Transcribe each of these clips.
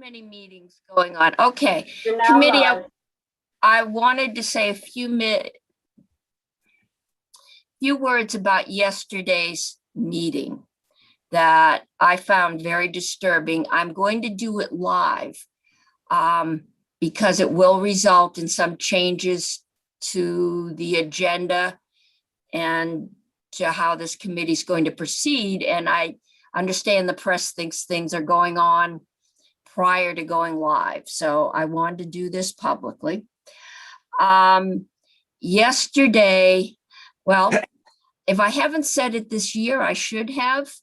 many meetings going on. Okay, You're now committee, live. I wanted to say a few words about yesterday's meeting that I found very disturbing. I'm going to do it live because it will result in some changes to the agenda and to how this committee is going to proceed. And I understand the press thinks things are going on prior to going live. So I wanted to do this publicly. Yesterday, well, if I haven't said it this year, I should have.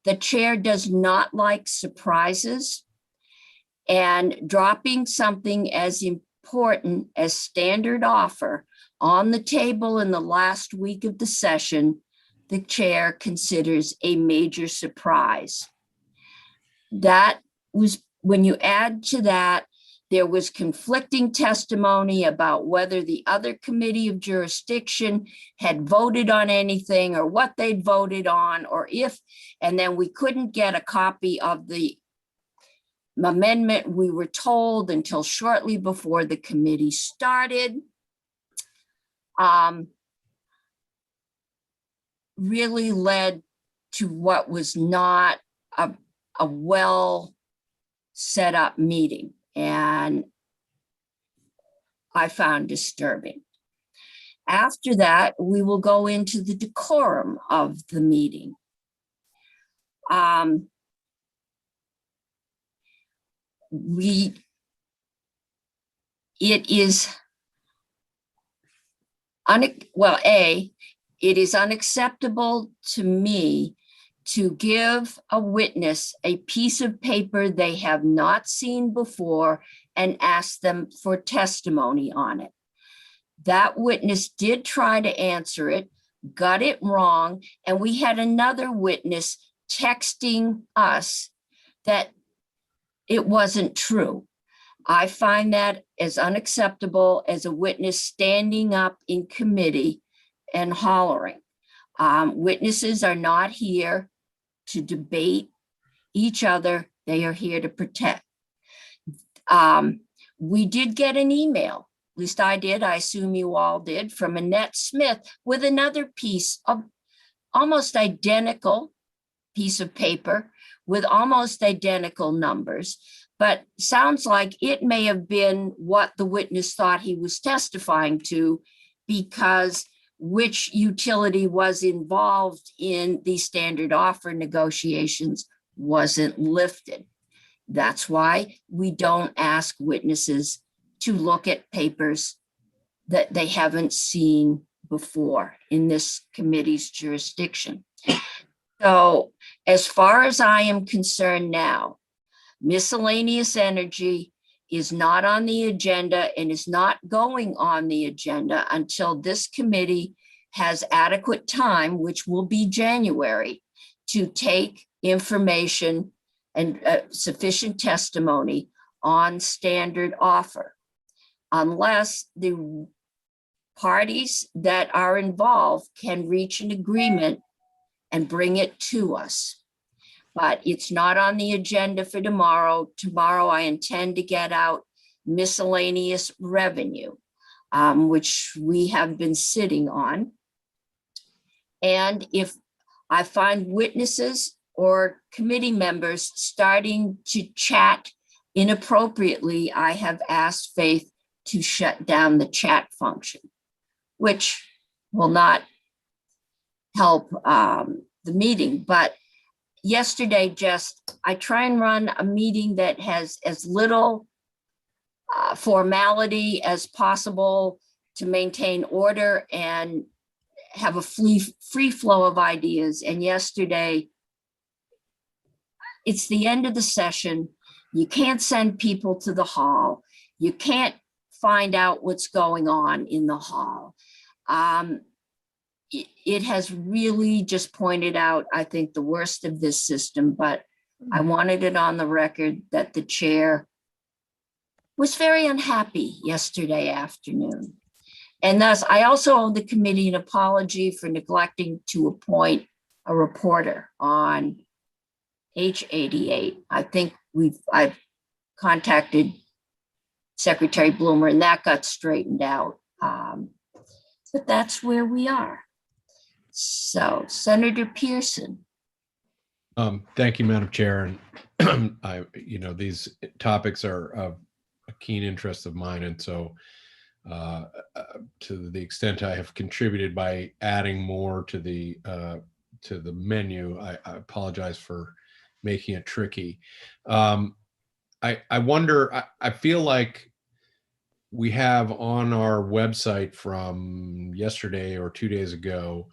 The chair does not like surprises, and dropping something as important as standard offer on the table in the last week of the session, the chair considers a major surprise. That was, when you add to that, there was conflicting testimony about whether the other committee of jurisdiction had voted on anything or what they'd voted on, or if, and then we couldn't get a copy of the amendment, we were told, until shortly before the committee started. Really led to what was not a well set up meeting, and I found disturbing. After that, we will go into the decorum of the meeting. It is unacceptable to me to give a witness a piece of paper they have not seen before and ask them for testimony on it. That witness did try to answer it, got it wrong, and we had another witness texting us that it wasn't true. I find that as unacceptable as a witness standing up in committee and hollering. Witnesses are not here to debate each other. They are here to protect. We did get an email, at least I did, I assume you all did, from Annette Smith with another piece of almost identical piece of paper with almost identical numbers, but sounds like it may have been what the witness thought he was testifying to, because which utility was involved in the standard offer negotiations wasn't lifted. That's why we don't ask witnesses to look at papers that they haven't seen before in this committee's jurisdiction. So as far as I am concerned now, miscellaneous energy is not on the agenda and is not going on the agenda until this committee has adequate time, which will be January, to take information and sufficient testimony on standard offer, unless the parties that are involved can reach an agreement and bring it to us. But it's not on the agenda for tomorrow. Tomorrow, I intend to get out miscellaneous revenue, which we have been sitting on. And if I find witnesses or committee members starting to chat inappropriately, I have asked Faith to shut down the chat function, which will not help the meeting. But yesterday, I try and run a meeting that has as little formality as possible to maintain order and have a free flow of ideas. And yesterday, it's the end of the session. You can't send people to the hall. You can't find out what's going on in the hall. It has really just pointed out, I think, the worst of this system, but I wanted it on the record that the chair was very unhappy yesterday afternoon. And thus, I also owe the committee an apology for neglecting to appoint a reporter on H88. I think I've contacted Secretary Bloomer, and that got straightened out. But that's where we are. So, Senator Pearson. Thank you, Madam Chair. And these topics are of a keen interest of mine, and so to the extent I have contributed by adding more to the menu, I apologize for making it tricky. I wonder. I feel like we have on our website from yesterday or 2 days ago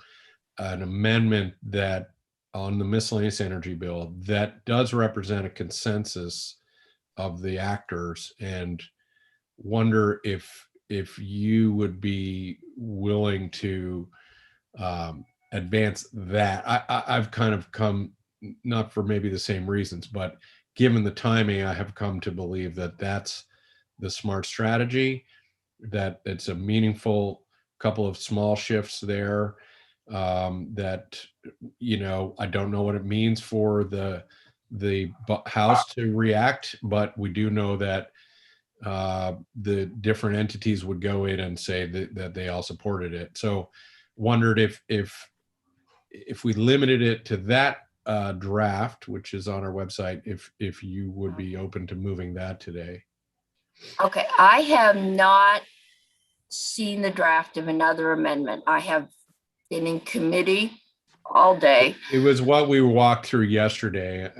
an amendment that on the miscellaneous energy bill that does represent a consensus of the actors, and wonder if you would be willing to advance that. I've kind of come, not for maybe the same reasons, but given the timing, I have come to believe that that's the smart strategy, that it's a meaningful couple of small shifts there, that, I don't know what it means for the House to react, but we do know that the different entities would go in and say that they all supported it. So wondered if we limited it to that draft, which is on our website, if you would be open to moving that today. Okay, I have not seen the draft of another amendment. I have been in committee all day. It was what we walked through yesterday.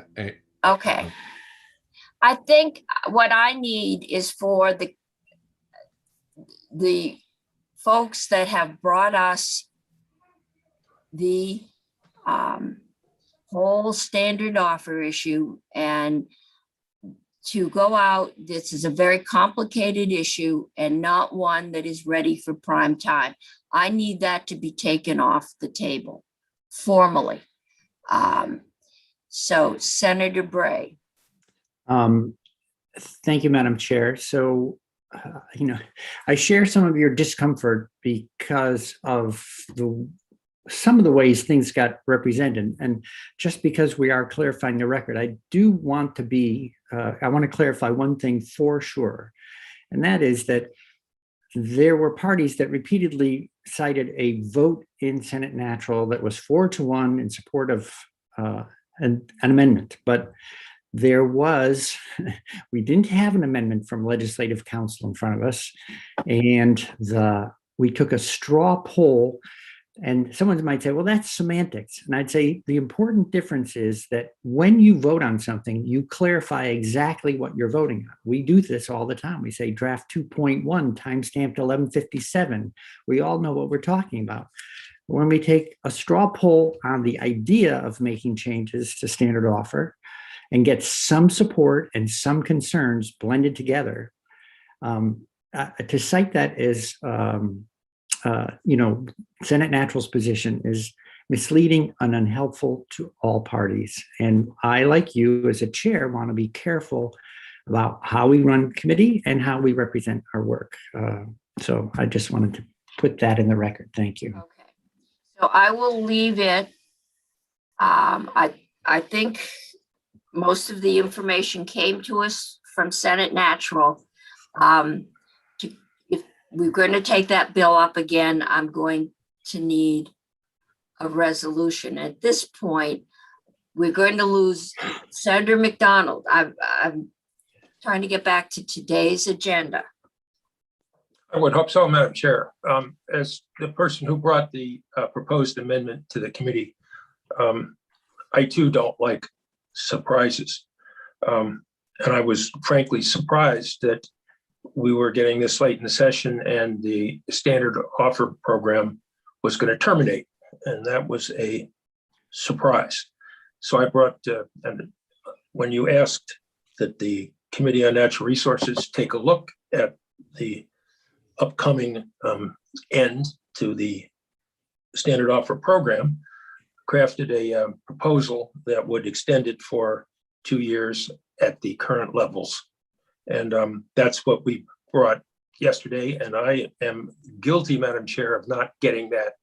Okay. I think what I need is for the folks that have brought us the whole standard offer issue, and to go out. This is a very complicated issue and not one that is ready for prime time. I need that to be taken off the table formally. So Senator Bray. Thank you, Madam Chair. So, I share some of your discomfort because of some of the ways things got represented. And just because we are clarifying the record, I do want to I want to clarify one thing for sure. And that is that there were parties that repeatedly cited a vote in Senate Natural that was 4-1 in support of an amendment. But we didn't have an amendment from Legislative Council in front of us. And we took a straw poll. And someone might say, well, that's semantics. And I'd say the important difference is that when you vote on something, you clarify exactly what you're voting on. We do this all the time. We say draft 2.1, timestamped 1157. We all know what we're talking about. When we take a straw poll on the idea of making changes to standard offer and get some support and some concerns blended together, to cite that as Senate Natural's position is misleading and unhelpful to all parties. And I, like you as a chair, want to be careful about how we run committee and how we represent our work. So I just wanted to put that in the record. Thank you. Okay. So I will leave it. I think most of the information came to us from Senate Natural. If we're going to take that bill up again, I'm going to need a resolution. At this point, we're going to lose Senator McDonald. I'm trying to get back to today's agenda. I would hope so, Madam Chair. As the person who brought the proposed amendment to the committee, I too don't like surprises. And I was frankly surprised that we were getting this late in the session and the standard offer program was going to terminate. And that was a surprise. So I brought, and when you asked that the Committee on Natural Resources take a look at the upcoming end to the standard offer program, crafted a proposal that would extend it for 2 years at the current levels. And that's what we brought yesterday. And I am guilty, Madam Chair, of not getting that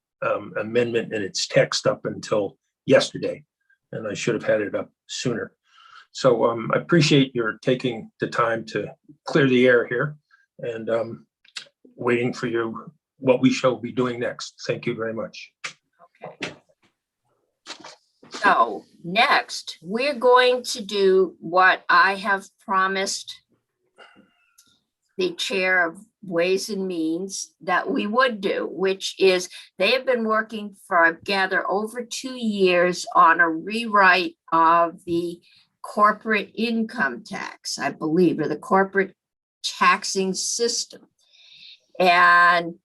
amendment in its text up until yesterday. And I should have had it up sooner. So I appreciate your taking the time to clear the air here and waiting for you, what we shall be doing next. Thank you very much. Okay. So next, we're going to do what I have promised the chair of Ways and Means that we would do, which is they have been working for, I gather, over 2 years on a rewrite of the corporate income tax, I believe, or the corporate taxing system. And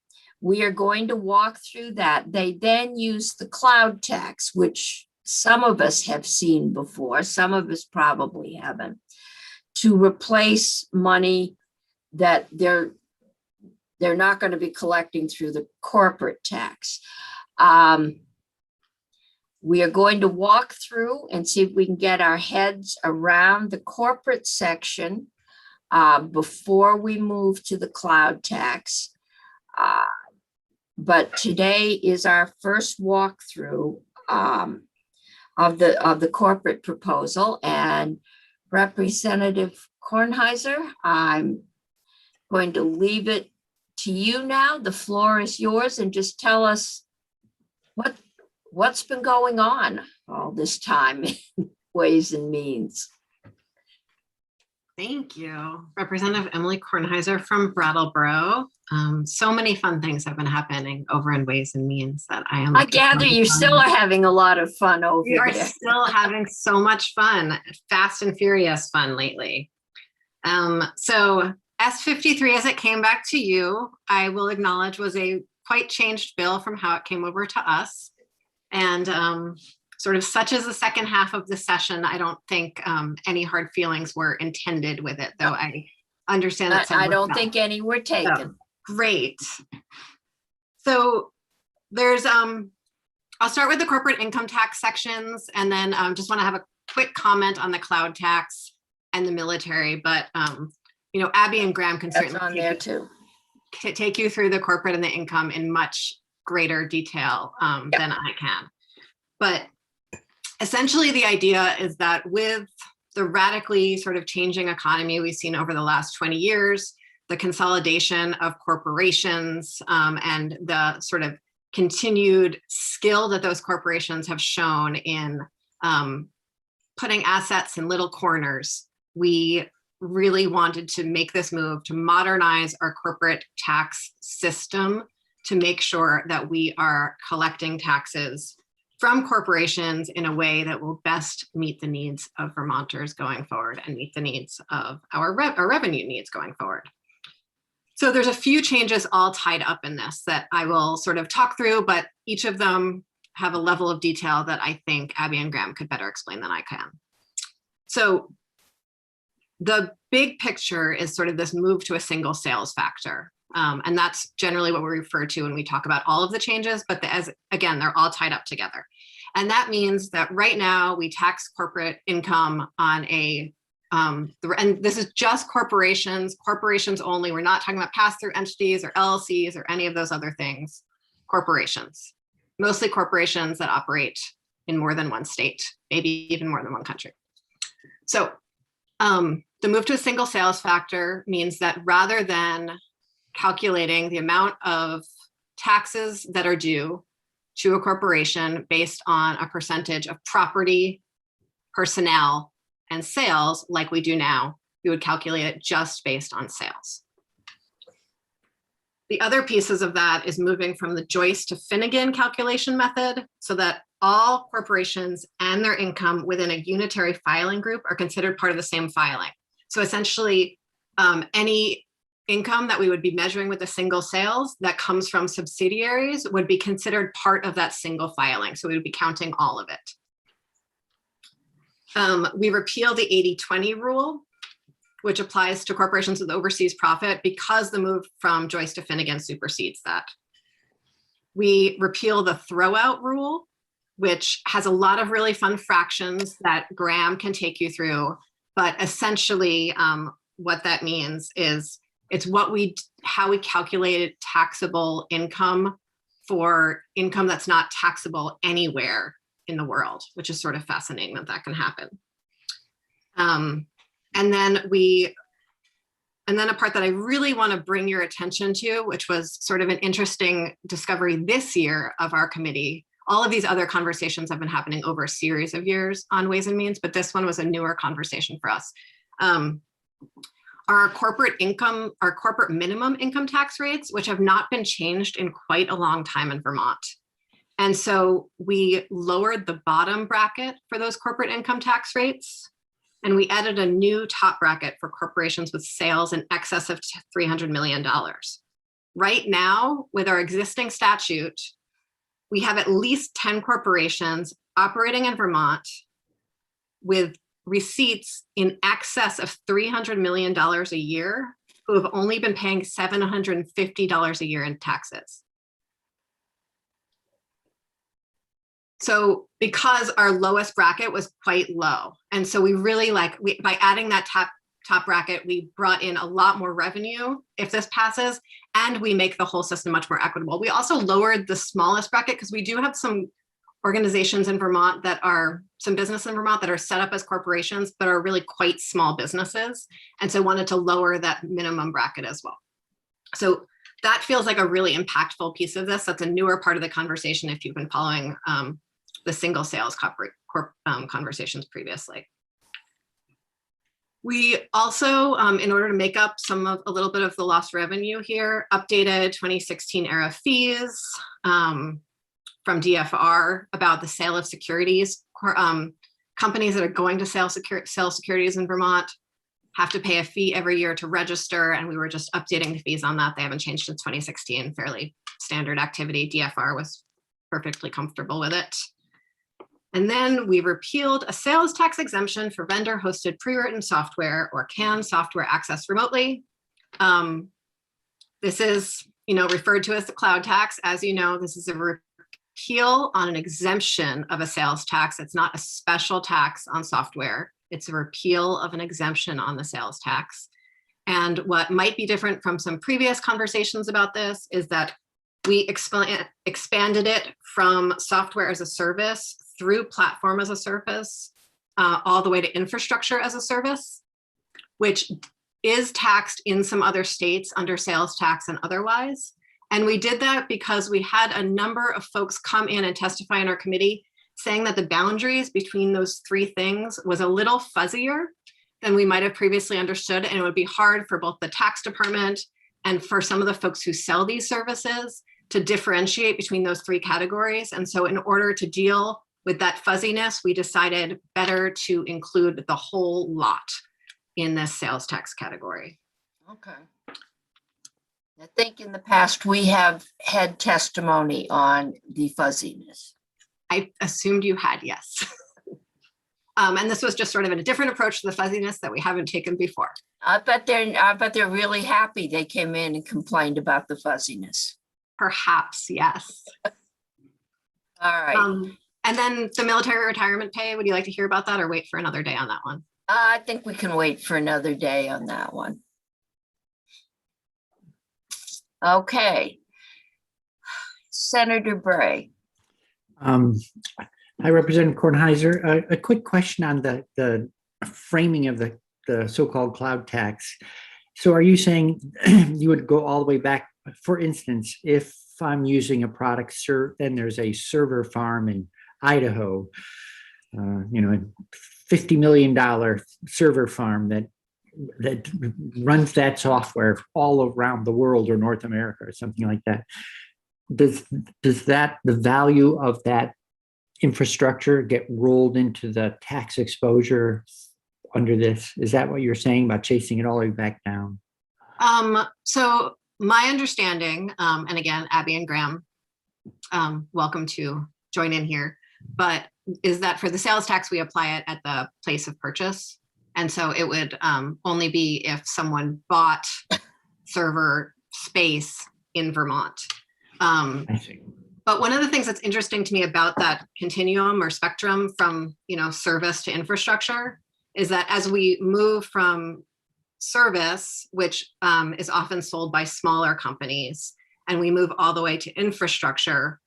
we are going to walk through that. They then use the cloud tax, which some of us have seen before, some of us probably haven't, to replace money that they're not going to be collecting through the corporate tax. We are going to walk through and see if we can get our heads around the corporate section before we move to the cloud tax. But today is our first walkthrough of the corporate proposal. And Representative Kornheiser, I'm going to leave it to you now. The floor is yours, and just tell us what's been going on all this time in Ways and Means. Thank you. Representative Emily Kornheiser from Brattleboro. So many fun things have been happening over in Ways and Means that I am. I gather you still are having a lot of fun over We are there. still having so much fun, fast and furious fun lately. So S53, as it came back to you, I will acknowledge was a quite changed bill from how it came over to us. And sort of such as the second half of the session, I don't think any hard feelings were intended with it, though I understand that. I don't think any were taken. So, great. So there's, I'll start with the corporate income tax sections, and then just want to have a quick comment on the cloud tax and the military. But you know, Abby and Graham can That's certainly on there too. take you through the corporate and the income in much greater detail than I can. But essentially the idea is that with the radically sort of changing economy we've seen over the last 20 years, the consolidation of corporations and the sort of continued skill that those corporations have shown in putting assets in little corners, we really wanted to make this move to modernize our corporate tax system to make sure that we are collecting taxes from corporations in a way that will best meet the needs of Vermonters going forward and meet the needs of our revenue needs going forward. So there's a few changes all tied up in this that I will sort of talk through, but each of them have a level of detail that I think Abby and Graham could better explain than I can. So the big picture is sort of this move to a single sales factor. And that's generally what we refer to when we talk about all of the changes, but again, they're all tied up together. And that means that right now we tax corporate income on and this is just corporations only. We're not talking about pass-through entities or LLCs or any of those other things. Corporations, mostly corporations that operate in more than one state, maybe even more than one country. So the move to a single sales factor means that rather than calculating the amount of taxes that are due to a corporation based on a percentage of property, personnel, and sales like we do now, we would calculate it just based on sales. The other pieces of that is moving from the Joyce to Finnegan calculation method so that all corporations and their income within a unitary filing group are considered part of the same filing. So essentially, any income that we would be measuring with a single sales that comes from subsidiaries would be considered part of that single filing. So we would be counting all of it. We repealed the 80-20 rule, which applies to corporations with overseas profit because the move from Joyce to Finnegan supersedes that. We repeal the throwout rule, which has a lot of really fun fractions that Graham can take you through. But essentially, what that means is it's how we calculated taxable income for income that's not taxable anywhere in the world, which is sort of fascinating that that can happen. And then a part that I really want to bring your attention to, which was sort of an interesting discovery this year of our committee. All of these other conversations have been happening over a series of years on Ways and Means, but this one was a newer conversation for us. Our corporate minimum income tax rates, which have not been changed in quite a long time in Vermont. And so we lowered the bottom bracket for those corporate income tax rates, and we added a new top bracket for corporations with sales in excess of $300 million. Right now, with our existing statute, we have at least 10 corporations operating in Vermont with receipts in excess of $300 million a year who have only been paying $750 a year in taxes. So because our lowest bracket was quite low. And so we really by adding that top bracket, we brought in a lot more revenue if this passes, and we make the whole system much more equitable. We also lowered the smallest bracket because we do have some organizations in Vermont some business in Vermont that are set up as corporations, but are really quite small businesses. And so wanted to lower that minimum bracket as well. So that feels like a really impactful piece of this. That's a newer part of the conversation if you've been following the single sales conversations previously. We also, in order to make up a little bit of the lost revenue here, updated 2016 era fees from DFR about the sale of securities. Companies that are going to sell securities in Vermont have to pay a fee every year to register, and we were just updating the fees on that. They haven't changed since 2016, fairly standard activity. DFR was perfectly comfortable with it. And then we repealed a sales tax exemption for vendor-hosted pre-written software or CAN software accessed remotely. This is, referred to as the cloud tax. As you know, this is a repeal on an exemption of a sales tax. It's not a special tax on software. It's a repeal of an exemption on the sales tax. And what might be different from some previous conversations about this is that we expanded it from software as a service through platform as a service, all the way to infrastructure as a service, which is taxed in some other states under sales tax and otherwise. And we did that because we had a number of folks come in and testify in our committee saying that the boundaries between those three things was a little fuzzier than we might have previously understood. And it would be hard for both the tax department and for some of the folks who sell these services to differentiate between those three categories. And so in order to deal with that fuzziness, we decided better to include the whole lot in this sales tax category. Okay. I think in the past we have had testimony on the fuzziness. I assumed you had, yes. And this was just sort of a different approach to the fuzziness that we haven't taken before. I bet they're really happy they came in and complained about the fuzziness. Perhaps, yes. All right. And then the military retirement pay, would you like to hear about that or wait for another day on that one? I think we can wait for another day on that one. Okay. Senator Bray. Hi, Representative Kornheiser. A quick question on the framing of the so-called cloud tax. So are you saying you would go all the way back? For instance, if I'm using a product, then there's a server farm in Idaho, a $50 million server farm that runs that software all around the world or North America or something like that. Does the value of that infrastructure get rolled into the tax exposure under this? Is that what you're saying about chasing it all the way back down? So my understanding, and again, Abby and Graham, welcome to join in here, but is that for the sales tax, we apply it at the place of purchase. And so it would only be if someone bought server space in Vermont. I see. But one of the things that's interesting to me about that continuum or spectrum from service to infrastructure is that as we move from service, which is often sold by smaller companies, and we move all the way to infrastructure,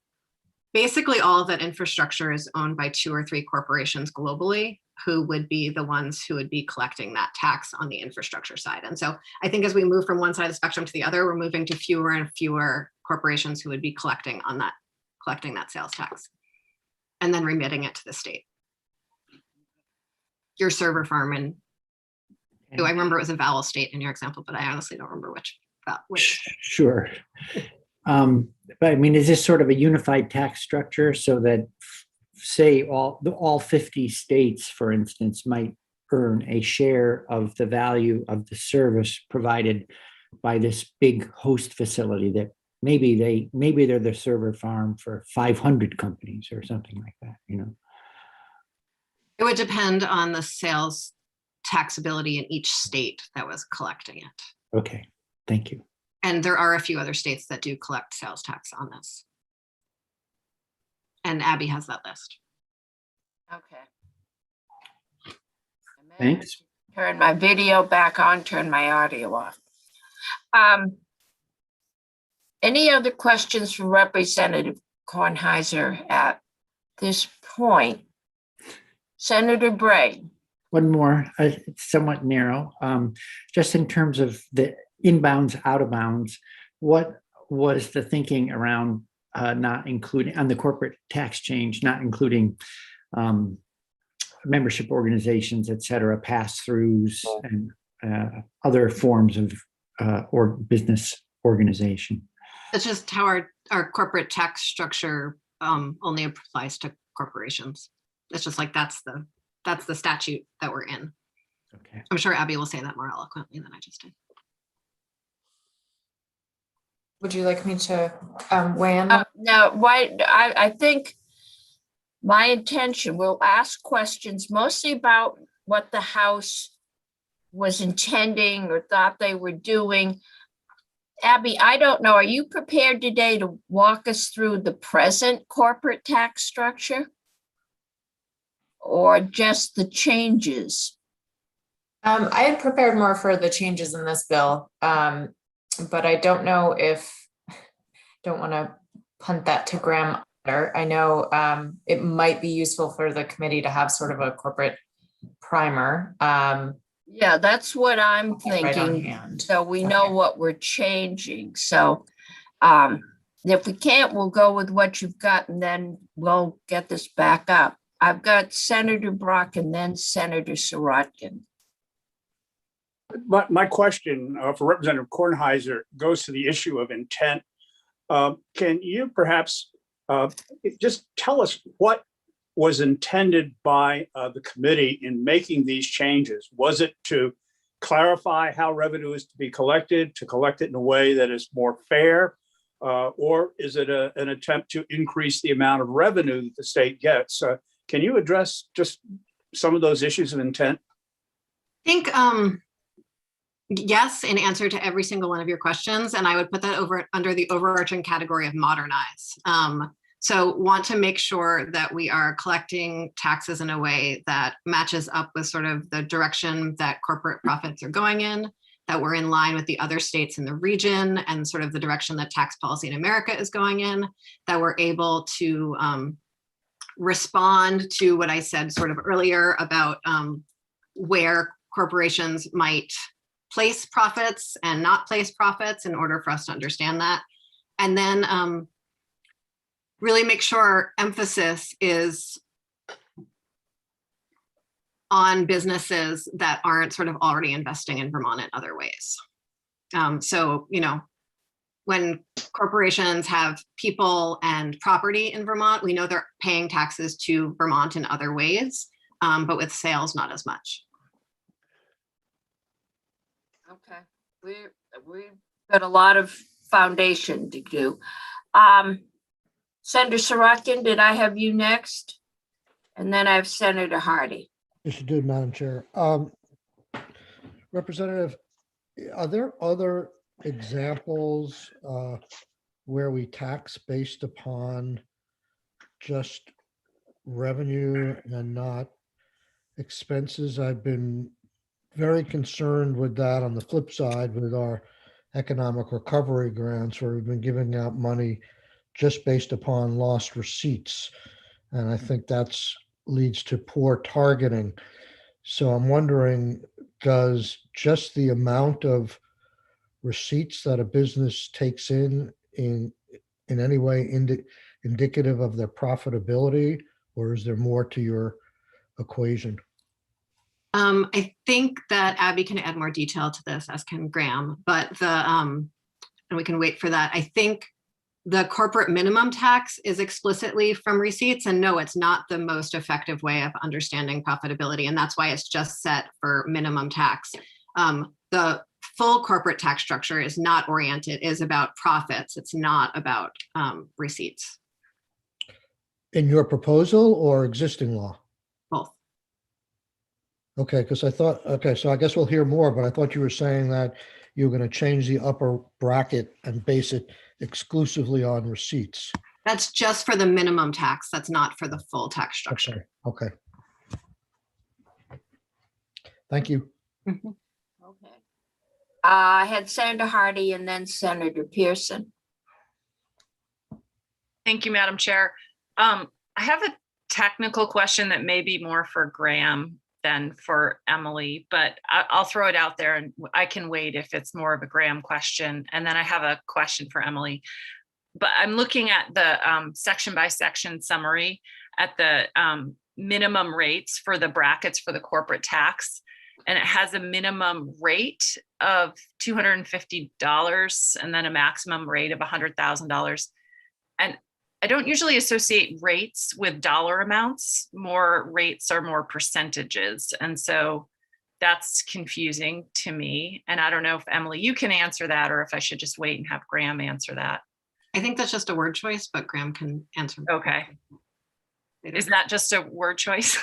basically all of that infrastructure is owned by 2 or 3 corporations globally. who would be the ones who would be collecting that tax on the infrastructure side. And so I think as we move from one side of the spectrum to the other, we're moving to fewer and fewer corporations who would be collecting that sales tax and then remitting it to the state. Your server farm and I remember it was a vowel state in your example, but I honestly don't remember which. Sure. But I mean, is this sort of a unified tax structure so that, say, all 50 states, for instance, might earn a share of the value of the service provided by this big host facility that maybe they're the server farm for 500 companies or something like that, you know? It would depend on the sales taxability in each state that was collecting it. Okay, thank you. And there are a few other states that do collect sales tax on this. And Abby has that list. Okay. Thanks. Turn my video back on, turn my audio off. Any other questions from Representative Kornheiser at this point? Senator Bray. One more, it's somewhat narrow. Just in terms of the inbounds, out of bounds, what was the thinking around not including, on the corporate tax change, not including membership organizations, et cetera, pass-throughs and other forms of or business organization? It's just how our corporate tax structure only applies to corporations. It's just like that's the statute that we're in. Okay. I'm sure Abby will say that more eloquently than I just did. Would you like me to weigh in? No, I think my intention, we'll ask questions mostly about what the House was intending or thought they were doing. Abby, I don't know, are you prepared today to walk us through the present corporate tax structure? Or just the changes? I had prepared more for the changes in this bill, but I don't know don't want to punt that to Graham either. I know it might be useful for the committee to have sort of a corporate primer. Yeah, that's what I'm Right on thinking. hand. So we know Okay. what we're changing. So if we can't, we'll go with what you've got and then we'll get this back up. I've got Senator Brock and then Senator Sirotkin. My question for Representative Kornheiser goes to the issue of intent. Can you perhaps just tell us what was intended by the committee in making these changes? Was it to clarify how revenue is to be collected, to collect it in a way that is more fair? Or is it an attempt to increase the amount of revenue that the state gets? Can you address just some of those issues of intent? I think yes, in answer to every single one of your questions, and I would put that under the overarching category of modernize. So want to make sure that we are collecting taxes in a way that matches up with sort of the direction that corporate profits are going in, that we're in line with the other states in the region and sort of the direction that tax policy in America is going in, that we're able to respond to what I said sort of earlier about where corporations might place profits and not place profits in order for us to understand that. And then really make sure our emphasis is on businesses that aren't sort of already investing in Vermont in other ways. So, you know, when corporations have people and property in Vermont, we know they're paying taxes to Vermont in other ways, but with sales, not as much. Okay, we've got a lot of foundation to do. Senator Sirotkin, did I have you next? And then I have Senator Hardy. Yes, you did, Madam Chair. Representative, are there other examples where we tax based upon just revenue and not expenses? I've been very concerned with that on the flip side with our economic recovery grants, where we've been giving out money just based upon lost receipts. And I think that's leads to poor targeting. So I'm wondering, does just the amount of receipts that a business takes in any way indicative of their profitability, or is there more to your equation? I think that Abby can add more detail to this, as can Graham, but and we can wait for that. I think the corporate minimum tax is explicitly from receipts, and no, it's not the most effective way of understanding profitability, and that's why it's just set for minimum tax. The full corporate tax structure is not oriented, is about profits. It's not about receipts. In your proposal or existing law? Both. Okay, because I thought, okay, so I guess we'll hear more, but I thought you were saying that you were going to change the upper bracket and base it exclusively on receipts. That's just for the minimum tax. That's not for the full tax structure. Okay. Thank you. Mhm. Okay. I had Senator Hardy and then Senator Pearson. Thank you, Madam Chair. I have a technical question that may be more for Graham than for Emily, but I'll throw it out there and I can wait if it's more of a Graham question. And then I have a question for Emily. But I'm looking at the section by section summary at the minimum rates for the brackets for the corporate tax. And it has a minimum rate of $250 and then a maximum rate of $100,000. And I don't usually associate rates with dollar amounts. More rates are more percentages. And so that's confusing to me. And I don't know if Emily, you can answer that, or if I should just wait and have Graham answer that. I think that's just a word choice, but Graham can answer. Okay. Is that just a word choice?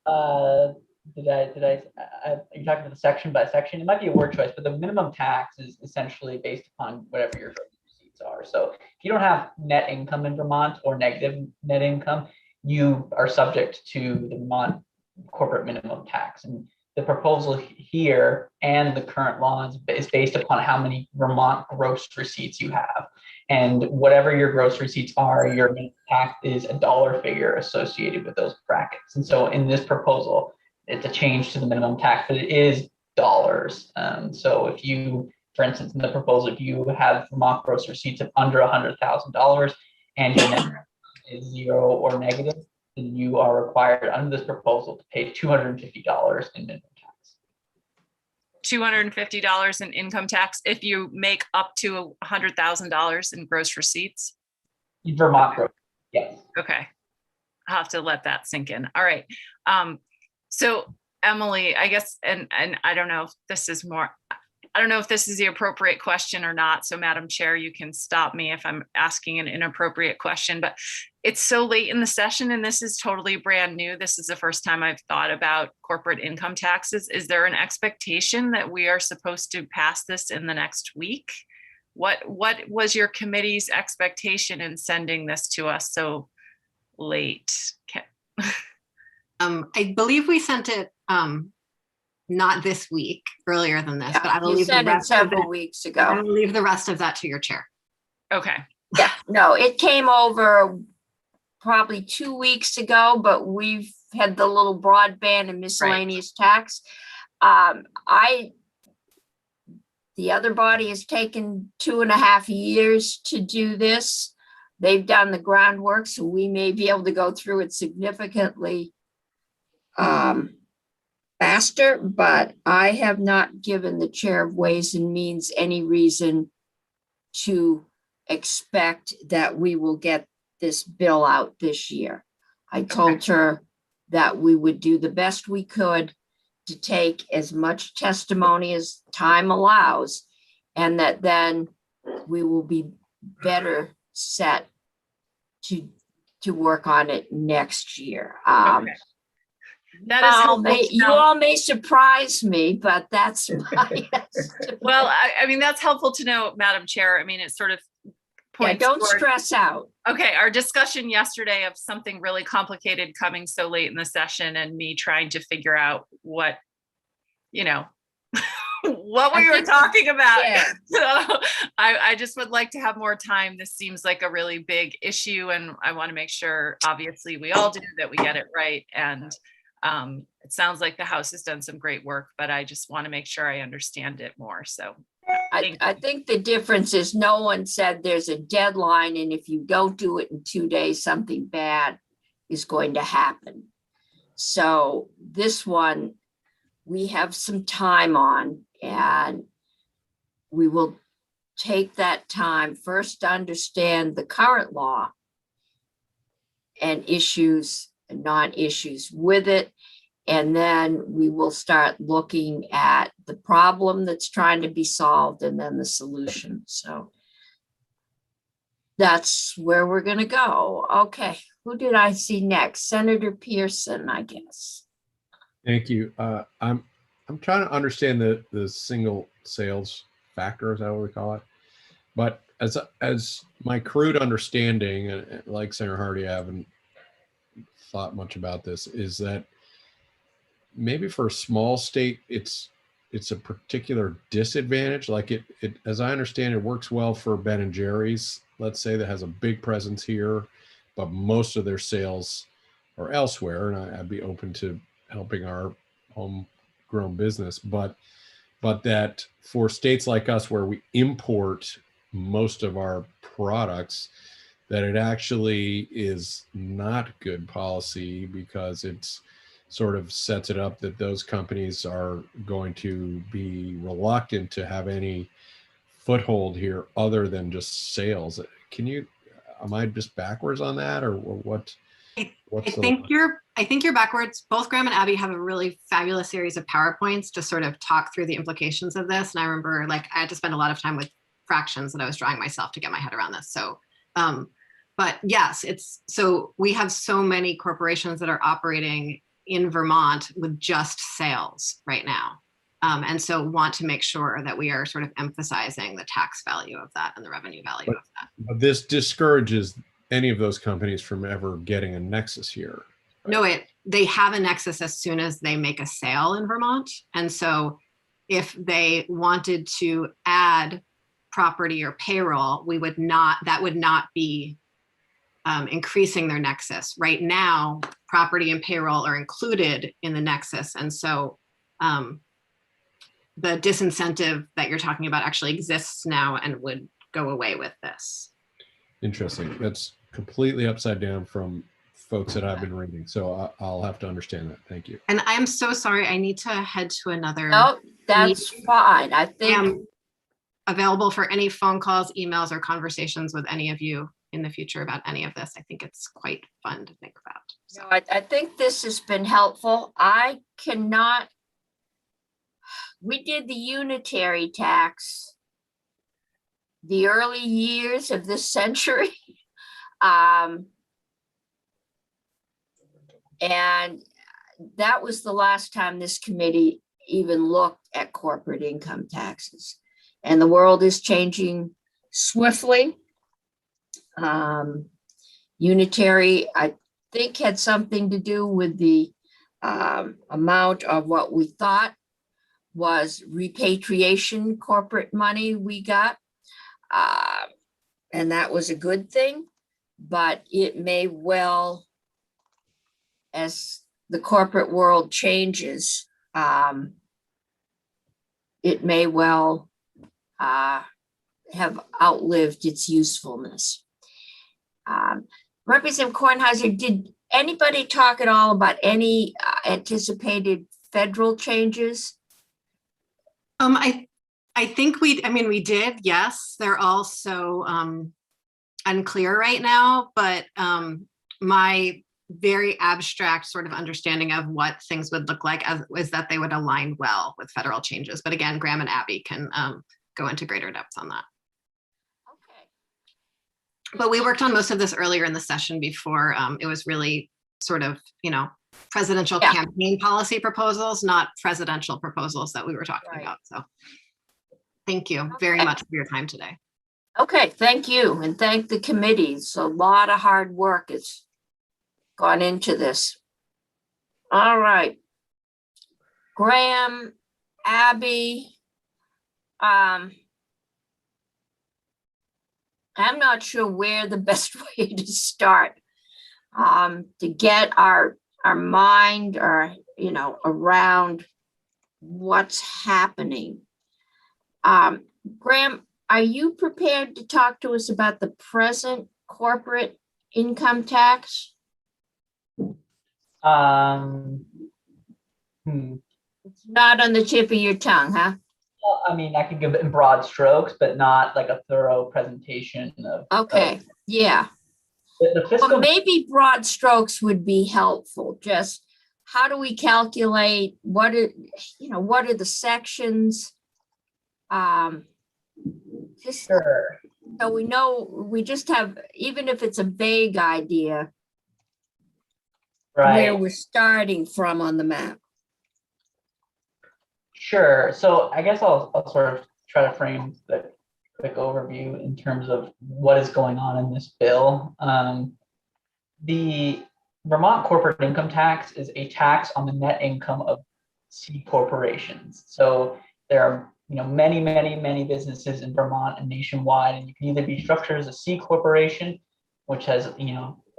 Are you talking about the section by section? It might be a word choice, but the minimum tax is essentially based upon whatever your receipts are. So if you don't have net income in Vermont or negative net income, you are subject to the Vermont corporate minimum tax. And the proposal here and the current law is based upon how many Vermont gross receipts you have. And whatever your gross receipts are, your minimum tax is a dollar figure associated with those brackets. And so in this proposal, it's a change to the minimum tax, but it is dollars. So if you, for instance, in the proposal, if you have Vermont gross receipts of under $100,000 and your net is zero or negative, then you are required under this proposal to pay $250 in minimum tax. $250 in income tax if you make up to $100,000 in gross receipts? Vermont gross, yes. Okay. I'll have to let that sink in. All right. So Emily, I guess, and I don't know if this is more, I don't know if this is the appropriate question or not. So Madam Chair, you can stop me if I'm asking an inappropriate question, but it's so late in the session and this is totally brand new. This is the first time I've thought about corporate income taxes. Is there an expectation that we are supposed to pass this in the next week? What was your committee's expectation in sending this to us so late? I believe we sent it not this week, earlier than this, but I will You leave the sent it rest of several it. weeks I ago. will leave the rest of that to your chair. Okay. Yeah, no, it came over probably 2 weeks ago, but we've had the little broadband and miscellaneous tax. The other body has taken 2.5 years to do this. They've done the groundwork, so we may be able to go through it significantly faster, but I have not given the Chair of Ways and Means any reason to expect that we will get this bill out this year. I told her that we would do the best we could to take as much testimony as time allows, and that then we will be better set to work on it next year. Okay. That is helpful to You know. all may surprise me, but that's my estimate. Well, I mean, that's helpful to know, Madam Chair. I mean, it sort of Yeah, points don't toward- stress out. Okay, our discussion yesterday of something really complicated coming so late in the session and me trying to figure out what what I we were think- talking about. yeah. So I just would like to have more time. This seems like a really big issue, and I want to make sure, obviously, we all do, that we get it right. And it sounds like the House has done some great work, but I just want to make sure I understand it more. So I think the difference is no one said there's a deadline, and if you don't do it in 2 days, something bad is going to happen. So this one, we have some time on, and we will take that time first to understand the current law and issues and non-issues with it. And then we will start looking at the problem that's trying to be solved and then the solution. So that's where we're going to go. Okay, who did I see next? Senator Pearson, I guess. Thank you. I'm trying to understand the single sales factor, is that what we call it? But as my crude understanding, and like Senator Hardy, I haven't thought much about this, is that maybe for a small state, it's a particular disadvantage. Like it, as I understand, it works well for Ben and Jerry's, let's say, that has a big presence here, but most of their sales are elsewhere. And I'd be open to helping our homegrown business, but that for states like us where we import most of our products, that it actually is not good policy, because it's sort of sets it up that those companies are going to be reluctant to have any foothold here other than just sales. Am I just backwards on that, or what? I think you're backwards. Both Graham and Abby have a really fabulous series of PowerPoints to sort of talk through the implications of this. And I remember, like, I had to spend a lot of time with fractions that I was drawing myself to get my head around this. So, but yes, so we have so many corporations that are operating in Vermont with just sales right now. And so want to make sure that we are sort of emphasizing the tax value of that and the revenue value of that. But this discourages any of those companies from ever getting a nexus here. No, they have a nexus as soon as they make a sale in Vermont. And so if they wanted to add property or payroll, that would not be increasing their nexus. Right now, property and payroll are included in the nexus. And so the disincentive that you're talking about actually exists now and would go away with this. Interesting. That's completely upside down from folks that I've been reading. So I'll have to understand that. Thank you. And I'm so sorry, I need to head to another. No, that's fine. I I think, am available for any phone calls, emails, or conversations with any of you in the future about any of this. I think it's quite fun to think about. So. no, I think this has been helpful. We did the unitary tax the early years of this century. And that was the last time this committee even looked at corporate income taxes. And the world is changing swiftly. Unitary, I think, had something to do with the amount of what we thought was repatriation corporate money we got. And that was a good thing, but it may well, as the corporate world changes, it may well have outlived its usefulness. Representative Kornheiser, did anybody talk at all about any anticipated federal changes? I think we did, yes. They're all so unclear right now, but my very abstract sort of understanding of what things would look like is that they would align well with federal changes. But again, Graham and Abby can go into greater depth on that. Okay. But we worked on most of this earlier in the session before it was really sort of, presidential campaign policy proposals, not presidential proposals that we were talking about. So thank you very much for your time today. Okay, thank you, and thank the committees. A lot of hard work has gone into this. All right. Graham, Abby, I'm not sure where the best way to start to get our mind or around what's happening. Graham, are you prepared to talk to us about the present corporate income tax? It's not on the tip of your tongue, huh? Well, I mean, I could give it in broad strokes, but not like a thorough presentation of. Okay, yeah. The fiscal. Well, maybe broad strokes would be helpful. Just how do we calculate what are the sections? Just Sure. so we know, we just have, even if it's a vague idea, Right. where we're starting from on the map. Sure. So I guess I'll sort of try to frame the quick overview in terms of what is going on in this bill. The Vermont corporate income tax is a tax on the net income of C corporations. So there are many businesses in Vermont and nationwide, and you can either be structured as a C corporation, which has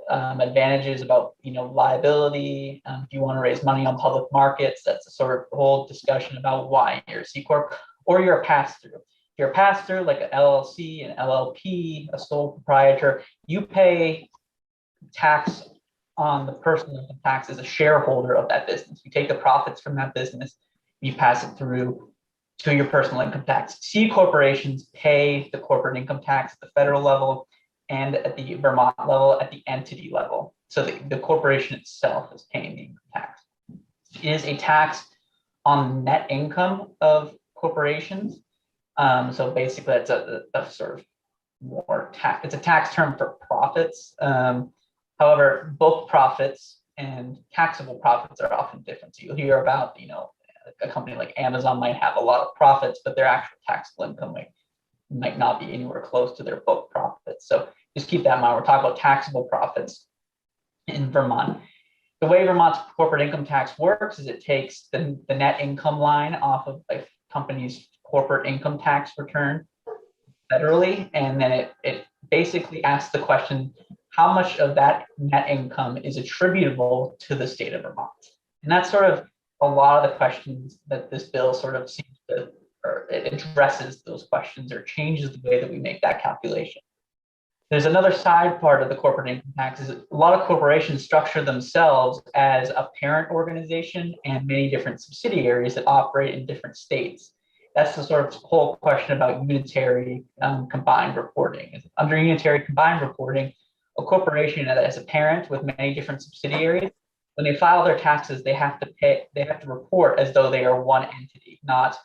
advantages about liability. If you want to raise money on public markets, that's a sort of whole discussion about why you're a C corp, or you're a pass-through. If you're a pass-through, like an LLC, an LLP, a sole proprietor, you pay tax on the personal income tax as a shareholder of that business. You take the profits from that business, you pass it through to your personal income tax. C corporations pay the corporate income tax at the federal level and at the Vermont level, at the entity level. So the corporation itself is paying the income tax. It is a tax on net income of corporations. So basically that's a sort of more tax, it's a tax term for profits. However, both profits and taxable profits are often different. So you'll hear about, a company like Amazon might have a lot of profits, but their actual taxable income might not be anywhere close to their book profits. So just keep that in mind. We're talking about taxable profits in Vermont. The way Vermont's corporate income tax works is it takes the net income line off of a company's corporate income tax return federally, and then it basically asks the question, how much of that net income is attributable to the state of Vermont? And that's sort of a lot of the questions that this bill sort of seems to, or it addresses those questions or changes the way that we make that calculation. There's another side part of the corporate income tax is a lot of corporations structure themselves as a parent organization and many different subsidiaries that operate in different states. That's the sort of whole question about unitary combined reporting. Under unitary combined reporting, a corporation that has a parent with many different subsidiaries, when they file their taxes, they have to report as though they are one entity, not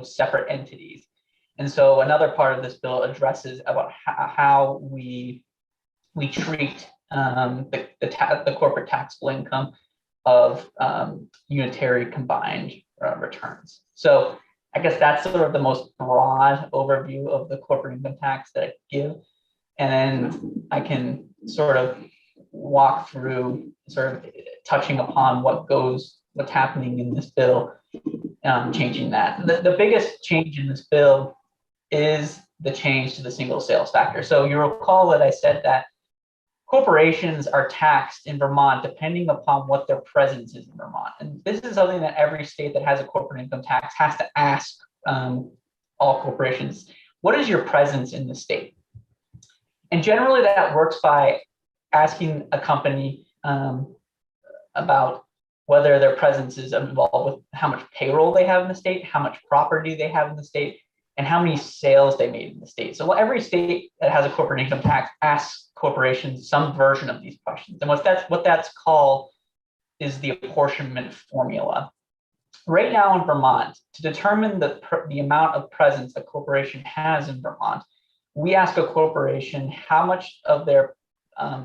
separate entities. And so another part of this bill addresses about how we treat the corporate taxable income of unitary combined returns. So I guess that's sort of the most broad overview of the corporate income tax that I give. And then I can sort of walk through sort of touching upon what's happening in this bill, changing that. The biggest change in this bill is the change to the single sales factor. So you recall that I said that corporations are taxed in Vermont depending upon what their presence is in Vermont. And this is something that every state that has a corporate income tax has to ask all corporations, what is your presence in the state? And generally that works by asking a company about whether their presence is involved with how much payroll they have in the state, how much property they have in the state, and how many sales they made in the state. So every state that has a corporate income tax asks corporations some version of these questions. And what that's called is the apportionment formula. Right now in Vermont, to determine the amount of presence a corporation has in Vermont, we ask a corporation how much of their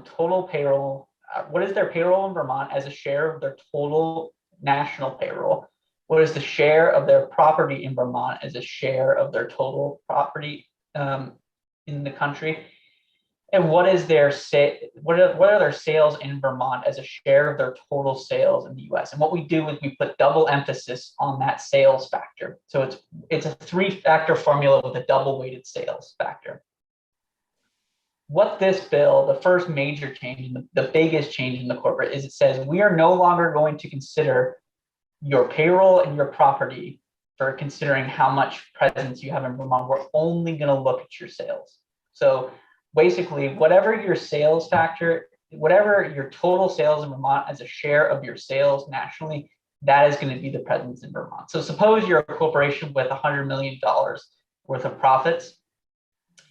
total payroll, what is their payroll in Vermont as a share of their total national payroll? What is the share of their property in Vermont as a share of their total property in the country? and what are their sales in Vermont as a share of their total sales in the US? And what we do is we put double emphasis on that sales factor. So it's a 3-factor formula with a double weighted sales factor. What this bill, the first major change, the biggest change in the corporate, is it says we are no longer going to consider your payroll and your property for considering how much presence you have in Vermont. We're only going to look at your sales. So basically, whatever your sales factor, whatever your total sales in Vermont as a share of your sales nationally, that is going to be the presence in Vermont. So suppose you're a corporation with $100 million worth of profits.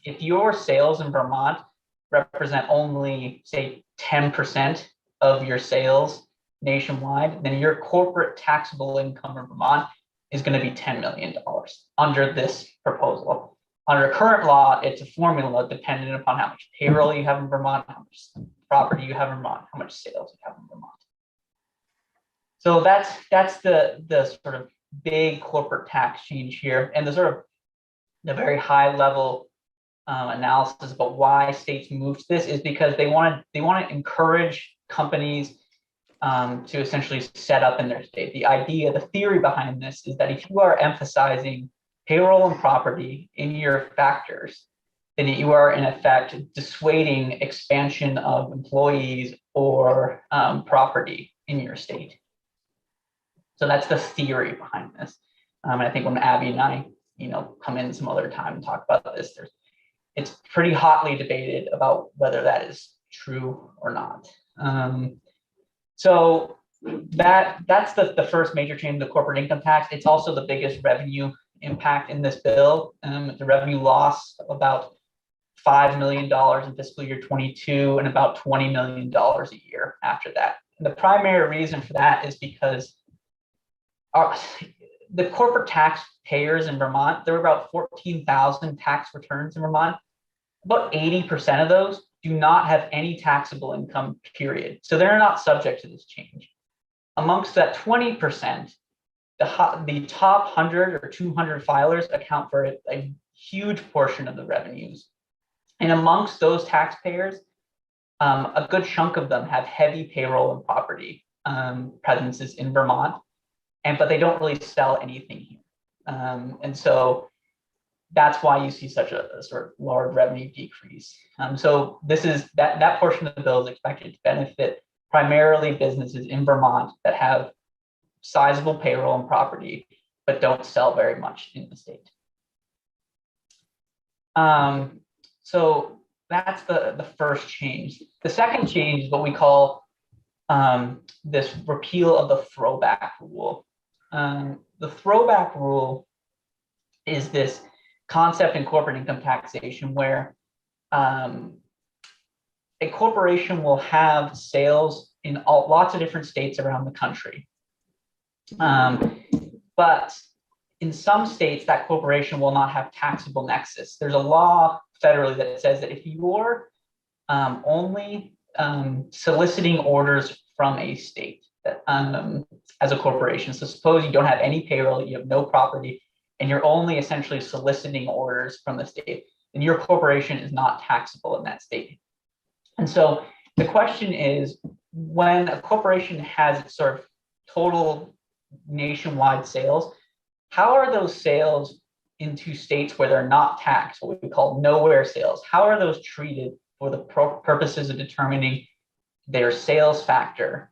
If your sales in Vermont represent only, say, 10% of your sales nationwide, then your corporate taxable income in Vermont is going to be $10 million under this proposal. Under current law, it's a formula dependent upon how much payroll you have in Vermont, how much property you have in Vermont, how much sales you have in Vermont. So that's the sort of big corporate tax change here, and the sort of the very high level analysis about why states moved this is because they want to encourage companies to essentially set up in their state. The idea, the theory behind this is that if you are emphasizing payroll and property in your factors, then you are in effect dissuading expansion of employees or property in your state. So that's the theory behind this. And I think when Abby and I, come in some other time and talk about this, it's pretty hotly debated about whether that is true or not. So that's the first major change, the corporate income tax. It's also the biggest revenue impact in this bill. The revenue loss of about $5 million in fiscal year 22 and about $20 million a year after that. And the primary reason for that is because the corporate taxpayers in Vermont, there were about 14,000 tax returns in Vermont. About 80% of those do not have any taxable income, period. So they're not subject to this change. Amongst that 20%, the top 100 or 200 filers account for a huge portion of the revenues. And amongst those taxpayers, a good chunk of them have heavy payroll and property presences in Vermont, but they don't really sell anything here. And so that's why you see such a sort of large revenue decrease. So this is that portion of the bill is expected to benefit primarily businesses in Vermont that have sizable payroll and property, but don't sell very much in the state. So that's the first change. The second change is what we call this repeal of the throwback rule. The throwback rule is this concept in corporate income taxation where a corporation will have sales in lots of different states around the country. But in some states, that corporation will not have taxable nexus. There's a law federally that says that if you're only soliciting orders from a state as a corporation, so suppose you don't have any payroll, you have no property, and you're only essentially soliciting orders from the state, then your corporation is not taxable in that state. And so the question is, when a corporation has its sort of total nationwide sales, how are those sales into states where they're not taxed, what we call nowhere sales? How are those treated for the purposes of determining their sales factor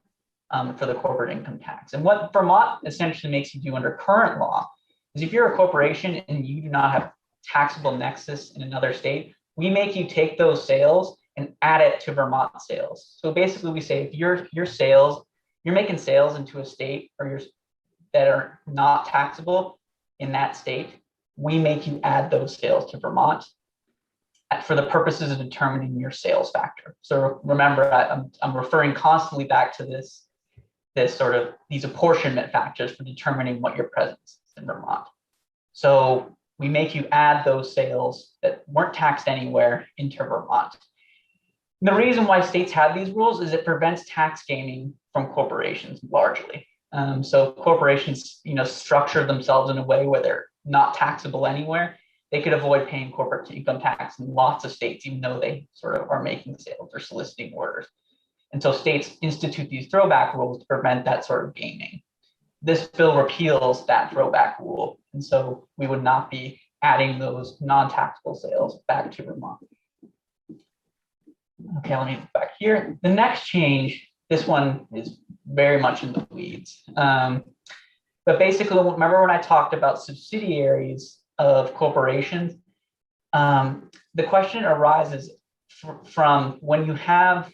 for the corporate income tax? And what Vermont essentially makes you do under current law is if you're a corporation and you do not have taxable nexus in another state, we make you take those sales and add it to Vermont sales. So basically we say if your sales, you're making sales into a state that are not taxable in that state, we make you add those sales to Vermont for the purposes of determining your sales factor. So remember, I'm referring constantly back to this sort of these apportionment factors for determining what your presence is in Vermont. So we make you add those sales that weren't taxed anywhere into Vermont. And the reason why states have these rules is it prevents tax gaming from corporations largely. So corporations, structure themselves in a way where they're not taxable anywhere. they could avoid paying corporate income tax in lots of states, even though they sort of are making sales or soliciting orders. And so states institute these throwback rules to prevent that sort of gaming. This bill repeals that throwback rule. And so we would not be adding those non-taxable sales back to Vermont. Okay, let me go back here. The next change, this one is very much in the weeds. But basically, remember when I talked about subsidiaries of corporations? The question arises from when you have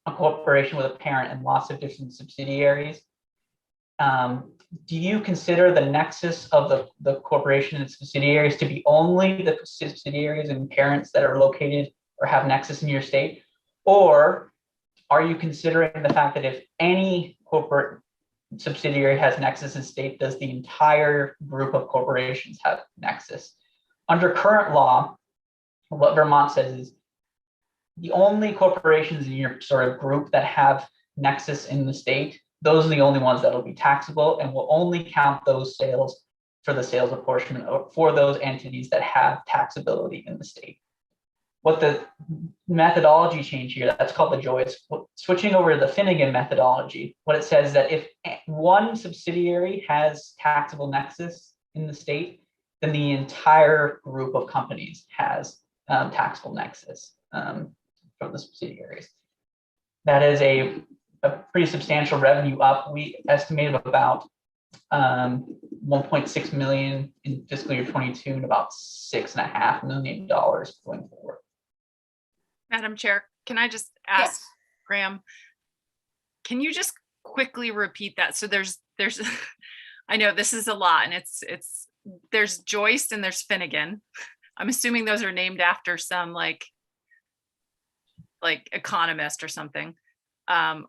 a corporation with a parent and lots of different subsidiaries. Do you consider the nexus of the corporation and subsidiaries to be only the subsidiaries and parents that are located or have nexus in your state? Or are you considering the fact that if any corporate subsidiary has nexus in state, does the entire group of corporations have nexus? Under current law, what Vermont says is the only corporations in your sort of group that have nexus in the state, those are the only ones that will be taxable, and will only count those sales for the sales apportionment for those entities that have taxability in the state. What the methodology change here, that's called the Joyce, switching over to the Finnegan methodology, what it says is that if one subsidiary has taxable nexus in the state, then the entire group of companies has taxable nexus from the subsidiaries. That is a pretty substantial revenue up. We estimated about 1.6 million in fiscal year 22 and about $6.5 million going forward. Madam Chair, can I just ask Yes. Graham, can you just quickly repeat that? So there's, I know this is a lot, and there's Joyce and there's Finnegan. I'm assuming those are named after some like economist or something. I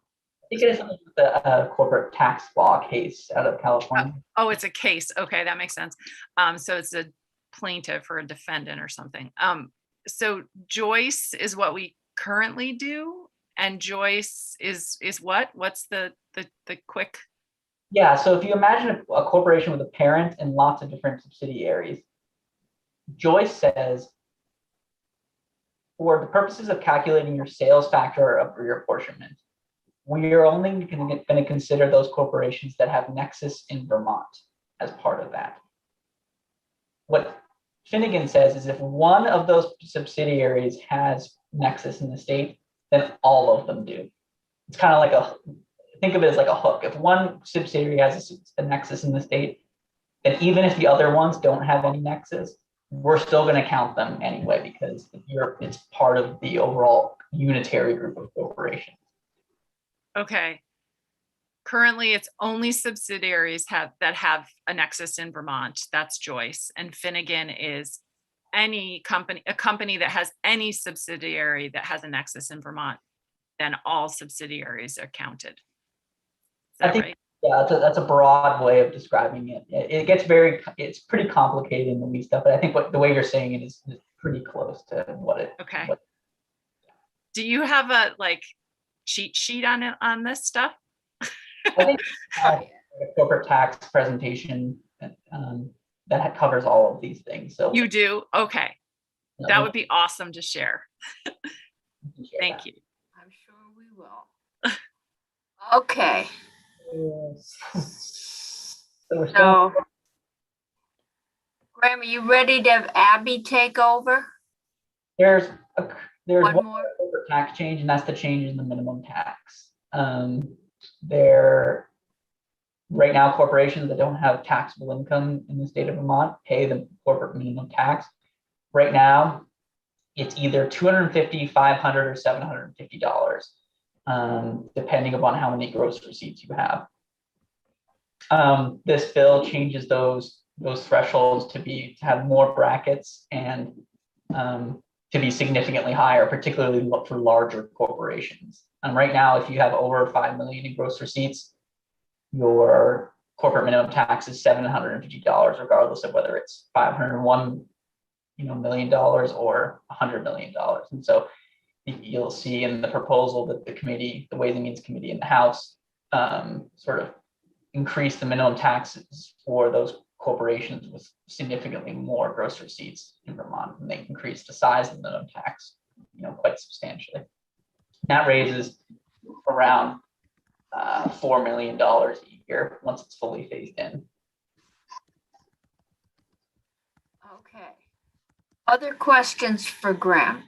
think it is something with the corporate tax law case out of California. Oh, it's a case. Okay, that makes sense. So it's a plaintiff or a defendant or something. So Joyce is what we currently do, and Joyce is what? What's the quick? Yeah, so if you imagine a corporation with a parent and lots of different subsidiaries, Joyce says, for the purposes of calculating your sales factor of your apportionment, we are only going to consider those corporations that have nexus in Vermont as part of that. What Finnegan says is if one of those subsidiaries has nexus in the state, then all of them do. It's kind of like think of it as like a hook. If one subsidiary has a nexus in the state, then even if the other ones don't have any nexus, we're still going to count them anyway because it's part of the overall unitary group of corporations. Okay. Currently, it's only subsidiaries that have a nexus in Vermont. That's Joyce. And Finnegan is a company that has any subsidiary that has a nexus in Vermont. Then all subsidiaries are counted. Is that right? Yeah, that's a broad way of describing it. It gets it's pretty complicated in the weeds stuff, but I think the way you're saying it is pretty close to what it. Okay. Do you have a cheat sheet on this stuff? I think a corporate tax presentation that covers all of these things. So You do? Okay. That would be awesome to share. Thank you. I'm sure we will. Okay, So we're still, so Graham, are you ready to have Abby take over? there's One one more? corporate tax change, and that's the change in the minimum tax. There right now, corporations that don't have taxable income in the state of Vermont pay the corporate minimum tax. Right now, it's either $250, $500, or $750, depending upon how many gross receipts you have. This bill changes those thresholds to have more brackets and to be significantly higher, particularly for larger corporations. Right now, if you have over 5 million in gross receipts, your corporate minimum tax is $750, regardless of whether it's $501 million or $100 million. And so you'll see in the proposal that the Ways and Means Committee in the House sort of increase the minimum taxes for those corporations with significantly more gross receipts in Vermont, and they increased the size of the minimum tax, quite substantially. That raises around $4 million a year once it's fully phased in. Okay. Other questions for Graham?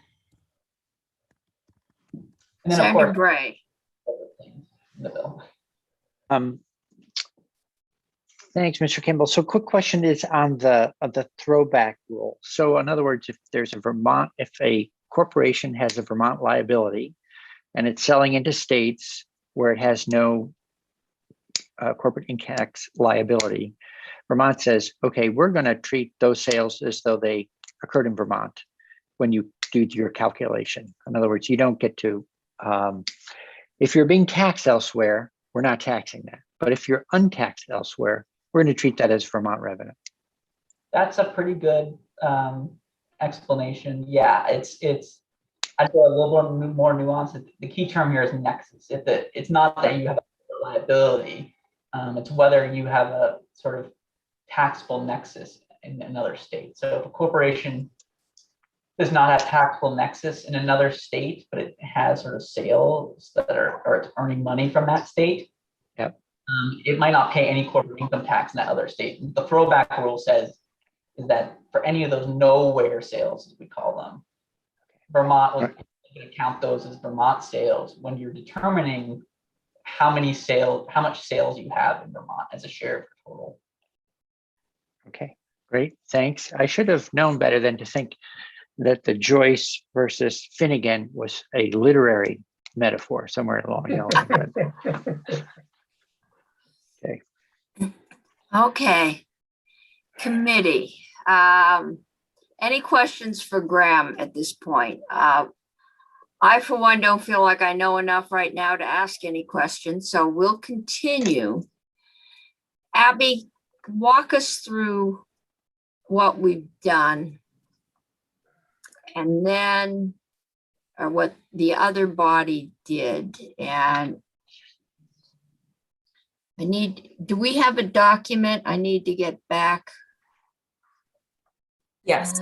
And then, of Senator course, Bray. the bill. Thanks, Mr. Kimball. So quick question is on the throwback rule. So in other words, if a corporation has a Vermont liability and it's selling into states where it has no corporate income tax liability, Vermont says, okay, we're going to treat those sales as though they occurred in Vermont when you do your calculation. In other words, you don't get to, if you're being taxed elsewhere, we're not taxing that. But if you're untaxed elsewhere, we're going to treat that as Vermont revenue. That's a pretty good explanation. Yeah, I'd go a little bit more nuanced. The key term here is nexus. It's not that you have a liability, it's whether you have a sort of taxable nexus in another state. So if a corporation does not have taxable nexus in another state, but it has sort of sales that are, or it's earning money from that state, yep. It might not pay any corporate income tax in that other state. The throwback rule says is that for any of those nowhere sales, as we call them, Vermont will count those as Vermont sales when you're determining how much sales you have in Vermont as a share of your total. Okay, great, thanks. I should have known better than to think that the Joyce versus Finnegan was a literary metaphor somewhere along the line. Okay. Okay. Committee. Any questions for Graham at this point? I, for one, don't feel like I know enough right now to ask any questions, so we'll continue. Abby, walk us through what we've done and then, or what the other body did. And do we have a document? I need to get back. Yes.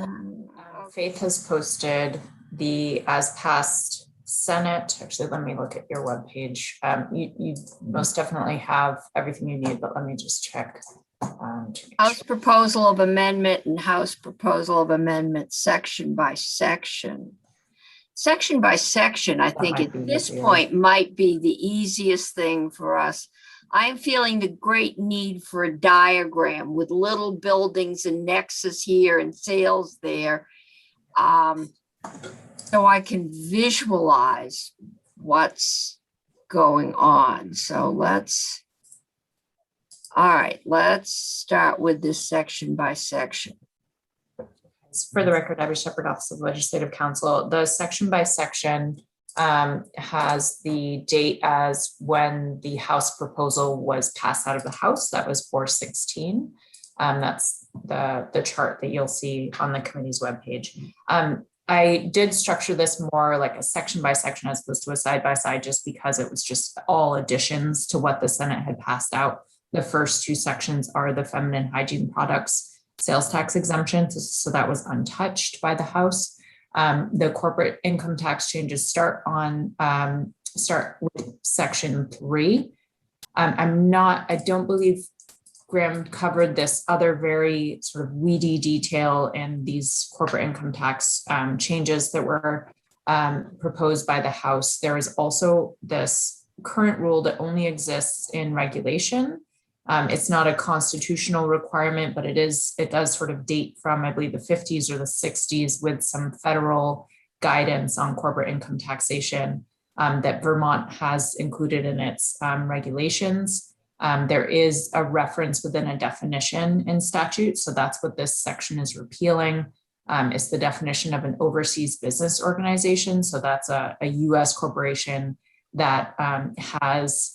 Faith has posted the as passed Senate. Actually, let me look at your webpage. You most definitely have everything you need, but let me just check. House proposal of amendment and House proposal of amendment section by section. Section by section, I think at this point might be the easiest thing for us. I'm feeling the great need for a diagram with little buildings and nexus here and sales there. So I can visualize what's going on. So all right, let's start with this section by section. For the record, Abby Shepherd, Office of Legislative Counsel. The section by section has the date as when the House proposal was passed out of the House. That was 4/16. That's the chart that you'll see on the committee's webpage. I did structure this more like a section by section as opposed to a side by side, just because it was just all additions to what the Senate had passed out. The first two sections are the feminine hygiene products sales tax exemptions, so that was untouched by the House. The corporate income tax changes start with section 3. I don't believe Graham covered this other very sort of weedy detail in these corporate income tax changes that were proposed by the House. There is also this current rule that only exists in regulation. It's not a constitutional requirement, but it does sort of date from, I believe, the 50s or the 60s with some federal guidance on corporate income taxation that Vermont has included in its regulations. There is a reference within a definition in statute. So that's what this section is repealing. It's the definition of an overseas business organization. So that's a US corporation that has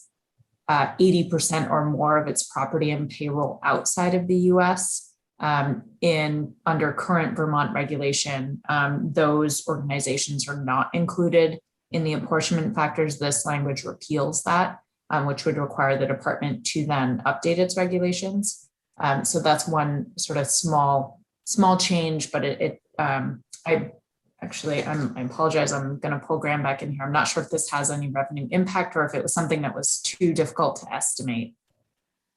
80% or more of its property and payroll outside of the US. Under current Vermont regulation, those organizations are not included in the apportionment factors. This language repeals that, which would require the department to then update its regulations. So that's one sort of small change, but I apologize. I'm going to pull Graham back in here. I'm not sure if this has any revenue impact or if it was something that was too difficult to estimate.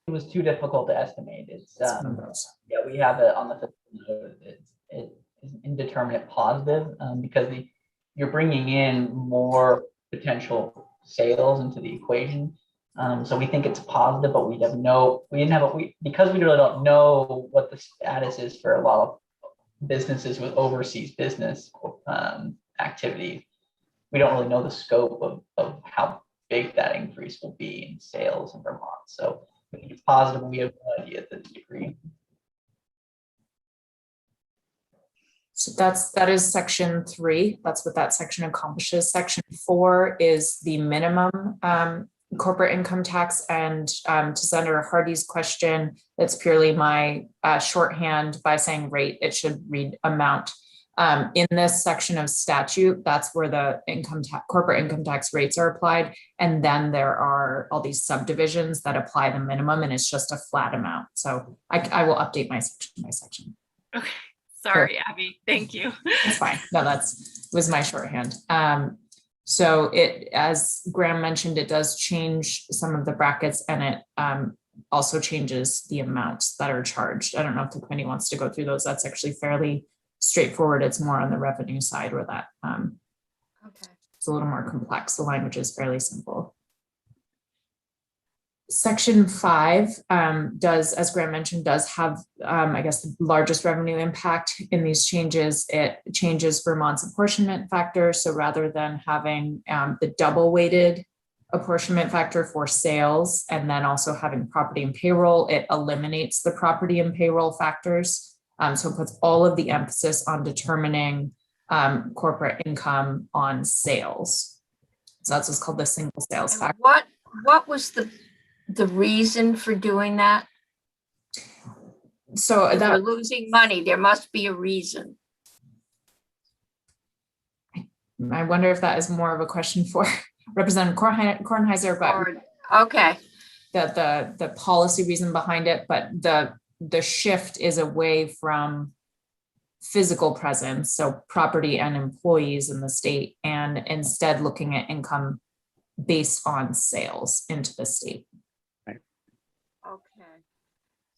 It was too difficult to estimate. It's One of those. yeah, we have it on the fiscal note. It is an indeterminate positive because you're bringing in more potential sales into the equation. So we think it's positive, but because we really don't know what the status is for a lot of businesses with overseas business activity. We don't really know the scope of how big that increase will be in sales in Vermont. So I think it's positive. We have no idea to the degree. So that is section 3. That's what that section accomplishes. Section 4 is the minimum corporate income tax. And to Senator Hardy's question, that's purely my shorthand by saying rate. It should read amount. In this section of statute, that's where the corporate income tax rates are applied. And then there are all these subdivisions that apply the minimum, and it's just a flat amount. So I will update my section by section. Okay. Sorry, Abby. Thank you. That's fine. No, was my shorthand. So it, as Graham mentioned, it does change some of the brackets, and it also changes the amounts that are charged. I don't know if the committee wants to go through those. That's actually fairly straightforward. It's more on the revenue side where that it's a little more complex. The language is fairly simple. Section 5 does, as Graham mentioned, does have, I guess, the largest revenue impact in these changes. It changes Vermont's apportionment factor. So rather than having the double weighted apportionment factor for sales and then also having property and payroll, it eliminates the property and payroll factors. So it puts all of the emphasis on determining corporate income on sales. So that's what's called the single sales factor. What was the reason for doing that? So If that we're losing money, there must be a reason. I wonder if that is more of a question for Representative Kornheiser, but Okay. the policy reason behind it, but the shift is away from physical presence, so property and employees in the state, and instead looking at income based on sales into the state. Okay.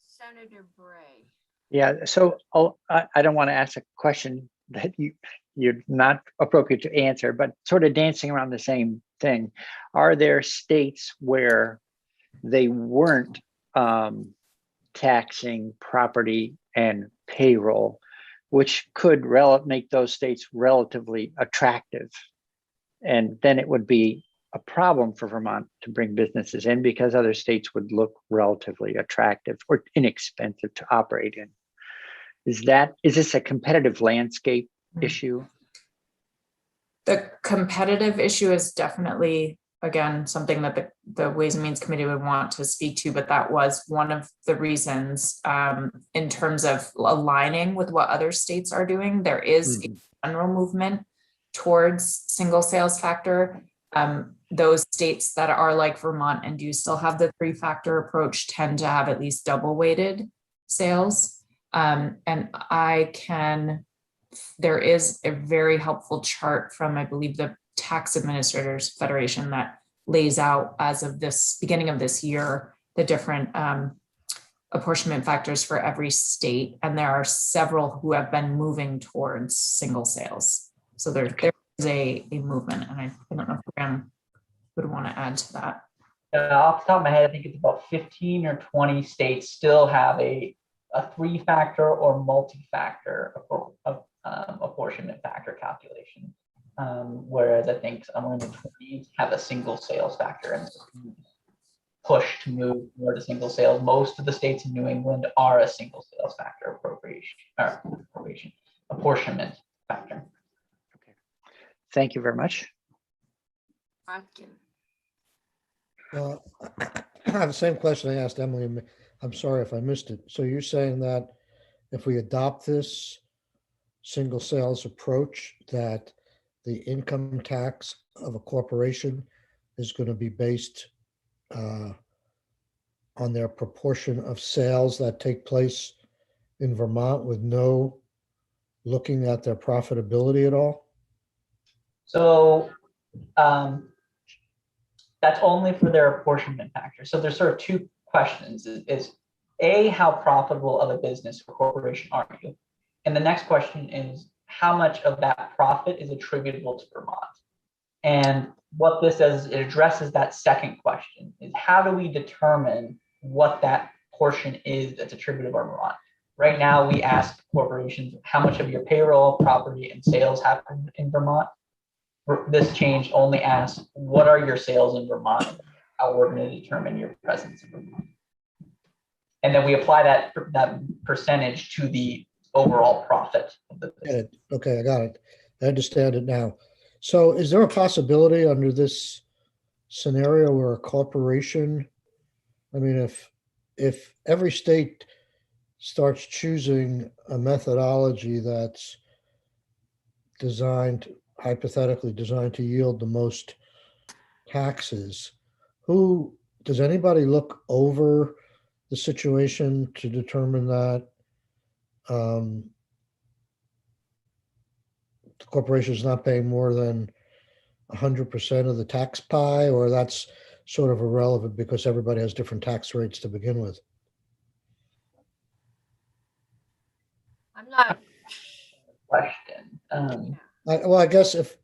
Senator Bray. Yeah, so I don't want to ask a question that you're not appropriate to answer, but sort of dancing around the same thing. Are there states where they weren't taxing property and payroll, which could make those states relatively attractive? And then it would be a problem for Vermont to bring businesses in because other states would look relatively attractive or inexpensive to operate in. Is this a competitive landscape issue? The competitive issue is definitely, again, something that the Ways and Means Committee would want to speak to, but that was one of the reasons in terms of aligning with what other states are doing. There is a general movement towards single sales factor. Those states that are like Vermont and do still have the 3-factor approach tend to have at least double weighted sales. And there is a very helpful chart from, I believe, the Tax Administrators Federation that lays out, as of this beginning of this year, the different apportionment factors for every state. And there are several who have been moving towards single sales. So there is a movement, and I don't know if Graham would want to add to that. Off the top of my head, I think it's about 15 or 20 states still have a 3-factor or multi-factor apportionment factor calculation. Whereas I think somewhere in the 20s have a single sales factor and push to move more to single sales. Most of the states in New England are a single sales factor apportionment factor. Okay. Thank you very much. I have the same question I asked Emily. I'm sorry if I missed it. So you're saying that if we adopt this single sales approach, that the income tax of a corporation is going to be based on their proportion of sales that take place in Vermont with no looking at their profitability at all? So that's only for their apportionment factor. So there's sort of two questions: is A, how profitable of a business or corporation are you? And the next question is, how much of that profit is attributable to Vermont? And what this does, it addresses that second question: is how do we determine what that portion is that's attributable to Vermont? Right now, we ask corporations how much of your payroll, property, and sales happen in Vermont. This change only asks, what are your sales in Vermont? How we're going to determine your presence in Vermont. And then we apply that percentage to the overall profit of the business. Okay, I got it. I understand it now. So is there a possibility under this scenario where a corporation, I mean, if every state starts choosing a methodology that's hypothetically designed to yield the most taxes, does anybody look over the situation to determine that the corporation is not paying more than 100% of the tax pie, or that's sort of irrelevant because everybody has different tax rates to begin with? I'm not, Question. I guess if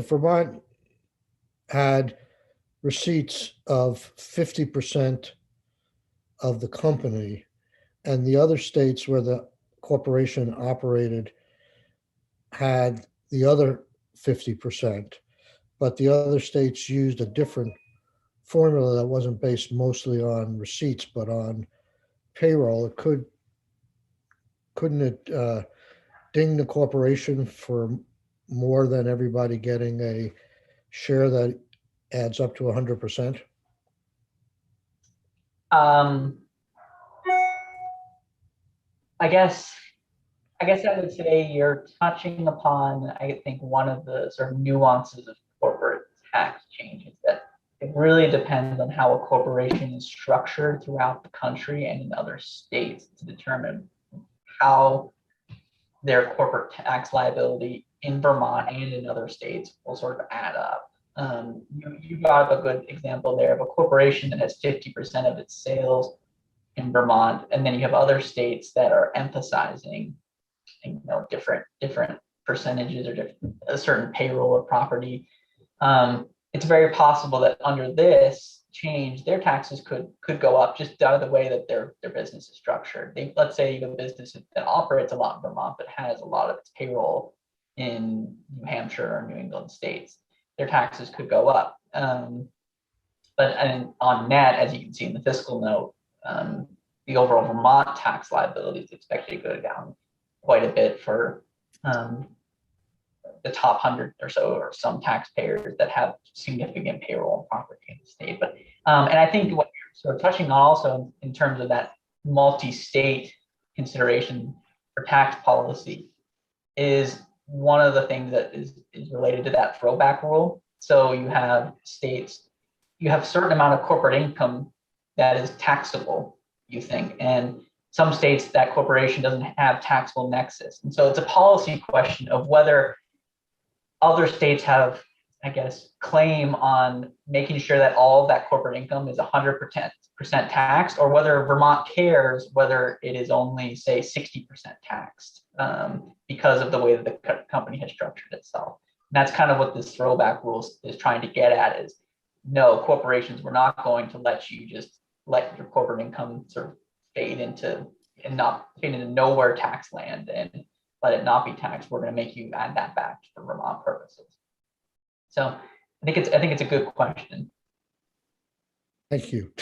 Vermont had receipts of 50% of the company, and the other states where the corporation operated had the other 50%, but the other states used a different formula that wasn't based mostly on receipts but on payroll, couldn't it ding the corporation for more than everybody getting a share that adds up to 100%? I guess I would say you're touching upon, I think, one of the sort of nuances of corporate tax changes, that it really depends on how a corporation is structured throughout the country and in other states to determine how their corporate tax liability in Vermont and in other states will sort of add up. You brought up a good example there of a corporation that has 50% of its sales in Vermont, and then you have other states that are emphasizing, different percentages or a certain payroll or property. It's very possible that under this change, their taxes could go up just out of the way that their business is structured. Let's say you have a business that operates a lot in Vermont but has a lot of its payroll in New Hampshire or New England states. Their taxes could go up. But on net, as you can see in the fiscal note, the overall Vermont tax liability is expected to go down quite a bit for the top 100 or so, or some taxpayers that have significant payroll and property in the state. But and I think what you're sort of touching on also in terms of that multi-state consideration for tax policy is one of the things that is related to that throwback rule. So you have states, you have a certain amount of corporate income that is taxable, you think, and some states that corporation doesn't have taxable nexus. And so it's a policy question of whether other states have, I guess, claim on making sure that all of that corporate income is 100% taxed, or whether Vermont cares whether it is only, say, 60% taxed because of the way that the company has structured itself. And that's kind of what this throwback rule is trying to get at, is no, corporations, we're not going to let you just let your corporate income sort of fade into nowhere tax land and let it not be taxed. We're going to make you add that back for Vermont purposes. So I think it's a good question. Thank you.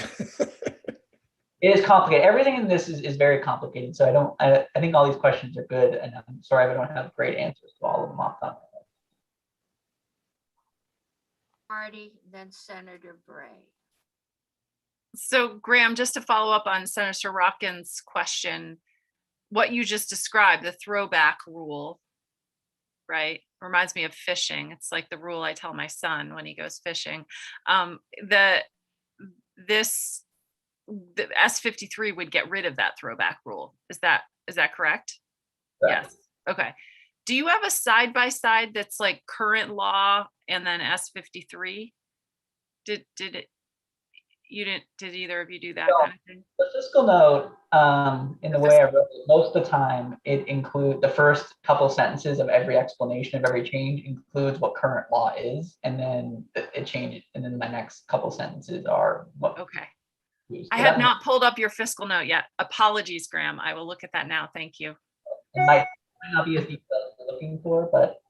It is complicated. Everything in this is very complicated. So I think all these questions are good, and I'm sorry I don't have great answers to all of them off the top of my head. Marty, then Senator Bray. So Graham, just to follow up on Senator Rockin's question, what you just described, the throwback rule, right? Reminds me of fishing. It's like the rule I tell my son when he goes fishing. this, the S53 would get rid of that throwback rule. Is that correct? Correct. Yes. Okay. Do you have a side by side that's like current law and then S53? Did either of you do that No. kind of thing? The fiscal note, in the way I wrote it, most of the time, it includes the first couple sentences of every explanation of every change includes what current law is, and then it changes, and then my next couple sentences are what. Okay. used. I So had that not pulled up your fiscal note yet. Apologies, Graham. I will look at that now. Thank you. might not be as detailed as you're looking for, but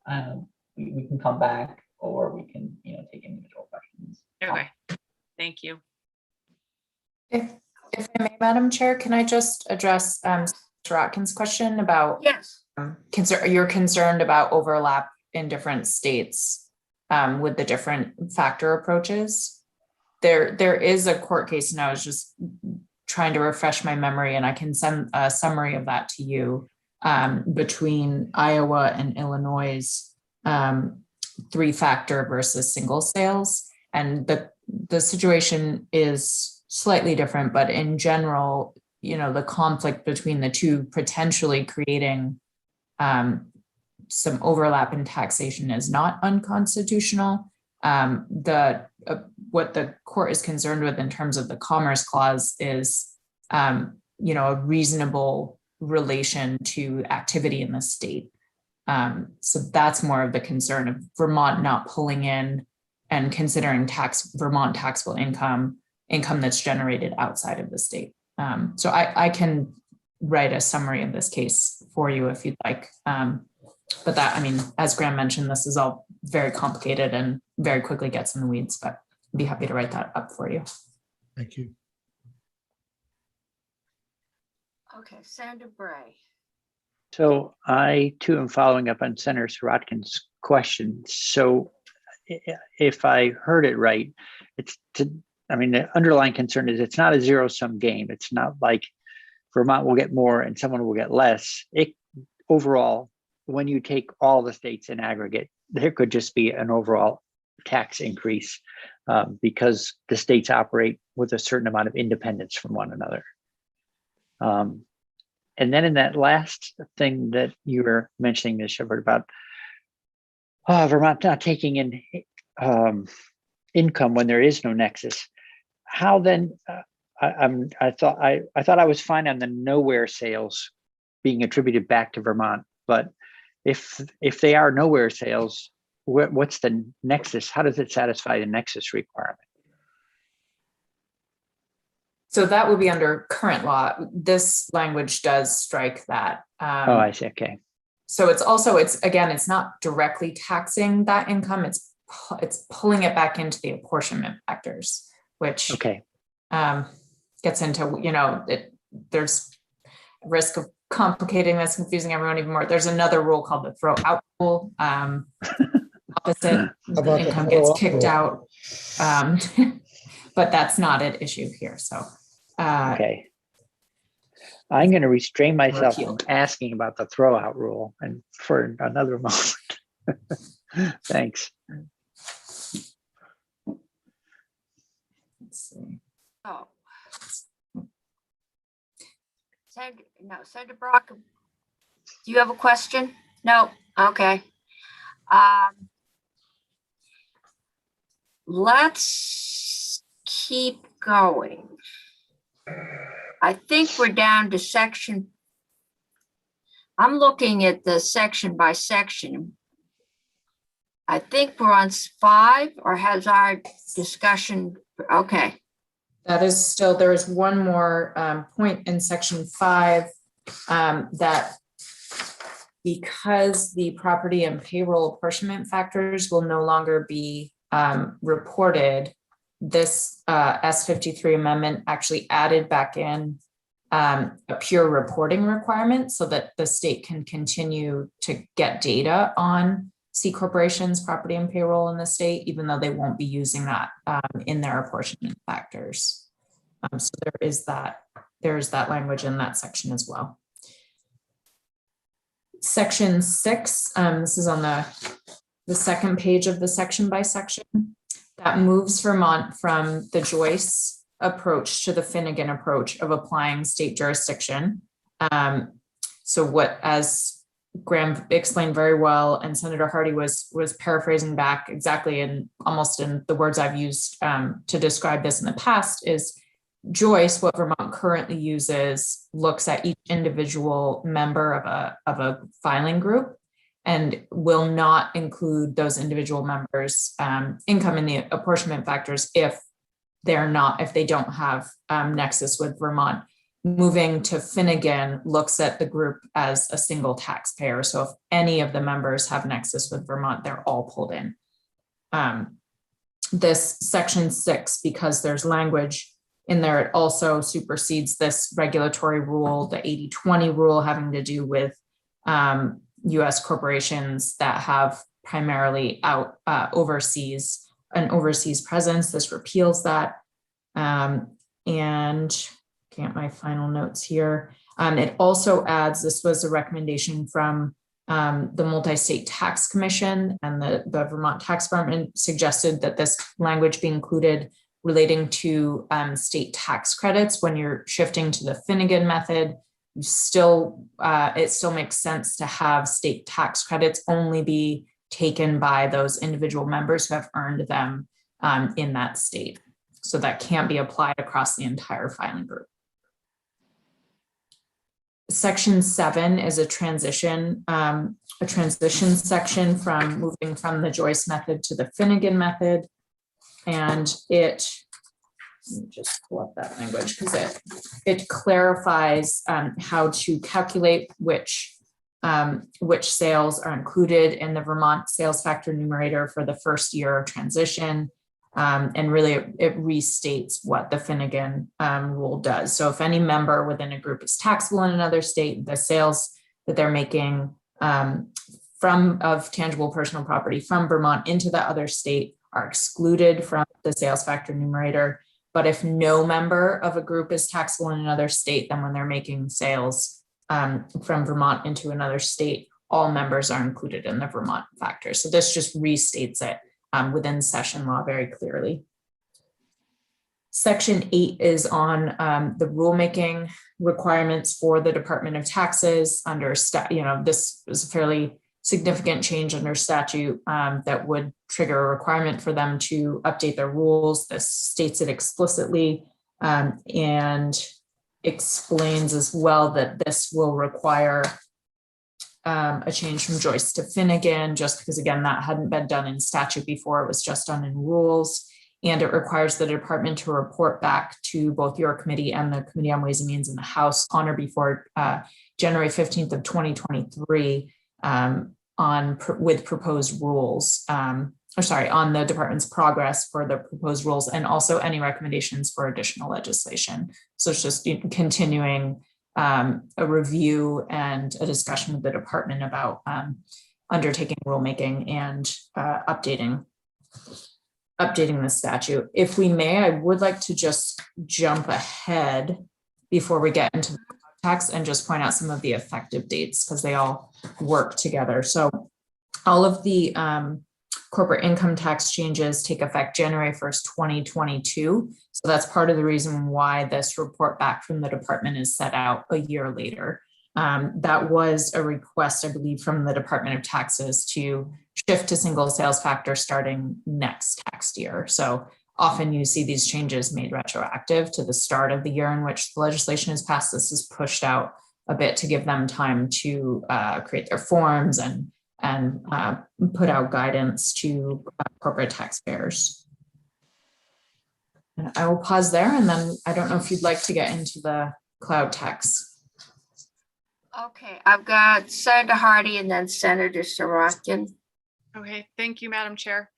we can come back, or we can, take individual questions. Okay. Thank you. If I may, Madam Chair, can I just address Mr. Atkins' question about Yes. you're concerned about overlap in different states with the different factor approaches? There is a court case, and I was just trying to refresh my memory, and I can send a summary of that to you, between Iowa and Illinois' 3-factor versus single sales. And the situation is slightly different, but in general, the conflict between the two potentially creating some overlap in taxation is not unconstitutional. What the court is concerned with in terms of the Commerce Clause is, a reasonable relation to activity in the state. So that's more of the concern of Vermont not pulling in and considering Vermont taxable income that's generated outside of the state. So I can write a summary of this case for you if you'd like. But that, as Graham mentioned, this is all very complicated and very quickly gets in the weeds, but I'd be happy to write that up for you. Thank you. Okay, Sandra Bray. So I too am following up on Senator Sirotkin's question. So if I heard it right, the underlying concern is it's not a zero-sum game. It's not like Vermont will get more and someone will get less. Overall, when you take all the states in aggregate, there could just be an overall tax increase because the states operate with a certain amount of independence from one another. And then in that last thing that you were mentioning, Ms. Shepard, about Vermont not taking in income when there is no nexus, how then? I thought I was fine on the nowhere sales being attributed back to Vermont, but if they are nowhere sales, what's the nexus? How does it satisfy the nexus requirement? So that would be under current law. This language does strike that. Oh, I see. Okay. So it's not directly taxing that income. It's pulling it back into the apportionment factors, which okay. Gets into, there's risk of complicating this, confusing everyone even more. There's another rule called the throw-out rule. Opposite, the income gets kicked out. But that's not an issue here. So okay. I'm going to restrain myself from asking about the throw-out rule and for another moment. Thanks. Let's see. Oh. Sandra Brock, do you have a question? No? Okay. Let's keep going. I think we're down to section. I'm looking at the section by section. I think we're on 5, or has our discussion, okay. That is still, there is one more point in section 5 that because the property and payroll apportionment factors will no longer be reported, this S53 amendment actually added back in a pure reporting requirement so that the state can continue to get data on C corporations, property and payroll in the state, even though they won't be using that in their apportionment factors. So there's that language in that section as well. Section 6, this is on the second page of the section by section, that moves Vermont from the Joyce approach to the Finnegan approach of applying state jurisdiction. So what, as Graham explained very well, and Senator Hardy was paraphrasing back exactly in almost in the words I've used to describe this in the past, is Joyce, what Vermont currently uses, looks at each individual member of a filing group and will not include those individual members' income in the apportionment factors if they don't have nexus with Vermont. Moving to Finnegan looks at the group as a single taxpayer. So if any of the members have nexus with Vermont, they're all pulled in. This section 6, because there's language in there, it also supersedes this regulatory rule, the 80-20 rule having to do with US corporations that have primarily overseas presence. This repeals that. And get my final notes here. It also adds, this was a recommendation from the Multi-State Tax Commission, and the Vermont Tax Department suggested that this language be included relating to state tax credits. When you're shifting to the Finnegan method, it still makes sense to have state tax credits only be taken by those individual members who have earned them in that state. So that can't be applied across the entire filing group. Section 7 is a transition section from moving from the Joyce method to the Finnegan method. And let me just pull up that language because it clarifies how to calculate which sales are included in the Vermont sales factor numerator for the first year of transition. And really it restates what the Finnegan rule does. So if any member within a group is taxable in another state, the sales that they're making of tangible personal property from Vermont into the other state are excluded from the sales factor numerator. But if no member of a group is taxable in another state, then when they're making sales from Vermont into another state, all members are included in the Vermont factor. So this just restates it within session law very clearly. Section 8 is on the rulemaking requirements for the Department of Taxes under this is a fairly significant change under statute that would trigger a requirement for them to update their rules. This states it explicitly and explains as well that this will require a change from Joyce to Finnegan, just because, again, that hadn't been done in statute before, it was just done in rules. And it requires the department to report back to both your committee and the Committee on Ways and Means in the House on or before January 15th of 2023 with proposed rules, on the department's progress for the proposed rules, and also any recommendations for additional legislation. So it's just continuing a review and a discussion with the department about undertaking rulemaking and updating the statute. If we may, I would like to just jump ahead before we get into the text and just point out some of the effective dates because they all work together. So all of the corporate income tax changes take effect January 1st, 2022. So that's part of the reason why this report back from the department is set out a year later. That was a request, I believe, from the Department of Taxes to shift to single sales factor starting next tax year. So often you see these changes made retroactive to the start of the year in which the legislation is passed. This is pushed out a bit to give them time to create their forms and put out guidance to corporate taxpayers. And I will pause there, and then I don't know if you'd like to get into the cloud tax. Okay, I've got Senator Hardy and then Senator Sorokin. Okay, thank you, Madam Chair.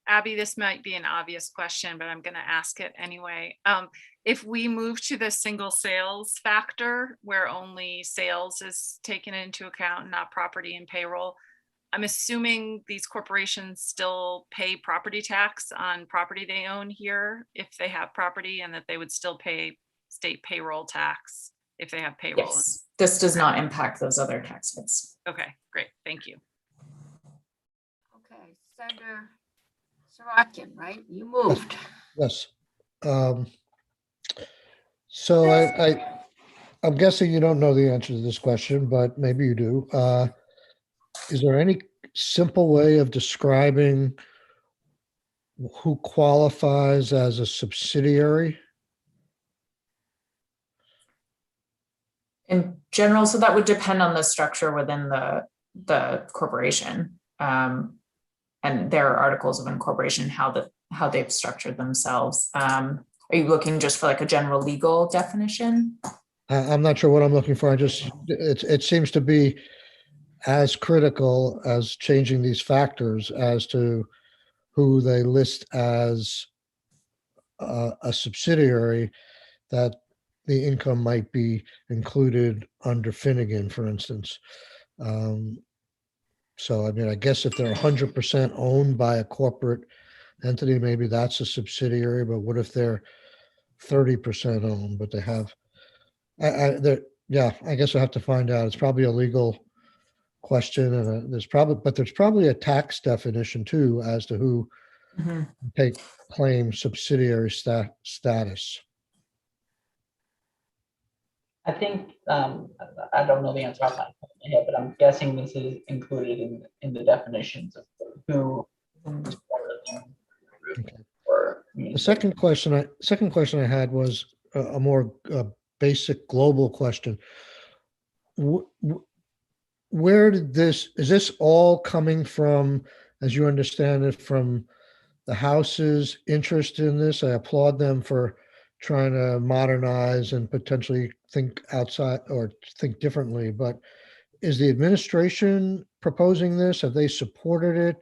Abby, this might be an obvious question, but I'm going to ask it anyway. If we move to the single sales factor, where only sales is taken into account, not property and payroll, I'm assuming these corporations still pay property tax on property they own here if they have property, and that they would still pay state payroll tax if they have payroll. Yes, this does not impact those other tax hits. Okay, great. Thank you. Okay, Senator Sorokin, right? You moved. Yes. So I'm guessing you don't know the answer to this question, but maybe you do. Is there any simple way of describing who qualifies as a subsidiary? In general, so that would depend on the structure within the corporation. And their articles of incorporation, how they've structured themselves. Are you looking just for like a general legal definition? I'm not sure what I'm looking for. It seems to be as critical as changing these factors as to who they list as a subsidiary, that the income might be included under Finnegan, for instance. So, I mean, I guess if they're 100% owned by a corporate entity, maybe that's a subsidiary, but what if they're 30% owned, but they have, I guess I have to find out. It's probably a legal question, and there's probably a tax definition too as to who Mhm. claim subsidiary status. I think, I don't know the answer off the top of my head, but I'm guessing this is included in the definitions of who is part of the group. Okay. Or The second question I had was a more basic global question. Where is this all coming from, as you understand it, from the House's interest in this? I applaud them for trying to modernize and potentially think outside or think differently, but is the administration proposing this? Have they supported it?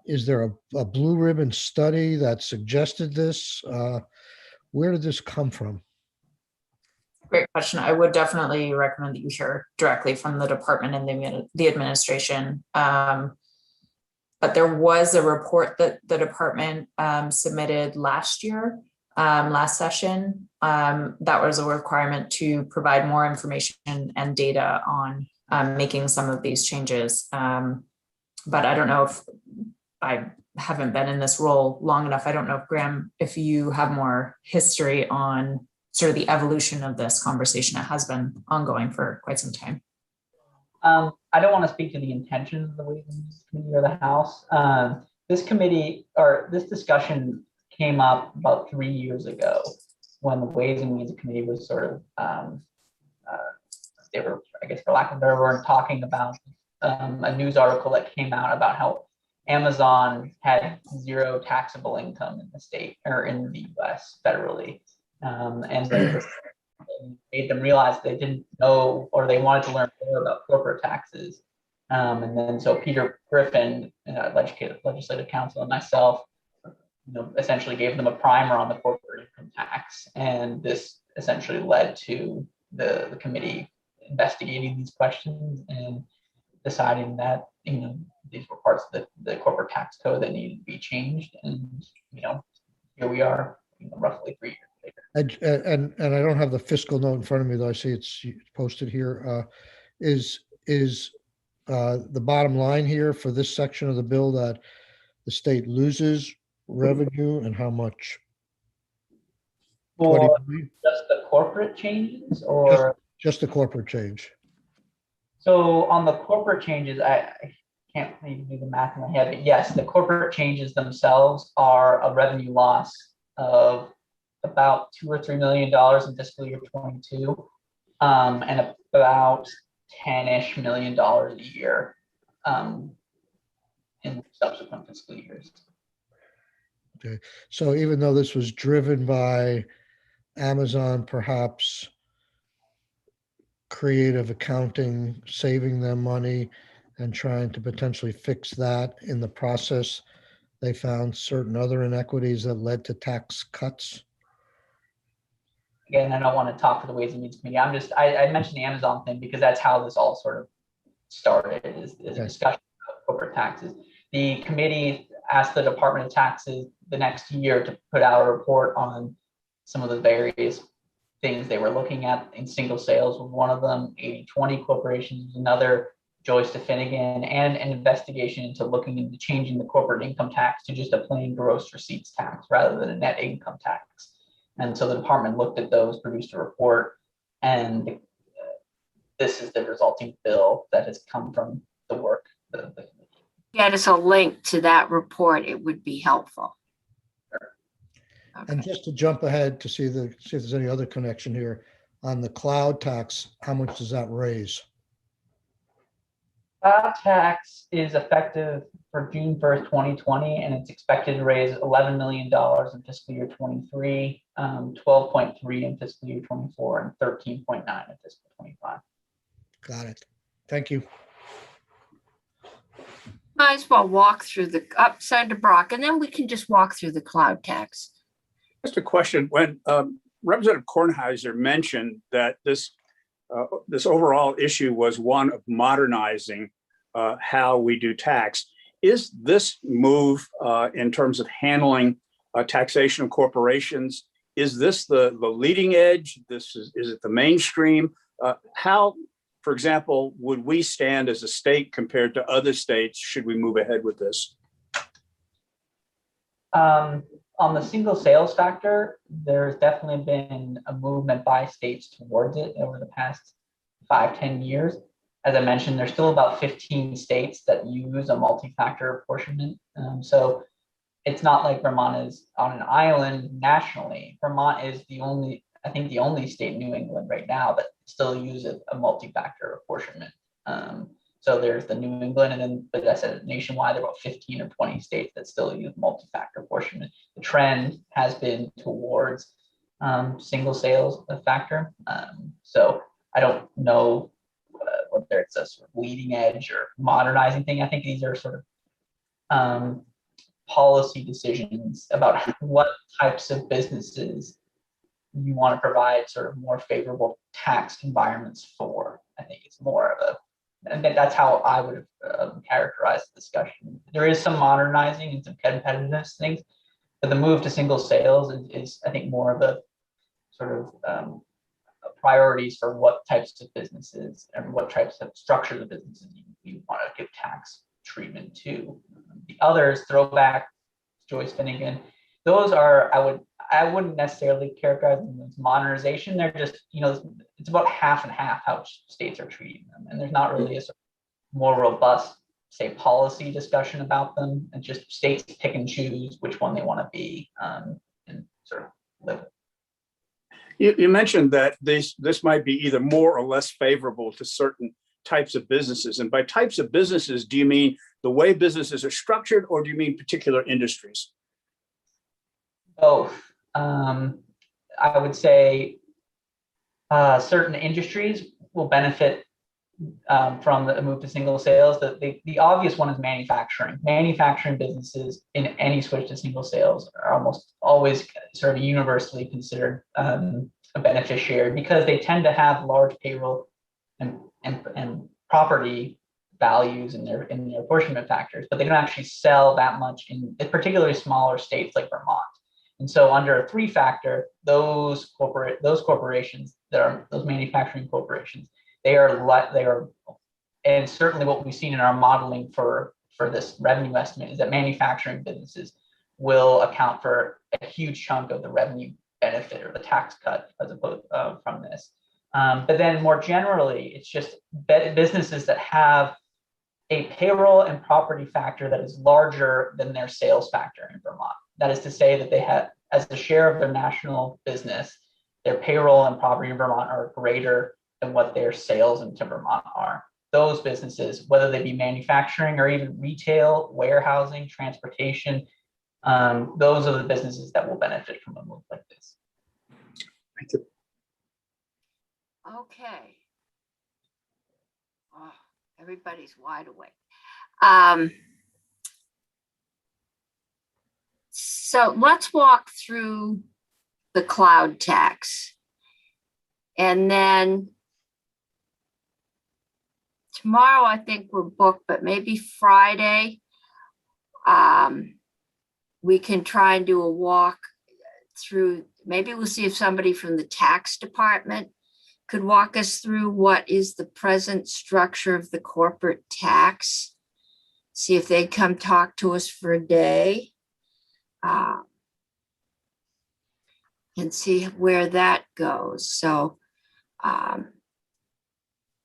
Is there a blue ribbon study that suggested this? Where did this come from? Great question. I would definitely recommend that you hear directly from the department and the administration. But there was a report that the department submitted last year, last session. That was a requirement to provide more information and data on making some of these changes. But I don't know if I haven't been in this role long enough. I don't know if Graham, if you have more history on sort of the evolution of this conversation. It has been ongoing for quite some time. I don't want to speak to the intentions of the Ways and Means Committee or the House. This committee or this discussion came up about 3 years ago when the Ways and Means Committee was sort of, they were, I guess for lack of a better word, talking about a news article that came out about how Amazon had zero taxable income in the state or in the US federally. And then made them realize they didn't know or they wanted to learn more about corporate taxes. And then so Peter Griffin, legislative counsel, and myself, essentially gave them a primer on the corporate income tax. And this essentially led to the committee investigating these questions and deciding that these were parts of the corporate tax code that needed to be changed. And here we are, roughly 3 years later. And I don't have the fiscal note in front of me, though I see it's posted here. Is the bottom line here for this section of the bill that the state loses revenue and how much? For 20 million? just the corporate changes or? Just the corporate change. So on the corporate changes, I can't even do the math in my head, but yes, the corporate changes themselves are a revenue loss of about $2 or $3 million in fiscal year 22, and about $10-ish million a year in subsequent fiscal years. Okay, so even though this was driven by Amazon, perhaps creative accounting, saving them money and trying to potentially fix that in the process, they found certain other inequities that led to tax cuts. Again, I don't want to talk for the Ways and Means Committee. I mentioned the Amazon thing because that's how this all sort of started, is a discussion about corporate taxes. The committee asked the Department of Taxes the next year to put out a report on some of the various things they were looking at. In single sales was one of them, 80/20 corporations was another, Joyce to Finnegan, and an investigation into looking into changing the corporate income tax to just a plain gross receipts tax rather than a net income tax. And so the department looked at those, produced a report, and this is the resulting bill that has come from the work. Get us a link to that report. It would be helpful. And just to jump ahead to see if there's any other connection here on the cloud tax, how much does that raise? Cloud tax is effective for June 1st, 2020, and it's expected to raise $11 million in fiscal year 23, 12.3 in fiscal year 24, and 13.9 in fiscal 25. Got it. Thank you. Might as well walk through the upside to Brock, and then we can just walk through the cloud tax. Just a question. When Representative Kornheiser mentioned that this overall issue was one of modernizing how we do tax, is this move in terms of handling taxation of corporations, is this the leading edge? Is it the mainstream? How, for example, would we stand as a state compared to other states should we move ahead with this? On the single sales factor, there's definitely been a movement by states towards it over the past 5-10 years. As I mentioned, there's still about 15 states that use a multi-factor apportionment. So it's not like Vermont is on an island nationally. Vermont is the only state in New England right now that still uses a multi-factor apportionment. So there's the New England, and then, but I said nationwide, there are about 15 or 20 states that still use multi-factor apportionment. The trend has been towards single sales factor. So I don't know whether it's a sort of leading edge or modernizing thing. I think these are sort of policy decisions about what types of businesses you want to provide sort of more favorable tax environments for. I think it's more of a, and that's how I would have characterized the discussion. There is some modernizing and some competitiveness things, but the move to single sales is I think more of a sort of priorities for what types of businesses and what types of structures of businesses you want to give tax treatment to. The others, Throwback, Joyce Finnegan, those are, I wouldn't necessarily characterize them as modernization. They're just, it's about half and half how states are treating them. And there's not really a sort of more robust, say, policy discussion about them, and just states pick and choose which one they want to be and sort of live with. You mentioned that this might be either more or less favorable to certain types of businesses. And by types of businesses, do you mean the way businesses are structured, or do you mean particular industries? Both. I would say certain industries will benefit from the move to single sales. The obvious one is manufacturing. Manufacturing businesses in any switch to single sales are almost always sort of universally considered a beneficiary, because they tend to have large payroll and property values in their apportionment factors, but they don't actually sell that much in particularly smaller states like Vermont. And so under a 3-factor, those corporations that are those manufacturing corporations, they are, and certainly what we've seen in our modeling for this revenue estimate is that manufacturing businesses will account for a huge chunk of the revenue benefit or the tax cut as opposed from this. But then more generally, it's just businesses that have a payroll and property factor that is larger than their sales factor in Vermont. That is to say that they have, as a share of their national business, their payroll and property in Vermont are greater than what their sales into Vermont are. Those businesses, whether they be manufacturing or even retail, warehousing, transportation, those are the businesses that will benefit from a move like this. Thank you. Okay. Oh, everybody's wide awake. So let's walk through the cloud tax. And then tomorrow, I think we're booked, but maybe Friday, we can try and do a walk through. Maybe we'll see if somebody from the tax department could walk us through what is the present structure of the corporate tax. See if they'd come talk to us for a day. and see where that goes. So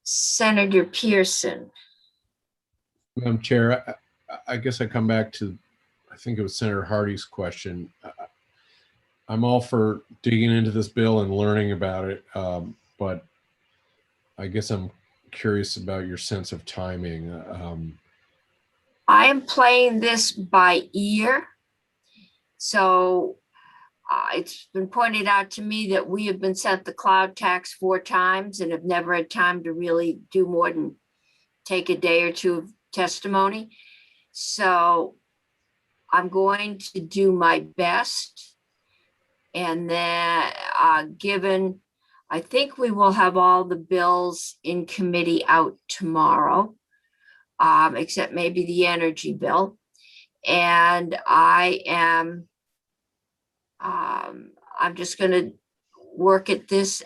Senator Pearson. Madam Chair, I guess I come back to, I think it was Senator Hardy's question. I'm all for digging into this bill and learning about it, but I guess I'm curious about your sense of timing. I am playing this by ear. So it's been pointed out to me that we have been sent the cloud tax 4 times and have never had time to really do more than take a day or two of testimony. So I'm going to do my best. And then given, I think we will have all the bills in committee out tomorrow, except maybe the energy bill. And I'm just going to work at this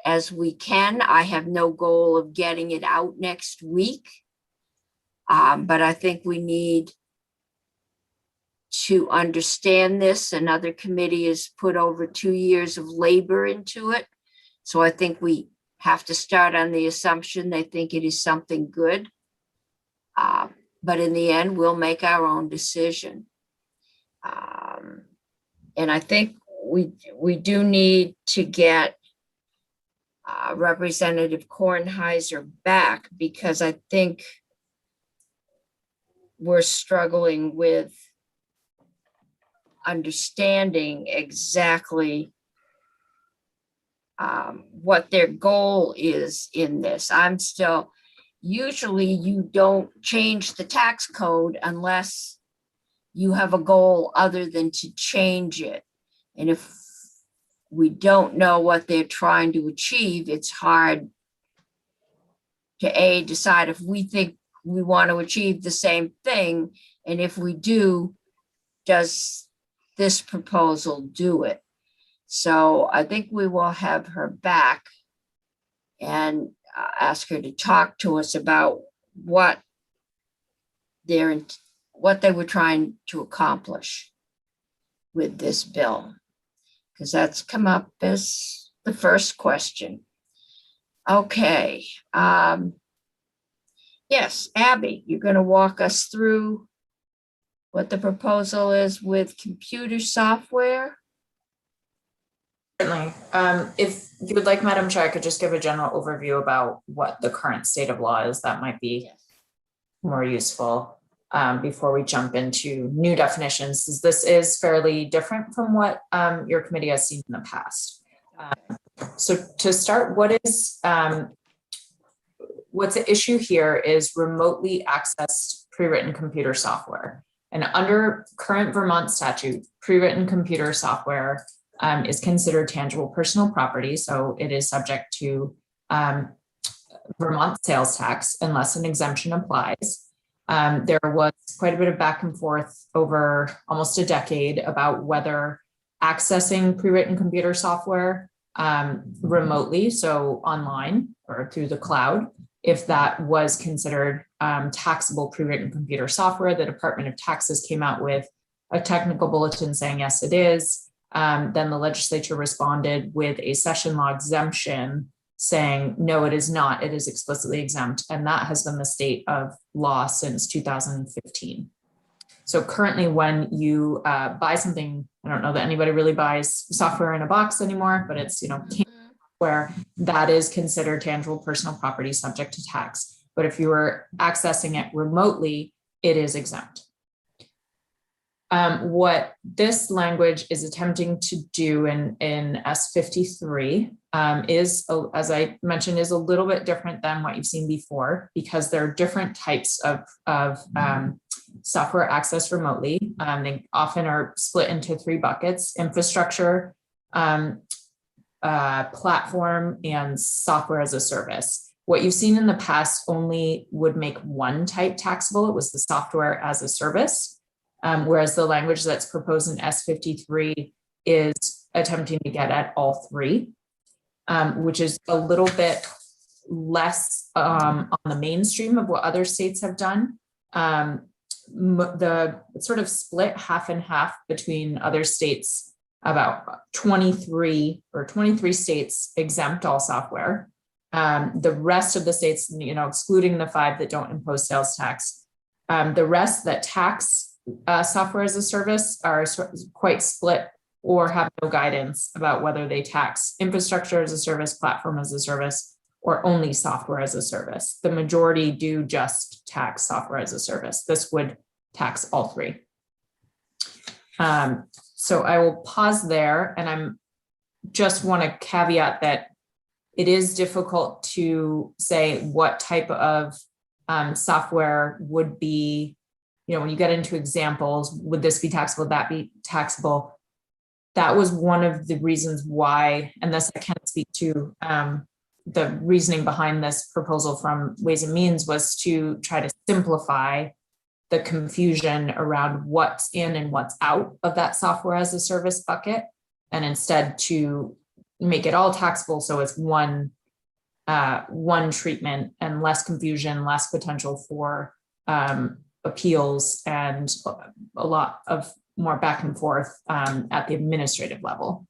as we can. I have no goal of getting it out next week. But I think we need to understand this. Another committee has put over 2 years of labor into it. So I think we have to start on the assumption they think it is something good. But in the end, we'll make our own decision. And I think we do need to get Representative Kornheiser back, because I think we're struggling with understanding exactly what their goal is in this. Usually you don't change the tax code unless you have a goal other than to change it. And if we don't know what they're trying to achieve, it's hard to decide if we think we want to achieve the same thing. And if we do, does this proposal do it? So I think we will have her back and ask her to talk to us about what they were trying to accomplish with this bill, because that's come up as the first question. Okay. Yes, Abby, you're going to walk us through what the proposal is with computer software? Certainly. If you would like, Madam Chair, I could just give a general overview about what the current state of law is. That might be more useful before we jump into new definitions. This is fairly different from what your committee has seen in the past. So to start, what's the issue here is remotely accessed pre-written computer software. And under current Vermont statute, pre-written computer software is considered tangible personal property. So it is subject to Vermont sales tax unless an exemption applies. There was quite a bit of back and forth over almost a decade about whether accessing pre-written computer software remotely, so online or through the cloud, if that was considered taxable pre-written computer software. The Department of Taxes came out with a technical bulletin saying, yes, it is. Then the legislature responded with a session law exemption saying, no, it is not. It is explicitly exempt. And that has been the state of law since 2015. So currently when you buy something, I don't know that anybody really buys software in a box anymore, but it's, where that is considered tangible personal property subject to tax. But if you were accessing it remotely, it is exempt. What this language is attempting to do in S53 is, as I mentioned, is a little bit different than what you've seen before, because there are different types of software accessed remotely. They often are split into 3 buckets: infrastructure, platform, and software as a service. What you've seen in the past only would make one type taxable. It was the software as a service, whereas the language that's proposed in S53 is attempting to get at all 3, which is a little bit less on the mainstream of what other states have done. It's sort of split half and half between other states about 23 states exempt all software. The rest of the states, excluding the 5 that don't impose sales tax, the rest that tax software as a service are quite split or have no guidance about whether they tax infrastructure as a service, platform as a service, or only software as a service. The majority do just tax software as a service. This would tax all 3. So I will pause there, and I'm just want to caveat that it is difficult to say what type of software would be, when you get into examples, would this be taxable, would that be taxable? That was one of the reasons why, and this I can speak to, the reasoning behind this proposal from Ways and Means was to try to simplify the confusion around what's in and what's out of that software as a service bucket, and instead to make it all taxable, so it's one treatment and less confusion, less potential for appeals, and a lot of more back and forth at the administrative level.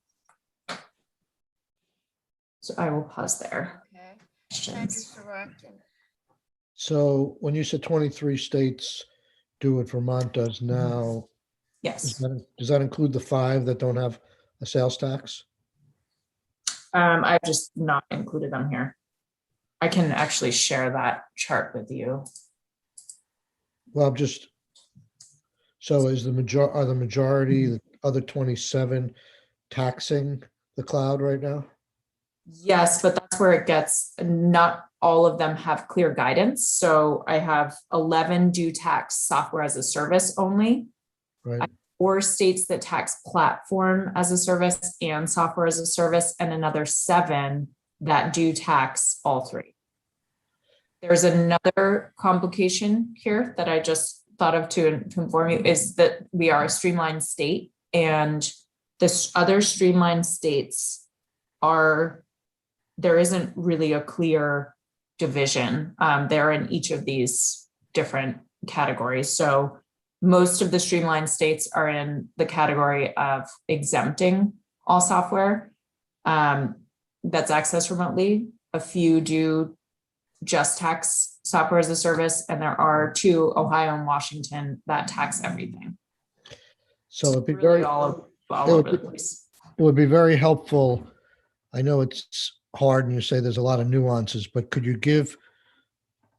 So I will pause there. Okay. Thank you for correcting. So when you said 23 states do what Vermont does now, Yes. does that include the 5 that don't have a sales tax? I've just not included them here. I can actually share that chart with you. Well, so is the majority, the other 27 taxing the cloud right now? Yes, but that's where it gets, not all of them have clear guidance. So I have 11 do tax software as a service only. Right. 4 states that tax platform as a service and software as a service, and another 7 that do tax all 3. There's another complication here that I just thought of to inform you, is that we are a streamlined state, and the other streamlined states there isn't really a clear division. They're in each of these different categories. So most of the streamlined states are in the category of exempting all software that's accessed remotely. A few do just tax software as a service, and there are 2, Ohio and Washington, that tax everything. So it'd be Really very, all it over would the be- place. it would be very helpful. I know it's hard and you say there's a lot of nuances, but could you give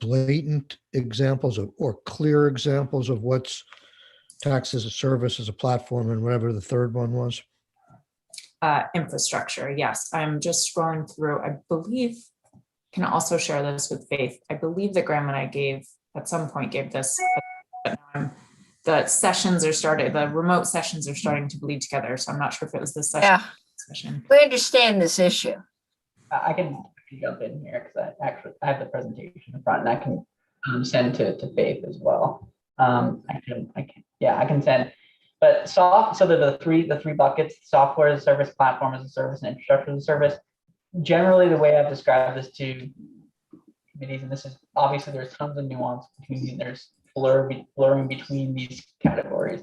blatant examples or clear examples of what's tax as a service, as a platform, and whatever the third one was? Infrastructure, yes. I'm just scrolling through. I believe, can also share this with Faith. I believe that Graham and I at some point gave this, but the sessions are starting, the remote sessions are starting to bleed together. So I'm not sure if it was this session. Yeah, Session. we understand this issue. I can jump in here because I have the presentation in front, and I can send to Faith as well. I can send. But so the three buckets: software as a service, platform as a service, and infrastructure as a service. Generally, the way I've described this to committees, and this is obviously there's tons of nuance between, there's blurring between these categories,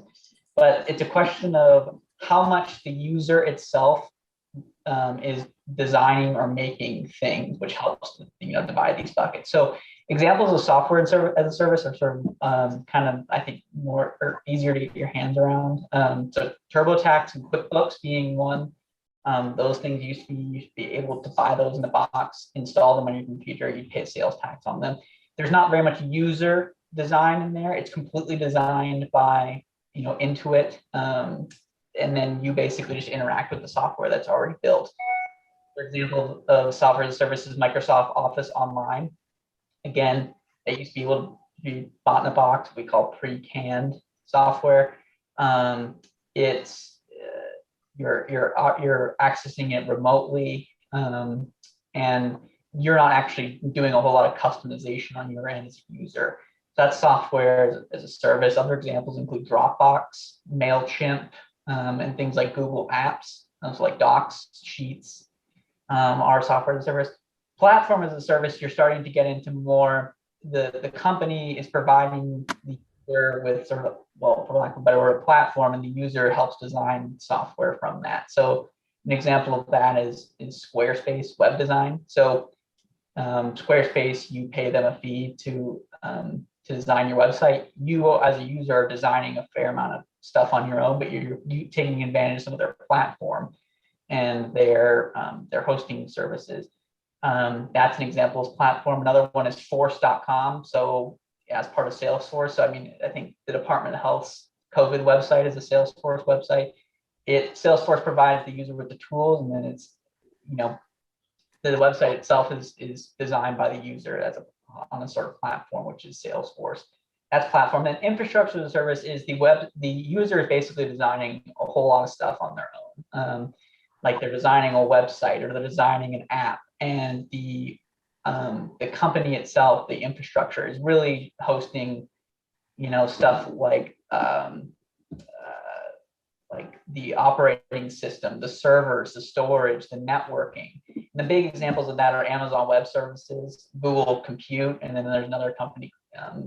but it's a question of how much the user itself is designing or making things, which helps divide these buckets. So examples of software as a service are sort of kind of, I think, more or easier to get your hands around. So TurboTax and QuickBooks being one. Those things used to be able to buy those in the box, install them on your computer, you pay sales tax on them. There's not very much user design in there. It's completely designed by Intuit, and then you basically just interact with the software that's already built. For example, of software as a service is Microsoft Office Online. Again, it used to be able to be bought in a box. We call pre-canned software. It's you're accessing it remotely, and you're not actually doing a whole lot of customization on your end as a user. That's software as a service. Other examples include Dropbox, MailChimp, and things like Google Apps, so like Docs, Sheets, are software as a service. Platform as a service, you're starting to get into more, the company is providing the user with sort of, well, for lack of a better word, a platform, and the user helps design software from that. So an example of that is Squarespace web design. So Squarespace, you pay them a fee to design your website. You as a user are designing a fair amount of stuff on your own, but you're taking advantage of some of their platform and their hosting services. That's an example of platform. Another one is force.com. So as part of Salesforce. So I mean, I think the Department of Health's COVID website is a Salesforce website. Salesforce provides the user with the tools, and then it's, you know, the website itself is designed by the user on a sort of platform, which is Salesforce. That's platform. And infrastructure as a service is the user is basically designing a whole lot of stuff on their own. Like they're designing a website or they're designing an app, and the company itself, the infrastructure, is really hosting, you know, stuff like the operating system, the servers, the storage, the networking. And the big examples of that are Amazon Web Services, Google Compute, and then there's another company,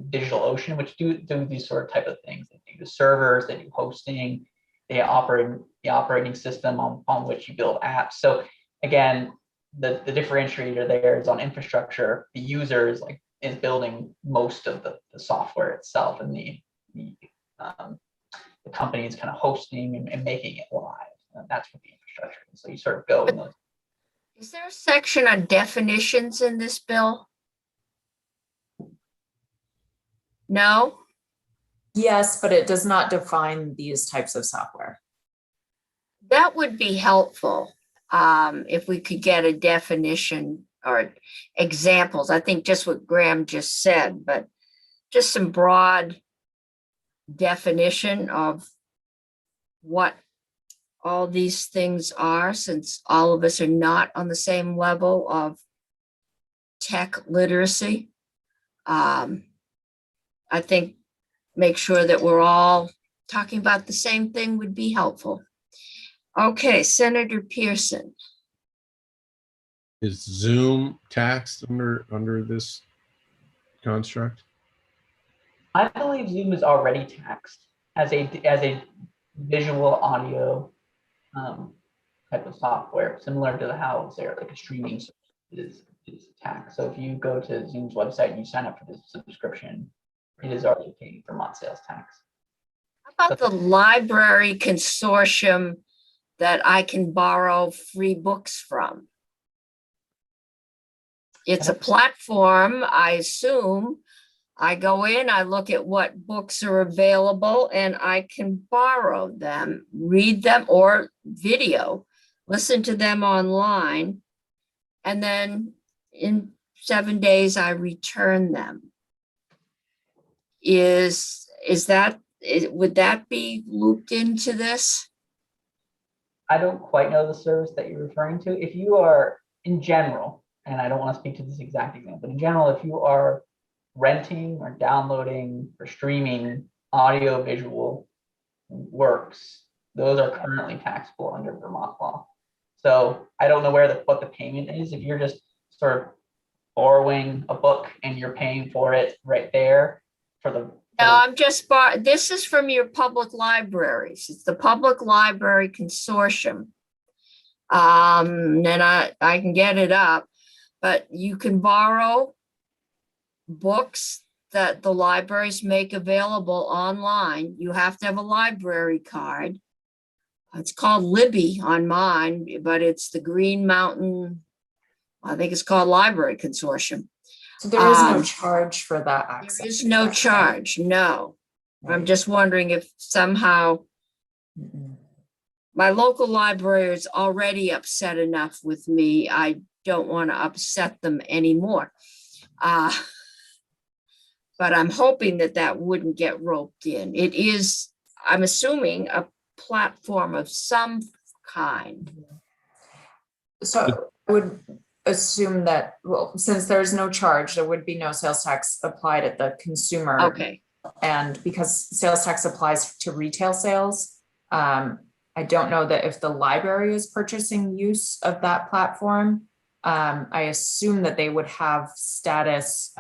DigitalOcean, which do these sort of type of things. They do the servers, they do hosting, they operate the operating system on which you build apps. So again, the differentiator there is on infrastructure. The user is building most of the software itself, and the company is kind of hosting and making it live. And that's what the infrastructure is. So you sort of go in those. Is there a section on definitions in this bill? No? Yes, but it does not define these types of software. That would be helpful if we could get a definition or examples. I think just what Graham just said, but just some broad definition of what all these things are, since all of us are not on the same level of tech literacy. I think make sure that we're all talking about the same thing would be helpful. Okay, Senator Pearson. Is Zoom taxed under this construct? I believe Zoom is already taxed as a visual audio type of software, similar to how like a streaming service is taxed. So if you go to Zoom's website and you sign up for this subscription, it is already paying Vermont sales tax. How about the library consortium that I can borrow free books from? It's a platform, I assume. I go in, I look at what books are available, and I can borrow them, read them, or video, listen to them online, and then in 7 days I return them. Would that be looped into this? I don't quite know the service that you're referring to. If you are, in general, and I don't want to speak to this exact example, but in general, if you are renting or downloading or streaming audio visual works, those are currently taxable under Vermont law. So I don't know what the payment is. If you're just sort of borrowing a book and you're paying for it right there for the. No, I'm just this is from your public libraries. It's the Public Library Consortium. Then I can get it up, but you can borrow books that the libraries make available online. You have to have a library card. It's called Libby on mine, but it's the Green Mountain, I think it's called Library Consortium. So there is no charge for that access. There is no charge, no. I'm just wondering if somehow my local library is already upset enough with me. I don't want to upset them anymore. But I'm hoping that wouldn't get roped in. It is, I'm assuming, a platform of some kind. So I would assume that, well, since there's no charge, there would be no sales tax applied at the consumer. Okay. And because sales tax applies to retail sales, I don't know that if the library is purchasing use of that platform, I assume that they would have status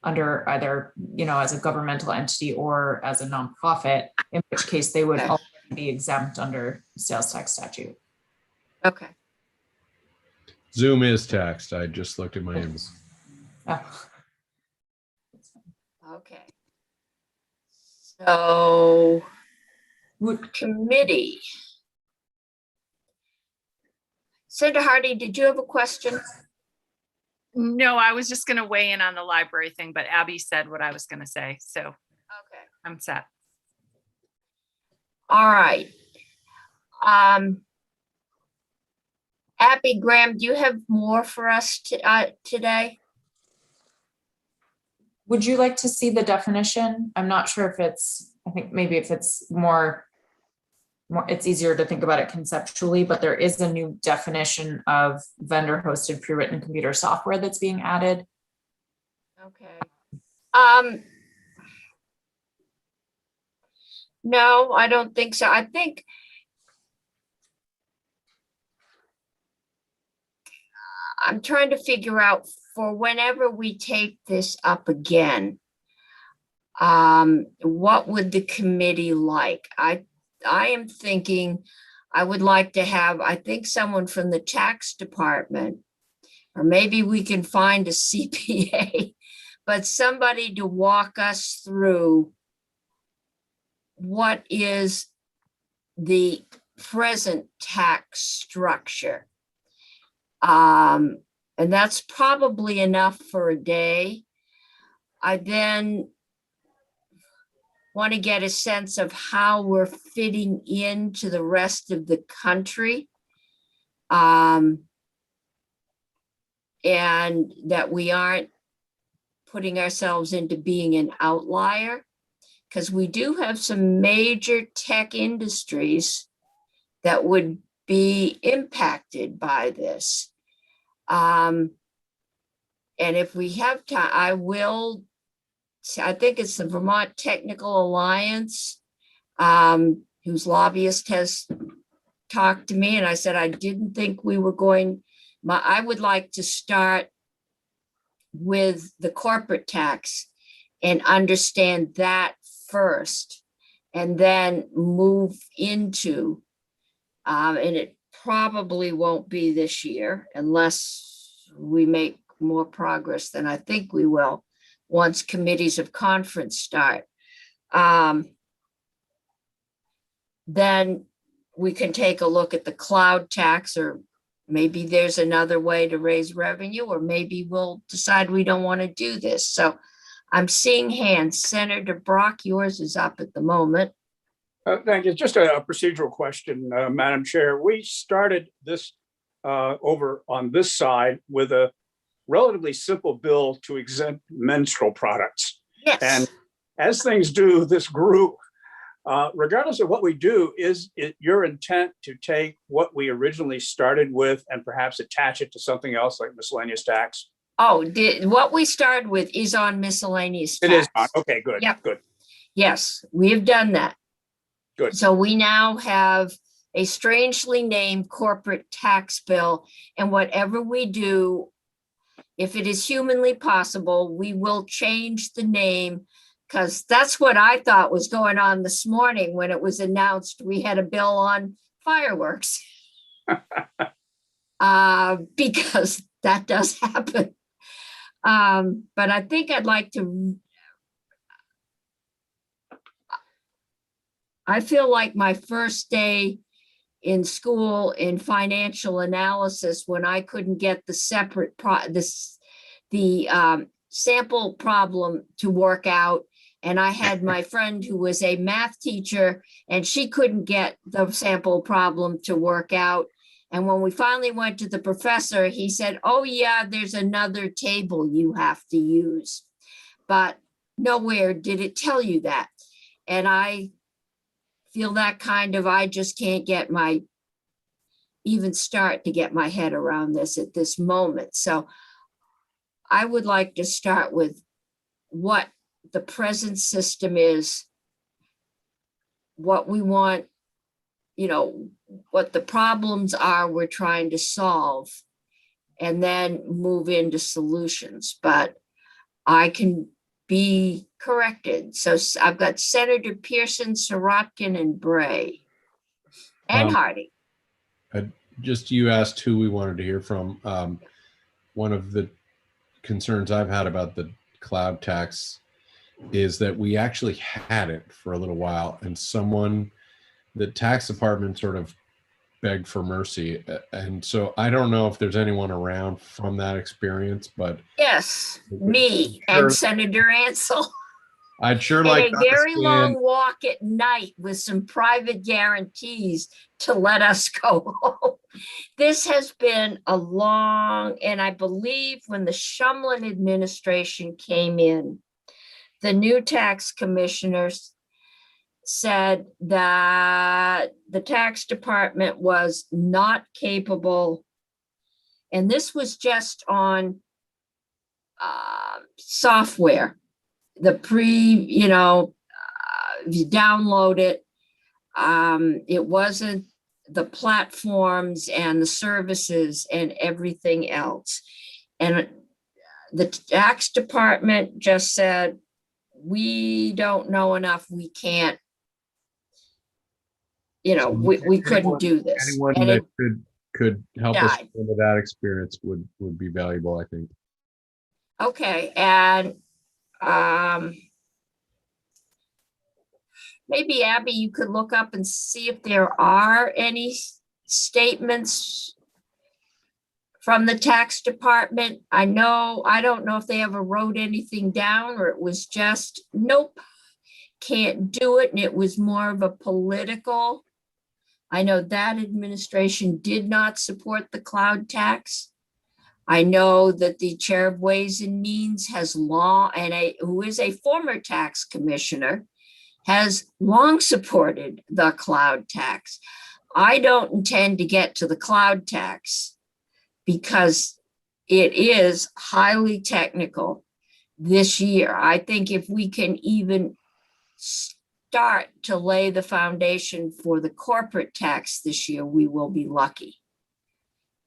under either, as a governmental entity or as a nonprofit, in which case they would Okay. already be exempt under sales tax statute. Okay. Zoom is taxed. I just looked at my inbox. Oh. Okay. So Would- committee. Senator Hardy, did you have a question? No, I was just gonna weigh in on the library thing, but Abby said what I was gonna say, so Okay. I'm set. All right. Abby, Graham, do you have more for us today? Would you like to see the definition? I'm not sure if I think maybe if it's more, it's easier to think about it conceptually, but there is a new definition of vendor hosted pre-written computer software that's being added. Okay. No, I don't think so. I think I'm trying to figure out for whenever we take this up again, what would the committee like? I am thinking I would like to have, I think, someone from the tax department, or maybe we can find a CPA, but somebody to walk us through what is the present tax structure. And that's probably enough for a day. I then want to get a sense of how we're fitting into the rest of the country. And that we aren't putting ourselves into being an outlier, because we do have some major tech industries that would be impacted by this. And if we have time, I think it's the Vermont Technical Alliance, whose lobbyist has talked to me, and I said I didn't think we were going, I would like to start with the corporate tax and understand that first, and then move into, and it probably won't be this year unless we make more progress than I think we will once committees of conference start. Then we can take a look at the cloud tax, or maybe there's another way to raise revenue, or maybe we'll decide we don't want to do this. So I'm seeing hands. Senator Brock, yours is up at the moment. Thank you. Just a procedural question, Madam Chair. We started this over on this side with a relatively simple bill to exempt menstrual products. Yes. And as things do, this grew. Regardless of what we do, is it your intent to take what we originally started with and perhaps attach it to something else like miscellaneous tax? Oh, what we started with is on miscellaneous tax. It is on. Okay, good. Yep. Good. Yes, we have done that. Good. So we now have a strangely named corporate tax bill, and whatever we do, if it is humanly possible, we will change the name, because that's what I thought was going on this morning when it was announced we had a bill on fireworks. Because that does happen. But I think I'd like to, I feel like my first day in school in financial analysis, when I couldn't get the separate sample problem to work out. And I had my friend who was a math teacher, and she couldn't get the sample problem to work out. And when we finally went to the professor, he said, oh yeah, there's another table you have to use. But nowhere did it tell you that. And I feel that kind of, I just can't get even start to get my head around this at this moment. So I would like to start with what the present system is, what we want, what the problems are we're trying to solve, and then move into solutions. But I can be corrected. So I've got Senator Pearson, Sirotkin, and Bray, and Um, Hardy. Just you asked who we wanted to hear from. One of the concerns I've had about the cloud tax is that we actually had it for a little while, and the tax department sort of begged for mercy. And so I don't know if there's anyone around from that experience, but Yes, me Sure. and Senator Ansel. I'd sure And like a to very understand. long walk at night with some private guarantees to let us go home. This has been a long, and I believe when the Shumlin administration came in, the new tax commissioners said that the tax department was not capable, and this was just on software, the if you download it, it wasn't the platforms and the services and everything else. And the tax department just said, we don't know enough, we can't, we couldn't do this. Anyone And that it could help us died. with that experience would be valuable, I think. Okay, and maybe Abby, you could look up and see if there are any statements from the tax department. I don't know if they ever wrote anything down, or it was just, nope, can't do it. And it was more of a political. I know that administration did not support the cloud tax. I know that the chair of Ways and Means has who is a former tax commissioner, has long supported the cloud tax. I don't intend to get to the cloud tax because it is highly technical this year. I think if we can even start to lay the foundation for the corporate tax this year, we will be lucky.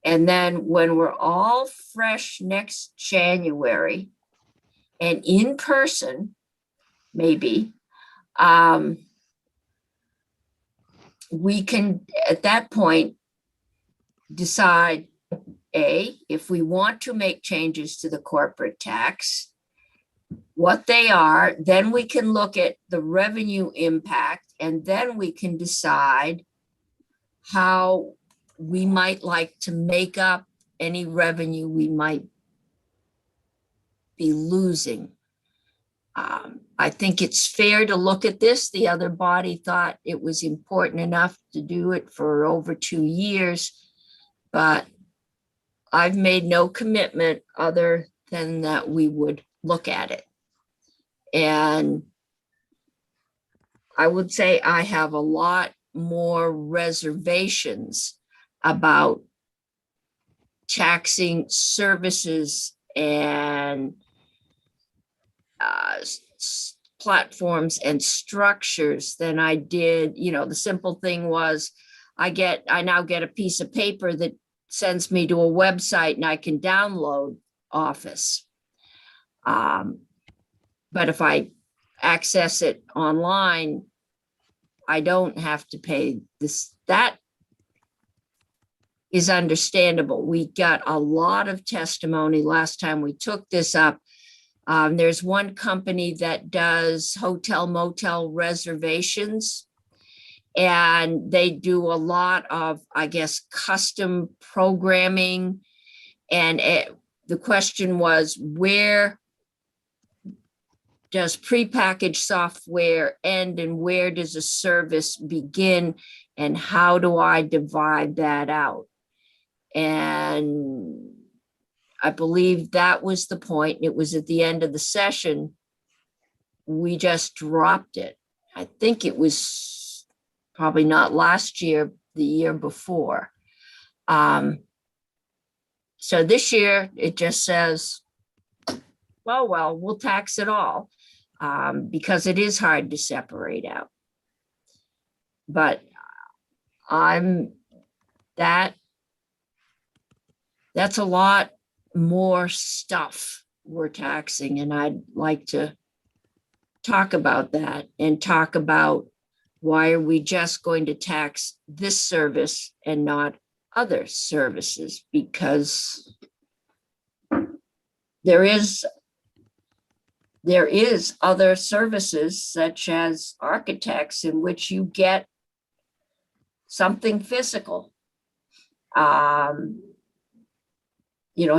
And then when we're all fresh next January and in person, maybe, we can, at that point, decide, if we want to make changes to the corporate tax, what they are, then we can look at the revenue impact, and then we can decide how we might like to make up any revenue we might be losing. I think it's fair to look at this. The other body thought it was important enough to do it for over 2 years, but I've made no commitment other than that we would look at it. And I would say I have a lot more reservations about taxing services and platforms and structures than I did. The simple thing was I now get a piece of paper that sends me to a website and I can download Office. But if I access it online, I don't have to pay this. That is understandable. We got a lot of testimony last time we took this up. There's one company that does hotel motel reservations, and they do a lot of, I guess, custom programming. And the question was, where does prepackaged software end and where does a service begin, and how do I divide that out? And I believe that was the point. It was at the end of the session. We just dropped it. I think it was probably not last year, the year before. So this year it just says, well, we'll tax it all, because it is hard to separate out. But that's a lot more stuff we're taxing, and I'd like to talk about that and talk about why are we just going to tax this service and not other services? Because there is other services such as architects in which you get something physical.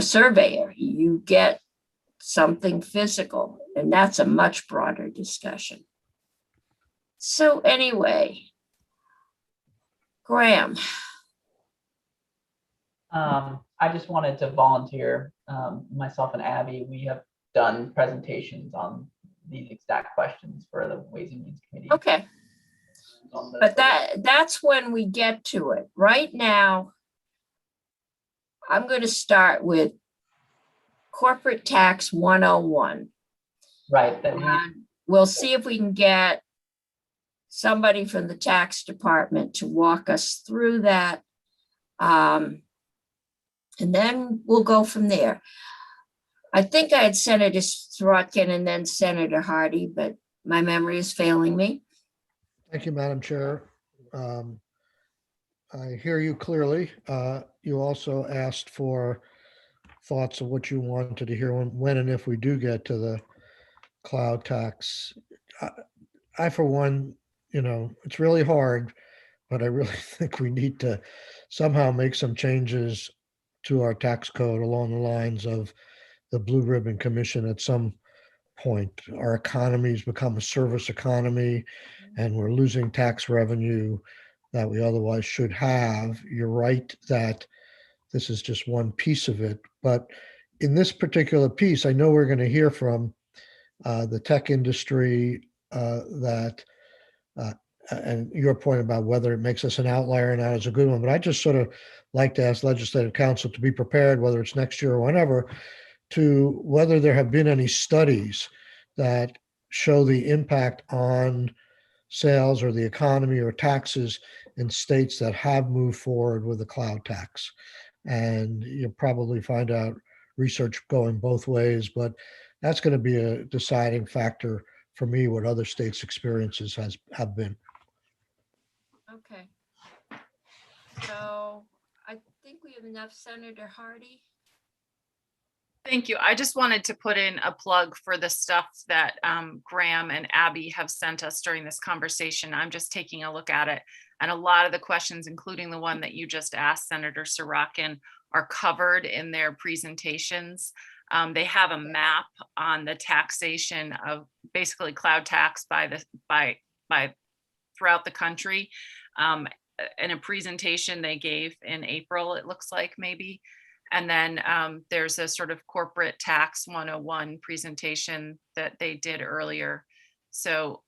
Surveyor, you get something physical, and that's a much broader discussion. So anyway, Graham. I just wanted to volunteer, myself and Abby, we have done presentations on these exact questions for the Ways and Means Committee. Okay. But that's when we get to it. Right now, I'm going to start with Corporate Tax 101. Right. We'll see if we can get somebody from the tax department to walk us through that. And then we'll go from there. I think I had Senator Sirotkin and then Senator Hardy, but my memory is failing me. Thank you, Madam Chair. I hear you clearly. You also asked for thoughts of what you wanted to hear when and if we do get to the cloud tax. I for one, it's really hard, but I really think we need to somehow make some changes to our tax code along the lines of the Blue Ribbon Commission at some point. Our economy's become a service economy, and we're losing tax revenue that we otherwise should have. You're right that this is just one piece of it, but in this particular piece, I know we're going to hear from the tech industry and your point about whether it makes us an outlier or not is a good one, but I just sort of like to ask Legislative Council to be prepared, whether it's next year or whenever, to whether there have been any studies that show the impact on sales or the economy or taxes in states that have moved forward with the cloud tax. And you'll probably find out research going both ways, but that's going to be a deciding factor for me, what other states' experiences have been. Okay. So I think we have enough. Senator Hardy. Thank you. I just wanted to put in a plug for the stuff that Graham and Abby have sent us during this conversation. I'm just taking a look at it. And a lot of the questions, including the one that you just asked, Senator Sirotkin, are covered in their presentations. They have a map on the taxation of basically cloud tax by throughout the country. In a presentation they gave in April, it looks like maybe. And then there's a sort of corporate tax 101 presentation that they did earlier. So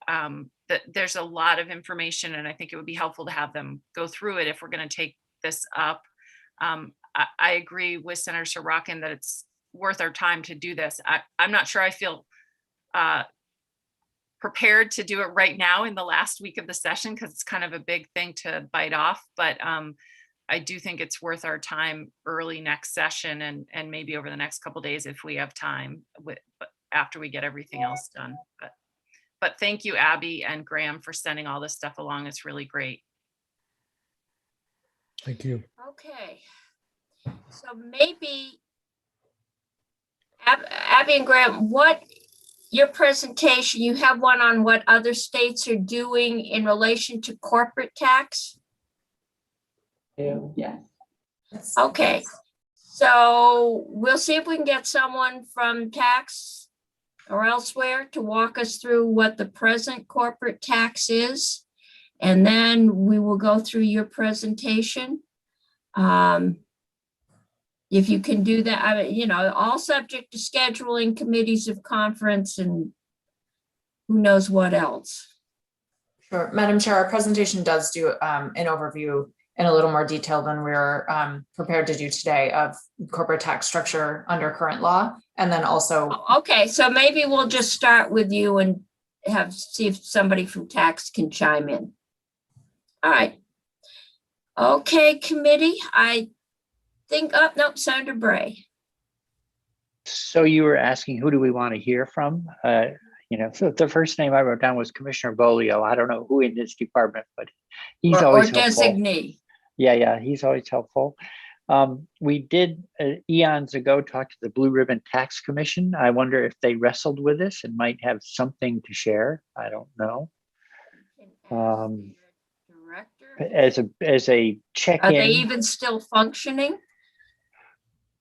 there's a lot of information, and I think it would be helpful to have them go through it if we're going to take this up. I agree with Senator Sirotkin that it's worth our time to do this. I'm not sure I feel prepared to do it right now in the last week of the session, because it's kind of a big thing to bite off, but I do think it's worth our time early next session and maybe over the next couple of days if we have time after we get everything else done. But thank you, Abby and Graham, for sending all this stuff along. It's really great. Thank you. Okay. So maybe Abby and Graham, your presentation, you have one on what other states are doing in relation to corporate tax? Yes. Okay, so we'll see if we can get someone from tax or elsewhere to walk us through what the present corporate tax is. And then we will go through your presentation. If you can do that, all subject to scheduling, committees of conference, and who knows what else. Sure. Madam Chair, our presentation does do an overview in a little more detail than we're prepared to do today of corporate tax structure under current law. And then also. Okay, so maybe we'll just start with you and see if somebody from tax can chime in. All right. Okay, committee, I think, nope, Senator Bray. So you were asking, who do we want to hear from? So the first name I wrote down was Commissioner Bolio. I don't know who in this department, but he's or always helpful. designee. Yeah, he's always helpful. We did eons ago talk to the Blue Ribbon Tax Commission. I wonder if they wrestled with this and might have something to share. I don't know. Director, As a are they check-in, even still functioning?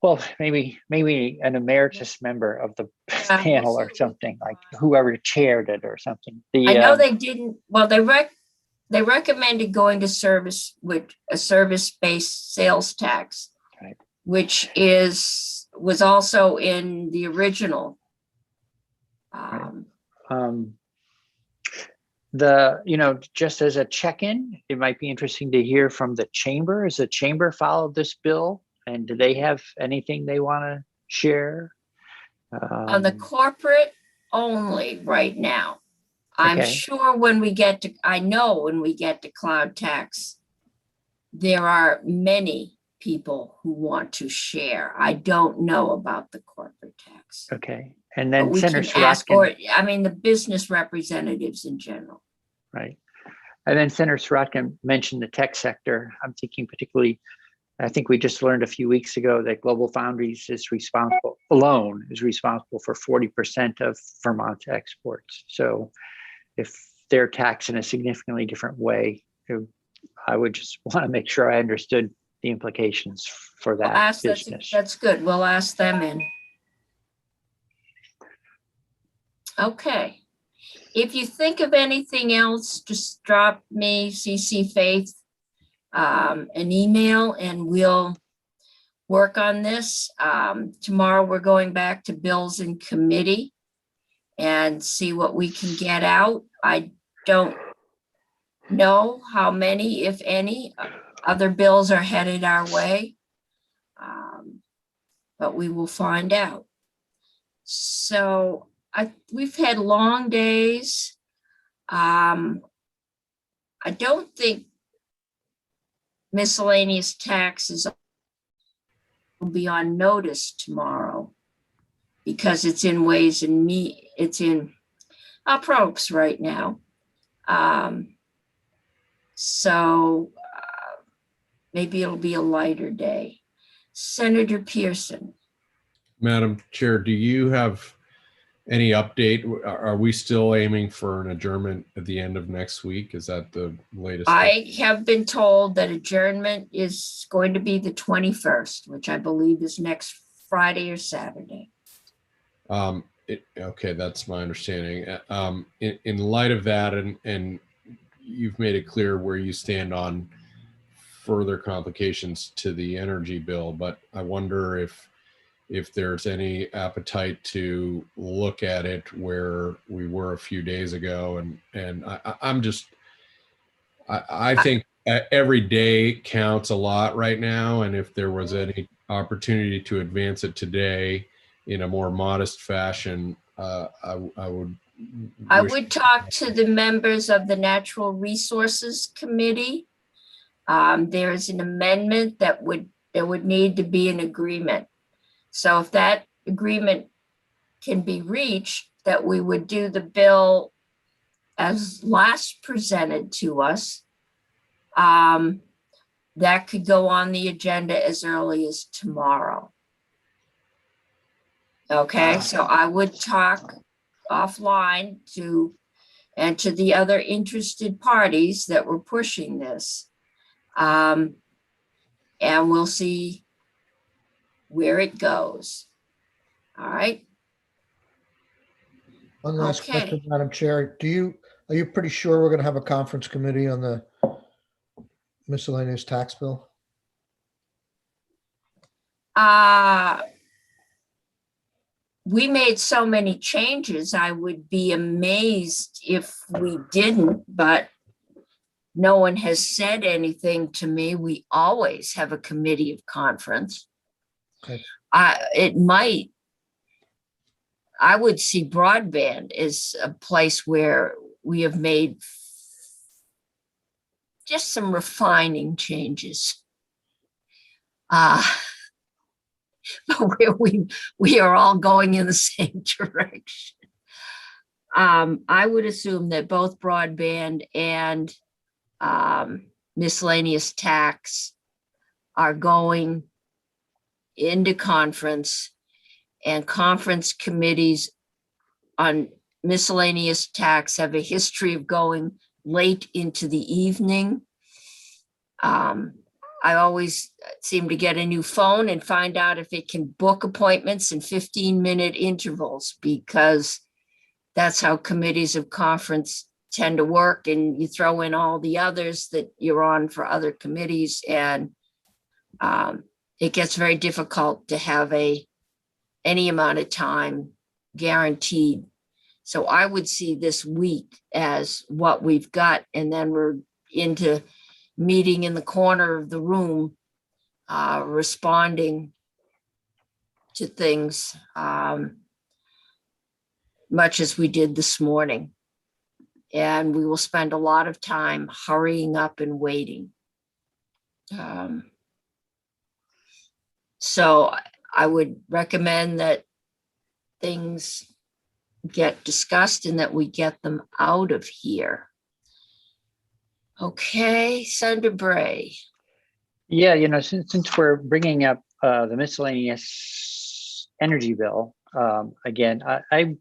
well, maybe an emeritus member of the Yeah, panel we'll or see. something, like whoever chaired it or something. I know they didn't, well, they recommended going to service with a service-based sales tax, Right. which was also in the original. Just as a check-in, it might be interesting to hear from the chamber. Has the chamber followed this bill? And do they have anything they want to share? On the corporate only right now. I'm Okay. sure I know when we get to cloud tax, there are many people who want to share. I don't know about the corporate tax. Okay. And But then we Senator can ask, Sirotkin, the business representatives in general. right. And then Senator Sirotkin mentioned the tech sector. I'm thinking particularly, I think we just learned a few weeks ago that Global Foundries is responsible for 40% of Vermont's exports. So if they're taxed in a significantly different way, I would just want to make sure I understood the implications for that business. That's good. We'll ask them in. Okay. If you think of anything else, just drop me, CC Faith, an email, and we'll work on this. Tomorrow we're going back to bills in committee and see what we can get out. I don't know how many, if any, other bills are headed our way, but we will find out. So we've had long days. I don't think miscellaneous taxes will be on notice tomorrow because it's in it's in approx right now. So maybe it'll be a lighter day. Senator Pearson. Madam Chair, do you have any update? Are we still aiming for an adjournment at the end of next week? Is that the latest? I have been told that adjournment is going to be the 21st, which I believe is next Friday or Saturday. Okay, that's my understanding. In light of that, and you've made it clear where you stand on further complications to the energy bill, but I wonder if there's any appetite to look at it where we were a few days ago. And I think every day counts a lot right now. And if there was any opportunity to advance it today in a more modest fashion, I would talk to the members of the Natural Resources Committee. There is an amendment there would need to be an agreement. So if that agreement can be reached, that we would do the bill as last presented to us, that could go on the agenda as early as tomorrow. Okay, so I would talk offline to the other interested parties that were pushing this. And we'll see where it goes. All right. One last question, Madam Chair. Are you pretty sure we're going to have a conference committee on the miscellaneous tax bill? We made so many changes, I would be amazed if we didn't, but no one has said anything to me. We always have a committee of conference. Okay. I would see broadband as a place where we have made just some refining changes. but we are all going in the same direction. I would assume that both broadband and miscellaneous tax are going into conference, and conference committees on miscellaneous tax have a history of going late into the evening. I always seem to get a new phone and find out if it can book appointments in 15-minute intervals, because that's how committees of conference tend to work. And you throw in all the others that you're on for other committees, and it gets very difficult to have any amount of time guaranteed. So I would see this week as what we've got, and then we're into meeting in the corner of the room, responding to things, much as we did this morning. And we will spend a lot of time hurrying up and waiting. So I would recommend that things get discussed and that we get them out of here. Okay, Senator Bray. Yeah, you know, since we're bringing up the miscellaneous energy bill, again, I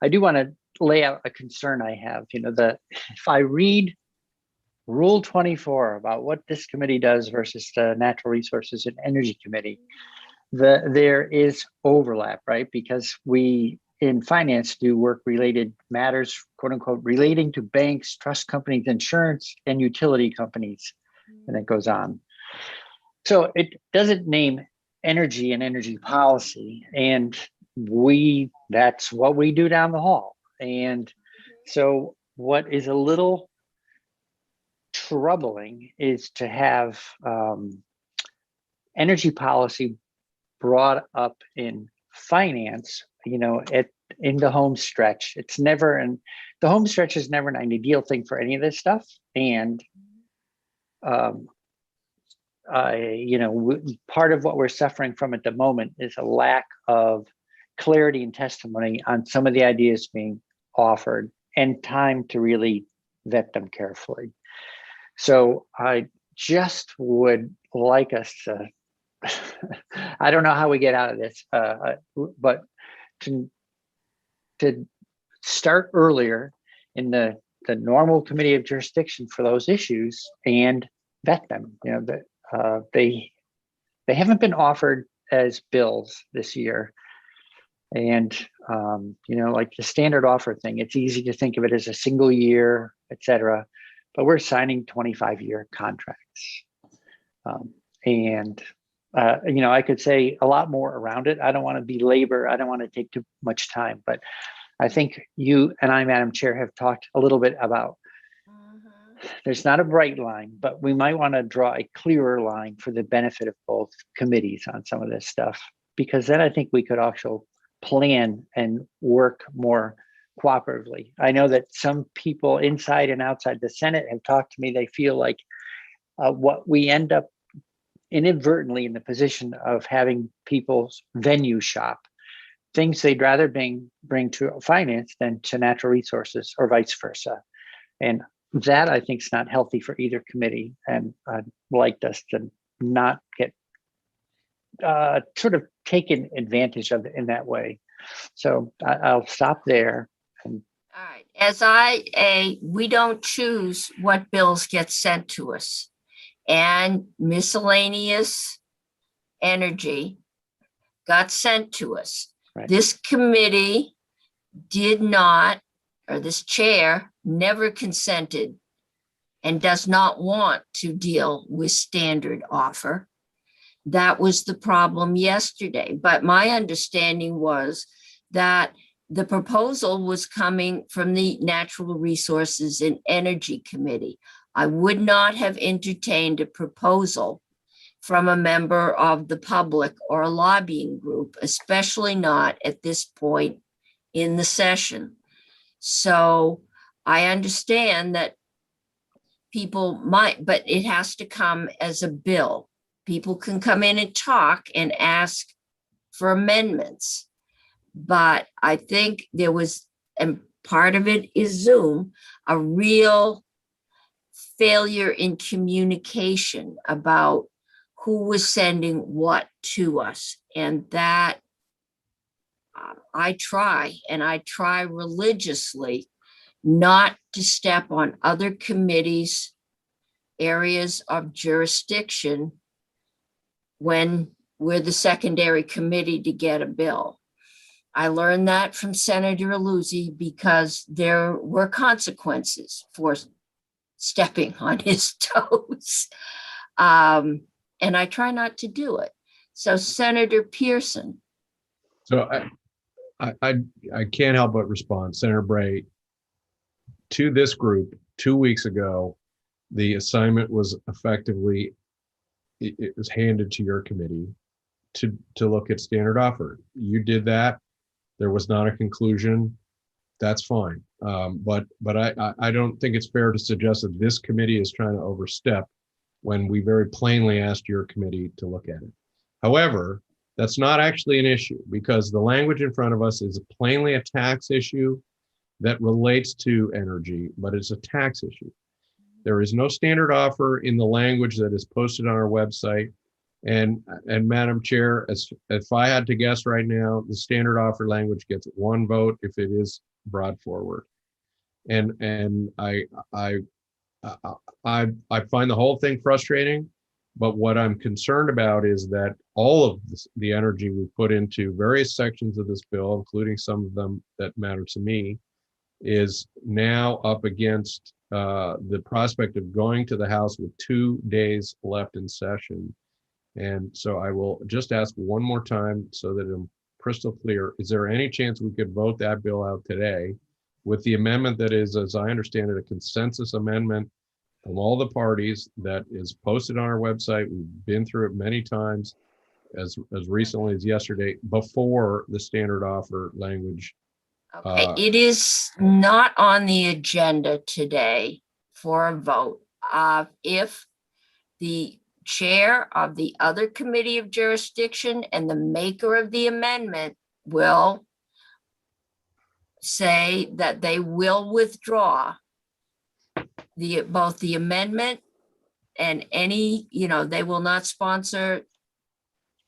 do want to lay out a concern I have. You know, that if I read Rule 24 about what this committee does versus the Natural Resources and Energy Committee, there is overlap, right? Because we in finance do work related matters, quote unquote, relating to banks, trust companies, insurance, and utility companies, and it goes on. So it doesn't name energy and energy policy, and that's what we do down the hall. And so what is a little troubling is to have energy policy brought up in finance, you know, in the home stretch. It's never, and the home stretch is never an ideal thing for any of this stuff. And you know, part of what we're suffering from at the moment is a lack of clarity and testimony on some of the ideas being offered and time to really vet them carefully. So I just would like us to, I don't know how we get out of this, but to start earlier in the normal committee of jurisdiction for those issues and vet them. You know, that they haven't been offered as bills this year. And, you know, like the standard offer thing, it's easy to think of it as a single year, et cetera, but we're signing 25-year contracts. You know, I could say a lot more around it. I don't want to belabor, I don't want to take too much time, but I think you and I, Madam Chair, have talked a little bit about there's not a bright line, but we might want to draw a clearer line for the benefit of both committees on some of this stuff, because then I think we could also plan and work more cooperatively. I know that some people inside and outside the Senate have talked to me. They feel like what we end up inadvertently in the position of having people's venue shop, things they'd rather bring to finance than to natural resources or vice versa. And that I think is not healthy for either committee. And I'd like us to not get sort of taken advantage of in that way. So I'll stop there. All right. As we don't choose what bills get sent to us, and miscellaneous energy got sent to us. Right. This committee did not, or this chair never consented and does not want to deal with standard offer. That was the problem yesterday. But my understanding was that the proposal was coming from the Natural Resources and Energy Committee. I would not have entertained a proposal from a member of the public or a lobbying group, especially not at this point in the session. So I understand that people might, but it has to come as a bill. People can come in and talk and ask for amendments. But I think there was, and part of it is Zoom, a real failure in communication about who was sending what to us. And that I try religiously not to step on other committees' areas of jurisdiction when we're the secondary committee to get a bill. I learned that from Senator Aluzzi because there were consequences for stepping on his toes. And I try not to do it. So Senator Pearson. So I can't help but respond, Senator Bray, to this group 2 weeks ago. The assignment was effectively, it was handed to your committee to look at standard offer. You did that. There was not a conclusion. That's fine. But I don't think it's fair to suggest that this committee is trying to overstep when we very plainly asked your committee to look at it. However, that's not actually an issue because the language in front of us is plainly a tax issue that relates to energy, but it's a tax issue. There is no standard offer in the language that is posted on our website. And Madam Chair, if I had to guess right now, the standard offer language gets 1 vote if it is brought forward. And I find the whole thing frustrating, but what I'm concerned about is that all of the energy we put into various sections of this bill, including some of them that matter to me, is now up against the prospect of going to the House with 2 days left in session. And so I will just ask one more time so that I'm crystal clear. Is there any chance we could vote that bill out today with the amendment that is, as I understand it, a consensus amendment from all the parties that is posted on our website? We've been through it many times, as recently as yesterday, before the standard offer language. Okay, it is not on the agenda today for a vote. If the chair of the other committee of jurisdiction and the maker of the amendment will say that they will withdraw both the amendment and any, they will not sponsor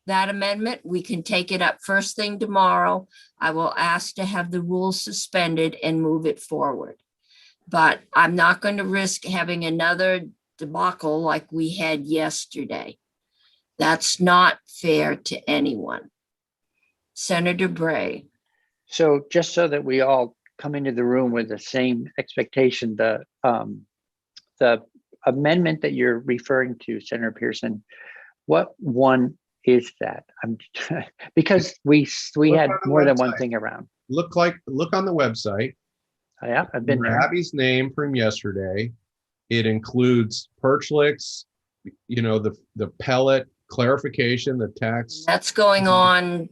that amendment, we can take it up first thing tomorrow. I will ask to have the rules suspended and move it forward. But I'm not going to risk having another debacle like we had yesterday. That's not fair to anyone. Senator Bray. So just so that we all come into the room with the same expectation, the amendment that you're referring to, Senator Pearson, what one is that? Because we had more than one thing around. Look on the website. Yeah, I've been there. Abby's name from yesterday. It includes Perchlick's, the pellet clarification, the tax. That's going on.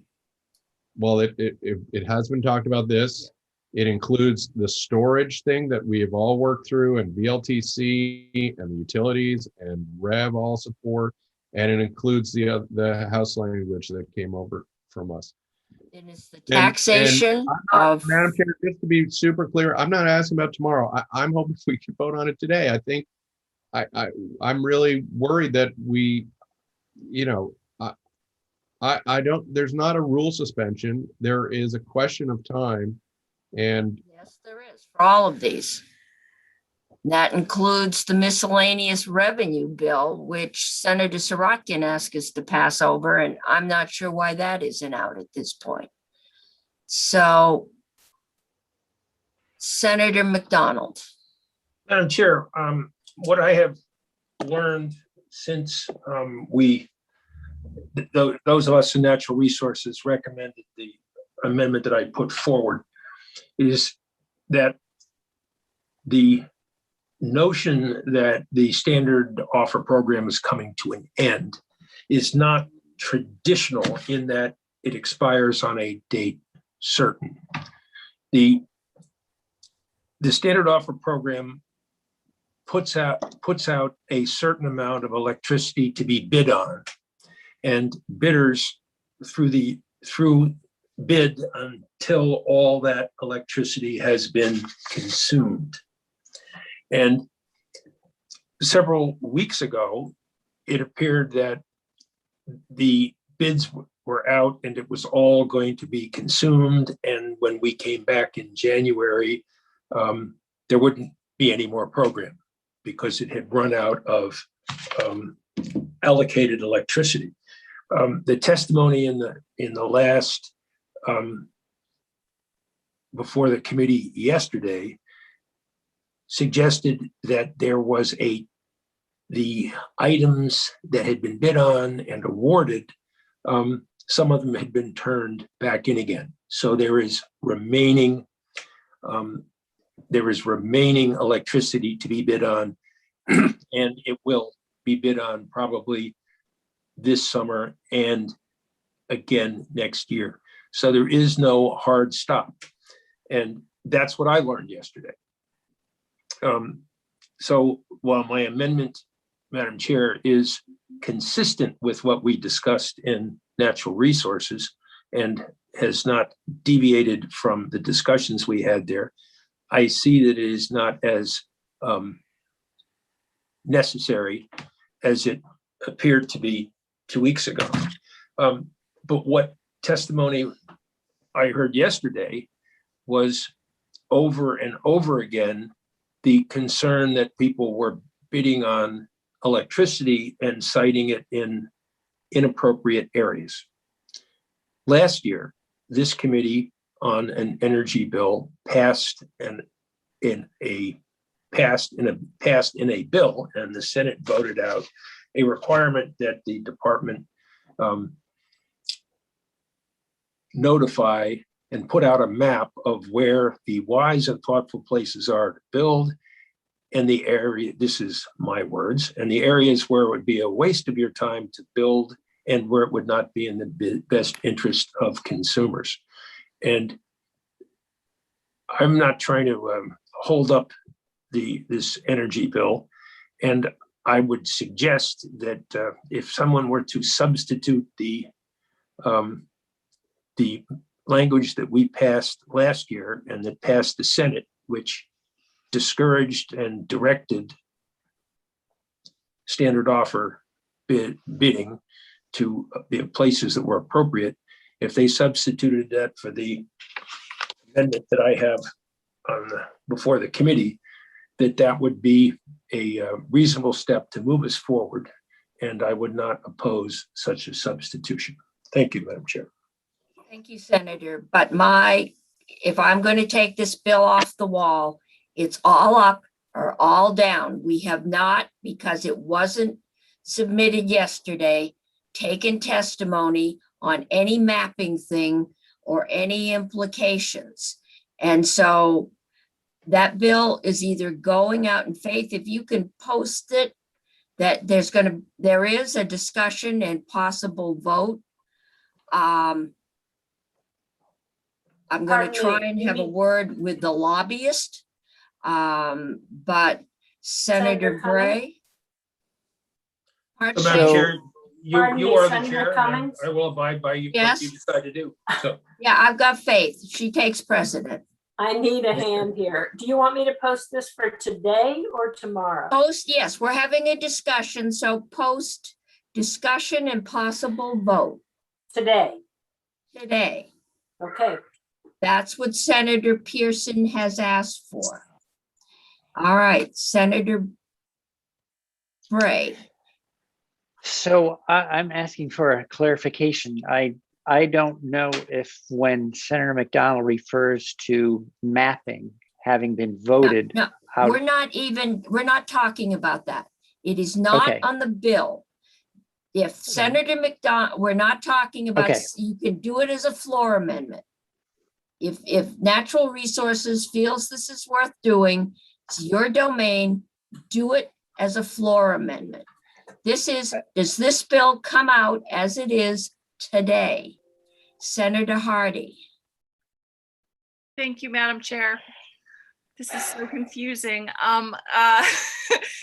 Well, it has been talked about this. It includes the storage thing that we have all worked through, and VLTC and the utilities and Rev all support. And it includes the House language that came over from us. And it's the taxation of. Madam Chair, just to be super clear, I'm not asking about tomorrow. I'm hoping we can vote on it today. I think I'm really worried that we, I don't. There's not a rule suspension. There is a question of time, and yes, there is for all of these. That includes the miscellaneous revenue bill, which Senator Sirotkin asked us to pass over, and I'm not sure why that isn't out at this point. So, Senator McDonald. Madam Chair, what I have learned since those of us in Natural Resources recommended the amendment that I put forward is that the notion that the standard offer program is coming to an end is not traditional in that it expires on a date certain. The standard offer program puts out a certain amount of electricity to be bid on, and bidders through the through bid until all that electricity has been consumed. And several weeks ago, it appeared that the bids were out and it was all going to be consumed. And when we came back in January, there wouldn't be any more program because it had run out of allocated electricity. The testimony in the last before the committee yesterday suggested that there was the items that had been bid on and awarded, some of them had been turned back in again. So there is remaining electricity to be bid on, and it will be bid on probably this summer and again next year. So there is no hard stop. And that's what I learned yesterday. So while my amendment, Madam Chair, is consistent with what we discussed in natural resources and has not deviated from the discussions we had there, I see that it is not as necessary as it appeared to be 2 weeks ago. But what testimony I heard yesterday was over and over again the concern that people were bidding on electricity and citing it in inappropriate areas. Last year, this committee on an energy bill passed in a bill, and the Senate voted out a requirement that the department notify and put out a map of where the wise and thoughtful places are to build, and the area, this is my words, and the areas where it would be a waste of your time to build and where it would not be in the best interest of consumers. And I'm not trying to hold up this energy bill. And I would suggest that if someone were to substitute the language that we passed last year and that passed the Senate, which discouraged and directed standard offer bidding to the places that were appropriate, if they substituted that for the amendment that I have before the committee, that would be a reasonable step to move us forward, and I would not oppose such a substitution. Thank you, Madam Chair. Thank you, Senator. But if I'm going to take this bill off the wall, it's all up or all down. We have not, because it wasn't submitted yesterday, taken testimony on any mapping thing or any implications. And so that bill is either going out in faith, if you can post it, that there is a discussion and possible vote. I'm going to try and have a word with the lobbyist, but Senator Gray. So, Madam Chair, you are the Senator chair, and Cummings? I will abide by you, Yes. what you decide to do. So, Yeah, I've got faith. She takes precedent. I need a hand here. Do you want me to post this for today or tomorrow? Post, yes, we're having a discussion, so post discussion and possible vote Today. today. Okay. That's what Senator Pearson has asked for. All right, Senator Bray. So I'm asking for a clarification. I don't know if when Senator McDonald refers to mapping having been voted No, out. we're not talking about that. It is not Okay. on the bill. If Senator McDonald, we're not talking about, Okay. you can do it as a floor amendment. If Natural Resources feels this is worth doing, it's your domain, do it as a floor amendment. Does this bill come out as it is today? Senator Hardy. Thank you, Madam Chair. This is so confusing.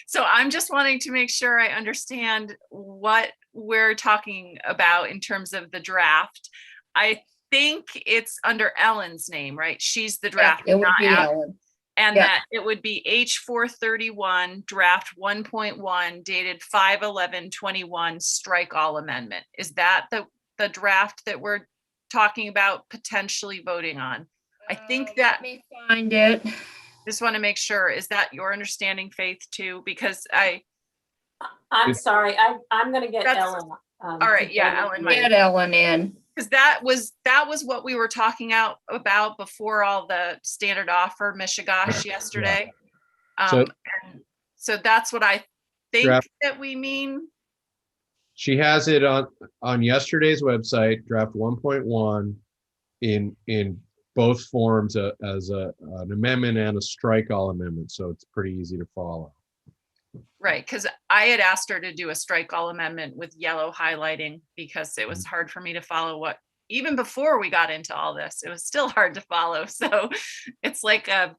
So I'm just wanting to make sure I understand what we're talking about in terms of the draft. I think it's under Ellen's name, right? She's the draft. It would not be Al- Ellen. And Yeah. that it would be H431 draft 1.1 dated 5/11/21 strike all amendment. Is that the draft that we're talking about potentially voting on? I think that, Let me find it. just want to make sure, is that your understanding, Faith, too? Because I'm sorry, I'm gonna get That's- Ellen. all right, yeah, Ellen might. Get Ellen in. because that was what we were talking about before all the standard offer mishigash yesterday. So- And so that's what I think Draft- that we mean. She has it on yesterday's website, draft 1.1, in both forms, as an amendment and a strike all amendment. So it's pretty easy to follow. Right, because I had asked her to do a strike all amendment with yellow highlighting because it was hard for me to follow what, even before we got into all this, it was still hard to follow. So it's like a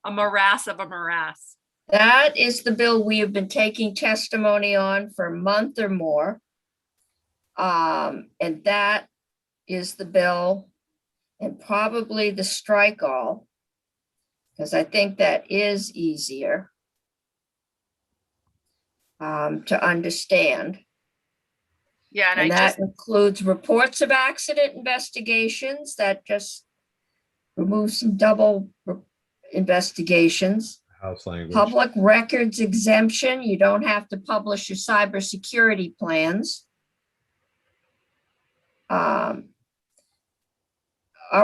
morass of a morass. That is the bill we have been taking testimony on for a month or more. And that is the bill, and probably the strike all, because I think that is easier to understand. Yeah, and And I that just, includes reports of accident investigations, that just removes some double investigations. House language. Public records exemption, you don't have to publish your cybersecurity plans. All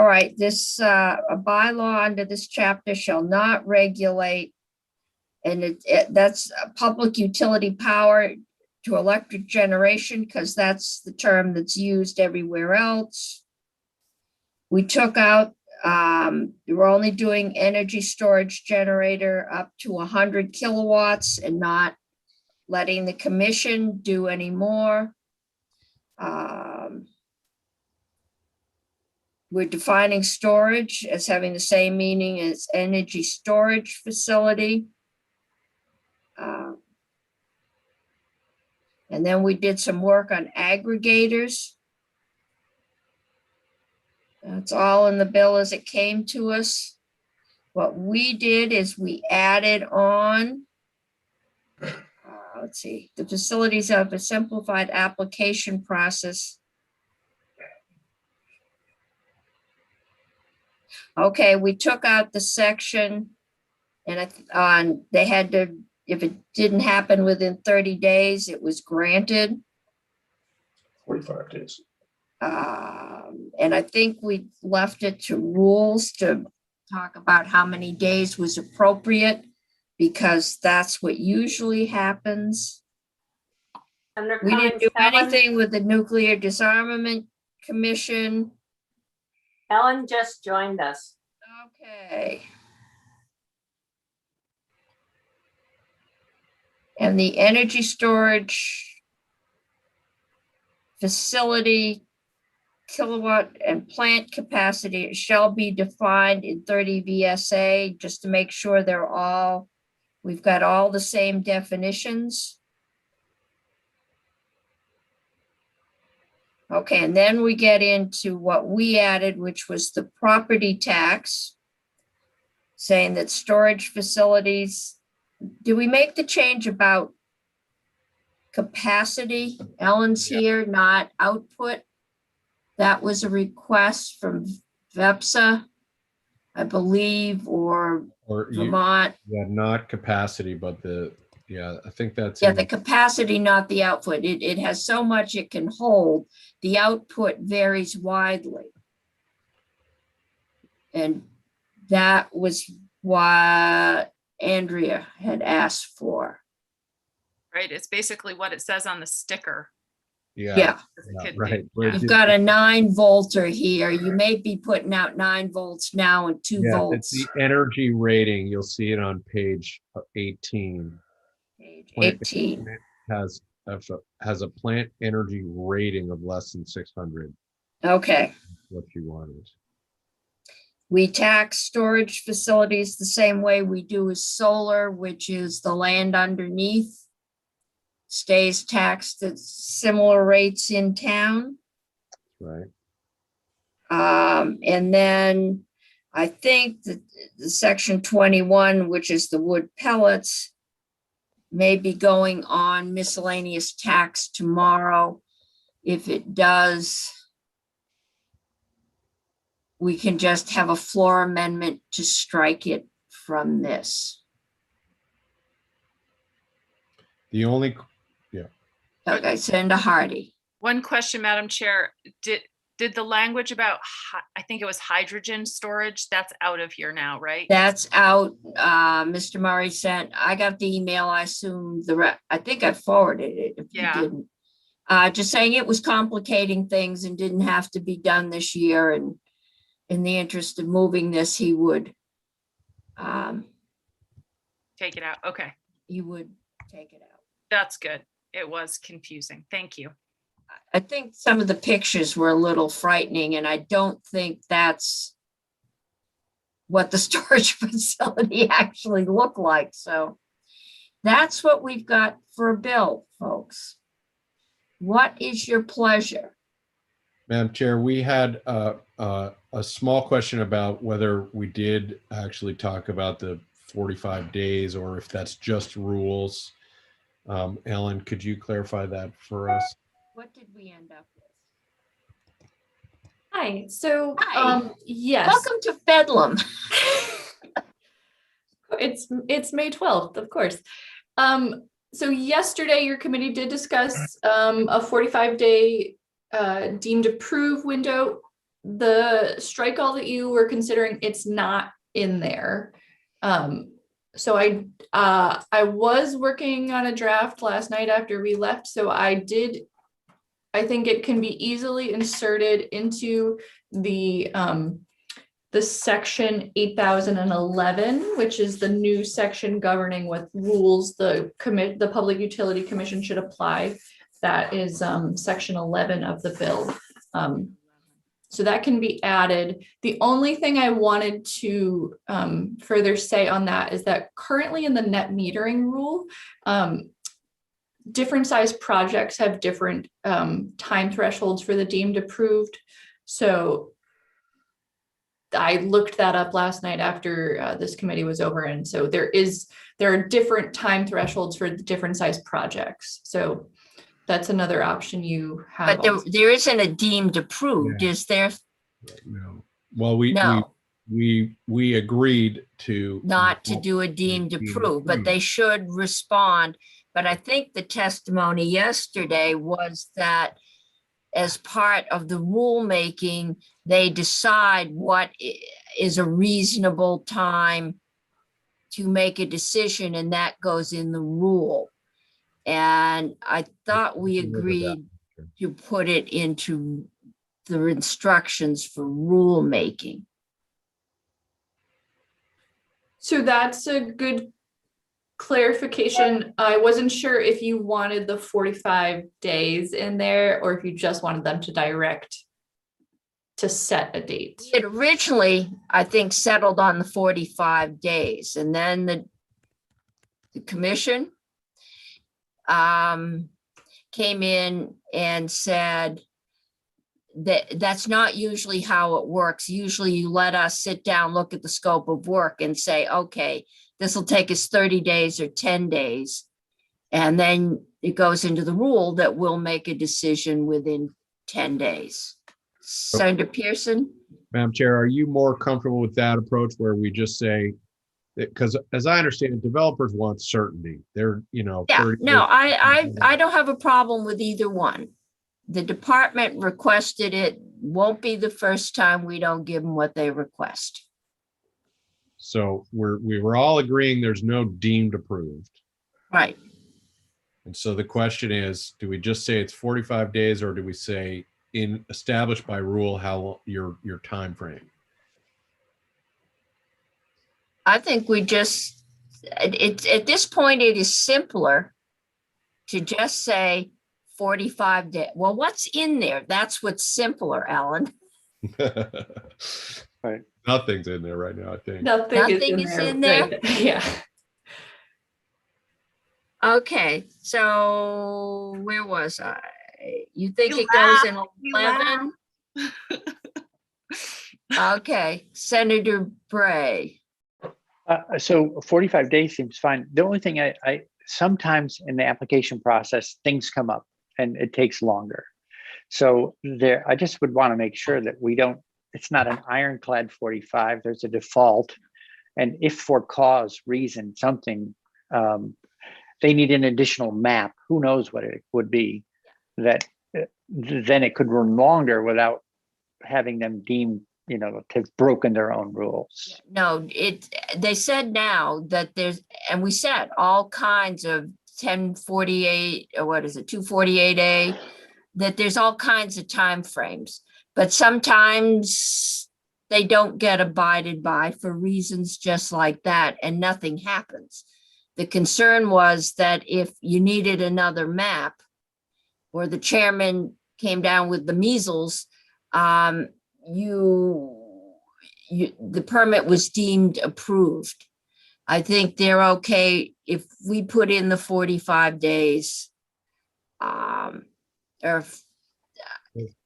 right, this, a bylaw under this chapter shall not regulate, and that's a public utility power to electric generation, because that's the term that's used everywhere else. We took out, we're only doing energy storage generator up to 100 kilowatts and not letting the commission do any more. We're defining storage as having the same meaning as energy storage facility. And then we did some work on aggregators. That's all in the bill as it came to us. What we did is we added on, let's see, the facilities have a simplified application process. Okay, we took out the section and they had to, if it didn't happen within 30 days, it was granted. 45 days. And I think we left it to rules to talk about how many days was appropriate, because that's what usually happens. Under We didn't comments, do Ellen, anything with the Nuclear Disarmament Commission. Ellen just joined us. Okay. And the energy storage facility kilowatt and plant capacity shall be defined in 30 VSA, just to make sure we've got all the same definitions. Okay, and then we get into what we added, which was the property tax, saying that storage facilities, do we make the change about capacity? Ellen's here, not output. That was a request from VEPSA, I believe, or Vermont. Yeah, not capacity, but I think that's. Yeah, the capacity, not the output. It has so much it can hold. The output varies widely. And that was what Andrea had asked for. right, it's basically what it says on the sticker. Yeah, Right. you've got a 9 volter here. You may be putting out 9 volts now and 2 Yeah, volts. it's the energy rating. You'll see it on page 18. Page Plant 18. has a plant energy rating of less than 600. Okay. What you wanted. We tax storage facilities the same way we do with solar, which is the land underneath stays taxed at similar rates in town. Right. And then I think that the section 21, which is the wood pellets, may be going on miscellaneous tax tomorrow. If it does, we can just have a floor amendment to strike it from this. The only, Okay, send a Hardy. One question, Madam Chair, did the language about, I think it was hydrogen storage, that's out of here now, right? That's out. Mr. Murray sent, I got the email. I assume I think I forwarded it if you Yeah. didn't. Just saying it was complicating things and didn't have to be done this year. And in the interest of moving this, he would Take it out. Okay, take it out. that's good. It was confusing. Thank you. I think some of the pictures were a little frightening, and I don't think that's what the storage facility actually looked like. So that's what we've got for a bill, folks. What is your pleasure? Madam Chair, we had a small question about whether we did actually talk about the 45 days or if that's just rules. Ellen, could you clarify that for us? What did we end up with? Hi, so, Hi. yes, Welcome to Bedlam. it's May 12th, of course. So yesterday your committee did discuss, a 45-day, deemed approved window. The strike all that you were considering, it's not in there. So I was working on a draft last night after we left, so I think it can be easily inserted into the section 8011, which is the new section governing what rules the Public Utility Commission should apply. That is section 11 of the bill. So that can be added. The only thing I wanted to further say on that is that currently in the net metering rule, different size projects have different time thresholds for the deemed approved. So I looked that up last night after this committee was over. And so there are different time thresholds for the different size projects. So that's another option you have. But there isn't a deemed approved, is there? No. Well, No. we agreed to Not to do a deemed approved, but they should respond. But I think the testimony yesterday was that as part of the rulemaking, they decide what is a reasonable time to make a decision, and that goes in the rule. And I thought we agreed to put it into the instructions for rulemaking. So that's a good clarification. I wasn't sure if you wanted the 45 days in there or if you just wanted them to direct to set a date. It originally, I think, settled on the 45 days, and then the commission came in and said that that's not usually how it works. Usually you let us sit down, look at the scope of work and say, okay, this will take us 30 days or 10 days. And then it goes into the rule that we'll make a decision within 10 days. Senator Pearson? Madam Chair, are you more comfortable with that approach where we just say, because as I understand it, developers want certainty. They're, Yeah, 30 no, days. I don't have a problem with either one. The department requested it. Won't be the first time we don't give them what they request. So we were all agreeing there's no deemed approved. Right. And so the question is, do we just say it's 45 days or do we say established by rule how your time frame? I think we just, at this point, it is simpler to just say 45 days. Well, what's in there? That's what's simpler, Alan. Right. Nothing's in there right now, I think. Nothing is in there? Right. Yeah. Okay, so where was I? You think You it goes laugh, in you 11? Okay, Senator Bray. So 45 days seems fine. The only thing I sometimes in the application process, things come up and it takes longer. So there, I just would want to make sure that we don't, it's not an ironclad 45, there's a default. And if for cause, reason, something, they need an additional map, who knows what it would be, that then it could run longer without having them deemed, to have broken their own rules. No, they said now that there's, and we said all kinds of 1048, or what is it, 248A, that there's all kinds of timeframes, but sometimes they don't get abided by for reasons just like that, and nothing happens. The concern was that if you needed another map, or the chairman came down with the measles, the permit was deemed approved. I think they're okay if we put in the 45 days. Or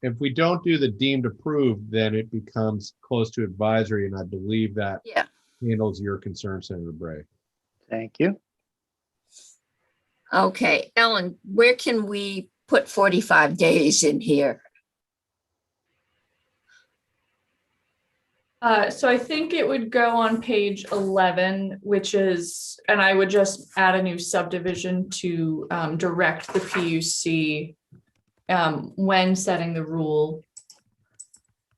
If we don't do the deemed approved, then it becomes close to advisory, and I believe that yeah. handles your concern, Senator Bray. Thank you. Okay, Ellen, where can we put 45 days in here? So I think it would go on page 11, which is, and I would just add a new subdivision to direct the PUC when setting the rule.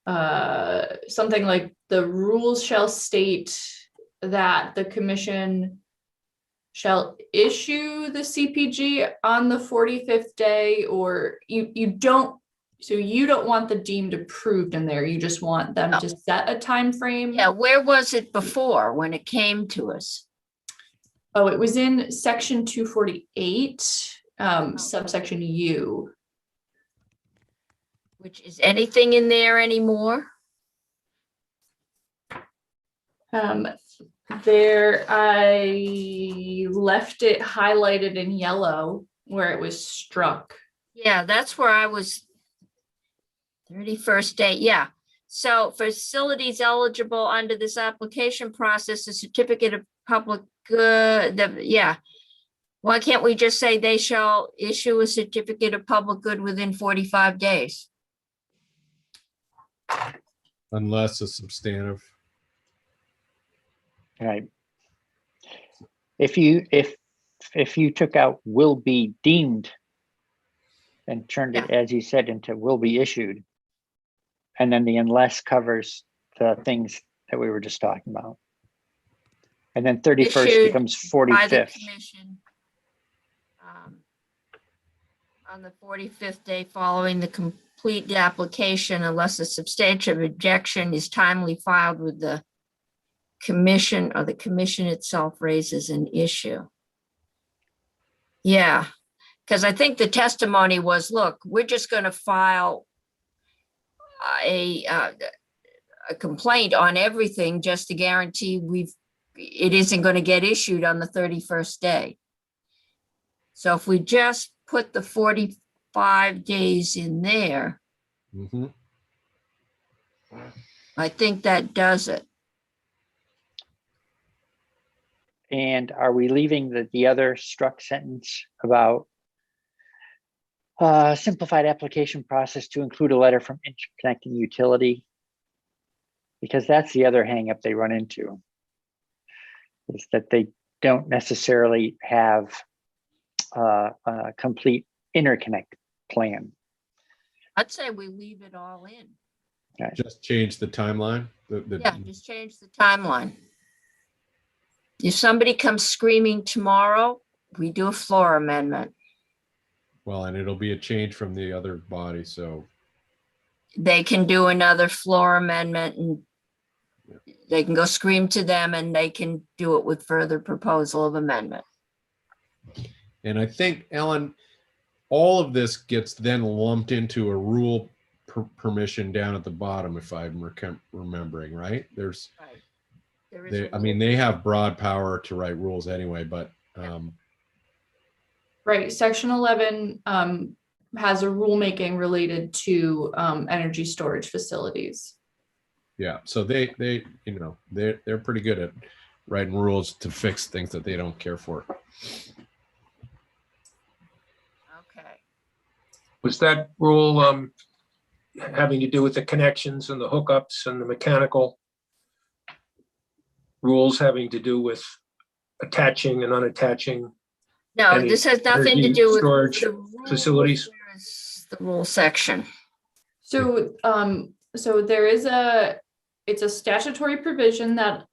Something like the rules shall state that the commission shall issue the CPG on the 45th day, or you don't want the deemed approved in there. You just want them to set a time frame. Yeah, where was it before when it came to us? Oh, it was in section 248, subsection U. Which is anything in there anymore? There, I left it highlighted in yellow where it was struck. Yeah, that's where I was. 31st day, yeah. So facilities eligible under this application process, a certificate of public good, yeah. Why can't we just say they shall issue a certificate of public good within 45 days? Unless it's substantive. Right. If you took out will be deemed and turned it, as you said, into will be issued, and then the unless covers the things that we were just talking about. And then 31st Issued becomes by the 45th. commission, on the 45th day following the complete application, unless a substantial objection is timely filed with the commission, or the commission itself raises an issue. Yeah, because I think the testimony was, look, we're just going to file a complaint on everything just to guarantee it isn't going to get issued on the 31st day. So if we just put the 45 days in there, I think that does it. And are we leaving the other struck sentence about simplified application process to include a letter from interconnecting utility? Because that's the other hang up they run into, is that they don't necessarily have a complete interconnect plan. I'd say we leave it all in. Okay. Just change the timeline. Yeah, just change the timeline. If somebody comes screaming tomorrow, we do a floor amendment. Well, and it'll be a change from the other body, so. They can do another floor amendment, and they can go scream to them, and they can do it with further proposal of amendment. And I think, Ellen, all of this gets then lumped into a rule permission down at the bottom, if I'm remembering, right? There's, right. I mean, they have broad power to write rules anyway, but Right, section 11 has a rulemaking related to energy storage facilities. Yeah, so they you know, they're pretty good at writing rules to fix things that they don't care for. Okay. Was that rule having to do with the connections and the hookups and the mechanical rules having to do with attaching and unattaching? No, Any this has nothing to energy do with storage the rules. facilities? Where is the rule section? So, so there is it's a statutory provision that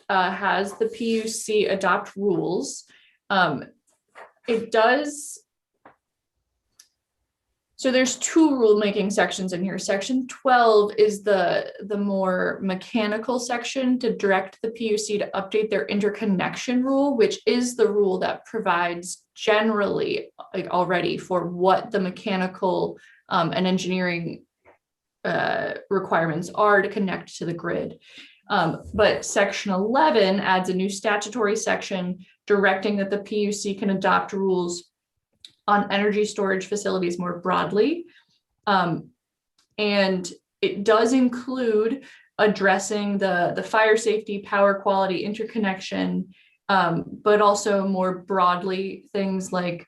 has the PUC adopt rules. It does. So there's two rulemaking sections in here. Section 12 is the more mechanical section to direct the PUC to update their interconnection rule, which is the rule that provides generally, like already, for what the mechanical and engineering requirements are to connect to the grid. But section 11 adds a new statutory section directing that the PUC can adopt rules on energy storage facilities more broadly. And it does include addressing the fire safety, power quality, interconnection, but also more broadly things like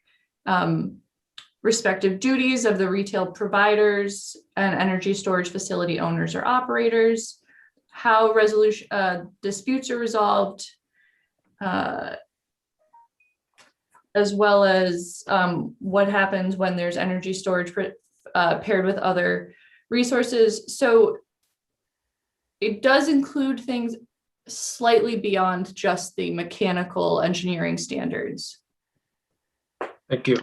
respective duties of the retail providers and energy storage facility owners or operators, how resolution disputes are resolved, as well as what happens when there's energy storage paired with other resources. So it does include things slightly beyond just the mechanical engineering standards. Thank you.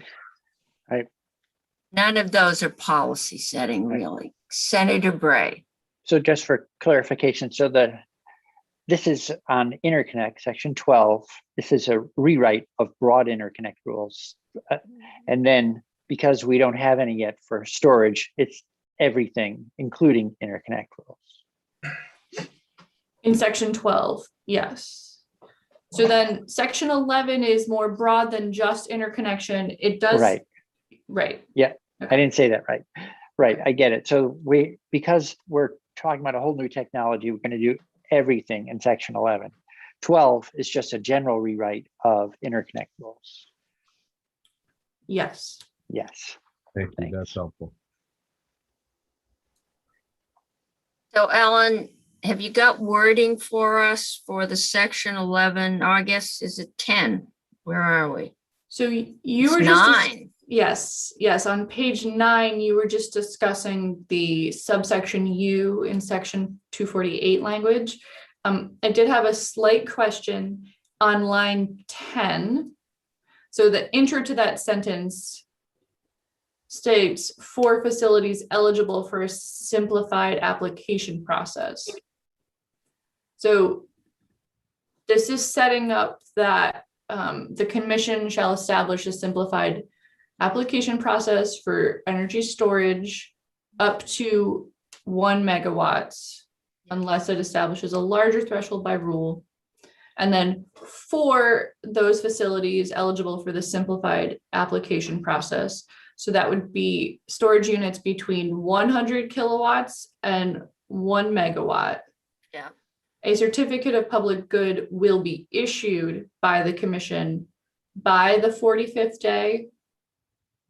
None of those are policy setting, really. Senator Bray. So just for clarification, so this is on interconnect, section 12. This is a rewrite of broad interconnect rules. And then because we don't have any yet for storage, it's everything, including interconnect rules. In section 12, yes. So then section 11 is more broad than just interconnection. It does. Right. Yeah, Okay. I didn't say that right. Right, I get it. So because we're talking about a whole new technology, we're going to do everything in section 11. 12 is just a general rewrite of interconnect rules. Yes. Yes. Thank you. That's helpful. So Ellen, have you got wording for us for the section 11? Or I guess, is it 10? Where are we? So you It's were just 9. Yes. On page 9, you were just discussing the subsection U in section 248 language. I did have a slight question on line 10. So the intro to that sentence states for facilities eligible for a simplified application process. So this is setting up that the commission shall establish a simplified application process for energy storage up to 1 megawatts, unless it establishes a larger threshold by rule. And then for those facilities eligible for the simplified application process, so that would be storage units between 100 kilowatts and 1 megawatt. Yeah. A certificate of public good will be issued by the commission by the 45th day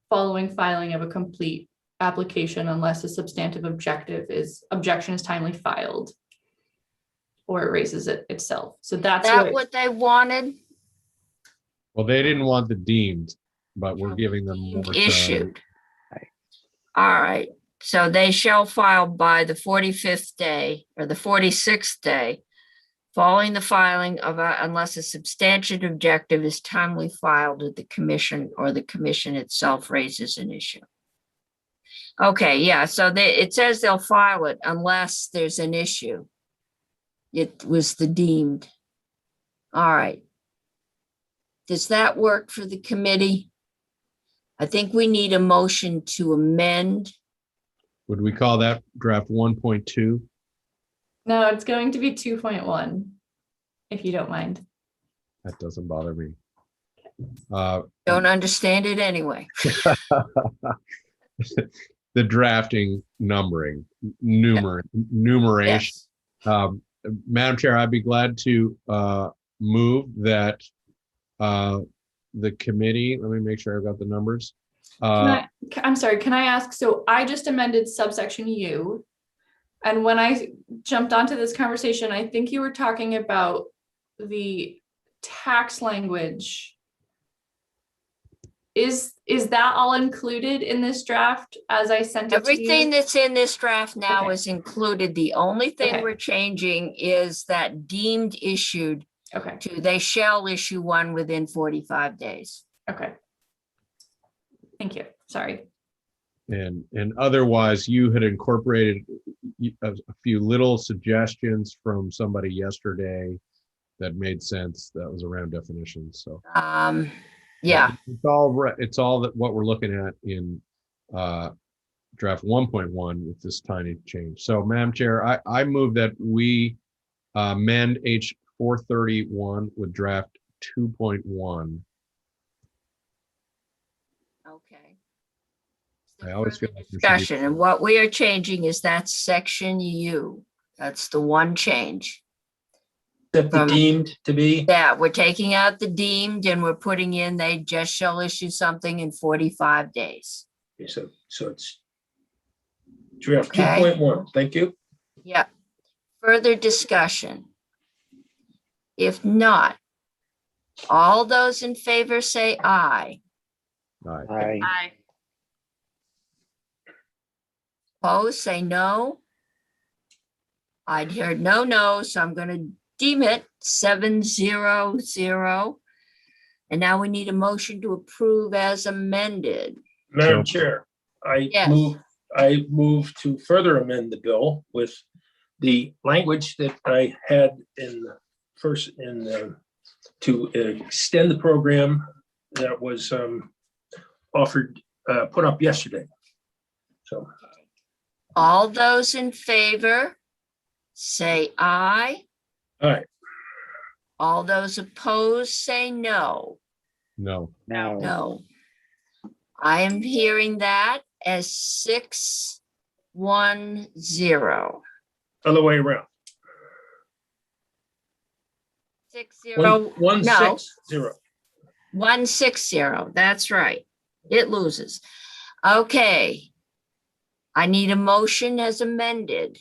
following filing of a complete application, unless a substantive objection is timely filed or it raises it itself. So that's what they wanted. Well, they didn't want the deemed, but we're giving them more Issued. All right. So they shall file by the 45th day or the 46th day following the filing of unless a substantive objective is timely filed with the commission or the commission itself raises an issue. Okay, yeah, so it says they'll file it unless there's an issue. It was the deemed. All right. Does that work for the committee? I think we need a motion to amend. Would we call that draft 1.2? No, it's going to be 2.1, if you don't mind. That doesn't bother me. Don't understand it anyway. The drafting numbering, numeration. Yes. Madam Chair, I'd be glad to move that the committee, let me make sure I've got the numbers. I'm sorry, can I ask, so I just amended subsection U. And when I jumped onto this conversation, I think you were talking about the tax language. Is that all included in this draft as I sent it to you? Everything that's in this draft now Okay. is included. The only thing Okay. we're changing is that deemed issued Okay, to they shall issue one within 45 days. okay. Thank you, sorry. And otherwise, you had incorporated a few little suggestions from somebody yesterday that made sense. That was around definitions. So Yeah, it's all that what we're looking at in draft 1.1 with this tiny change. So, Madam Chair, I move that we amend H 431 with draft 2.1. okay. I always feel Further like there should be- discussion, and what we are changing is that section U. That's the one change. Except the deemed to be. Yeah, we're taking out the deemed and we're putting in they just shall issue something in 45 days. Okay, so it's draft Okay. 2.1. Thank you. Yeah. Further discussion? If not, all those in favor say aye. Aye. Aye. Opposed, say no. I'd heard no, so I'm going to deem it 7-0-0. And now we need a motion to approve as amended. Madam Chair, Yes. I move to further amend the bill with the language that I had to extend the program that was put up yesterday. So All those in favor say aye. all right. All those opposed say no. No. No. No. I am hearing that as 6-1-0. Other way around. 6-0. 1-6-0. 1-6-0. That's right. It loses. Okay. I need a motion as amended.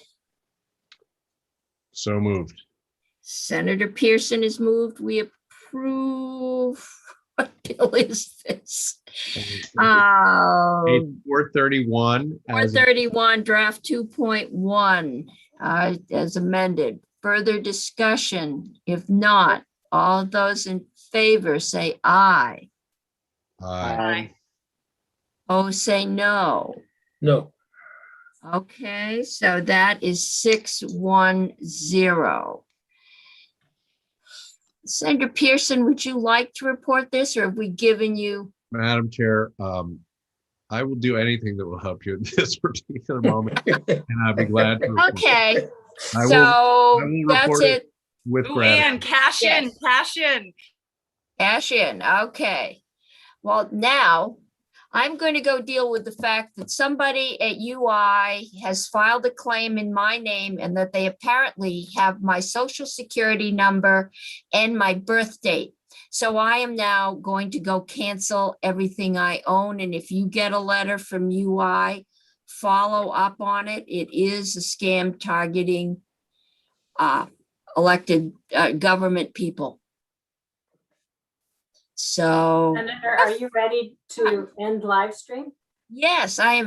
So moved. Senator Pearson has moved. We approve. What bill is this? H 431 as 431 draft 2.1 as amended. Further discussion? If not, all those in favor say aye. Aye. Oh, say no. No. Okay, so that is 6-1-0. Senator Pearson, would you like to report this, or have we given you? Madam Chair, I will do anything that will help you at this particular moment, and I'll be glad to. report. Okay, I so will that's report it. with Ooh, gratitude. Ann, cash in, Yes. cash in. Cash in, okay. Well, now I'm going to go deal with the fact that somebody at UI has filed a claim in my name and that they apparently have my social security number and my birth date. So I am now going to go cancel everything I own. And if you get a letter from UI, follow up on it. It is a scam targeting elected government people. So Senator, are you ready to end live stream? yes, I am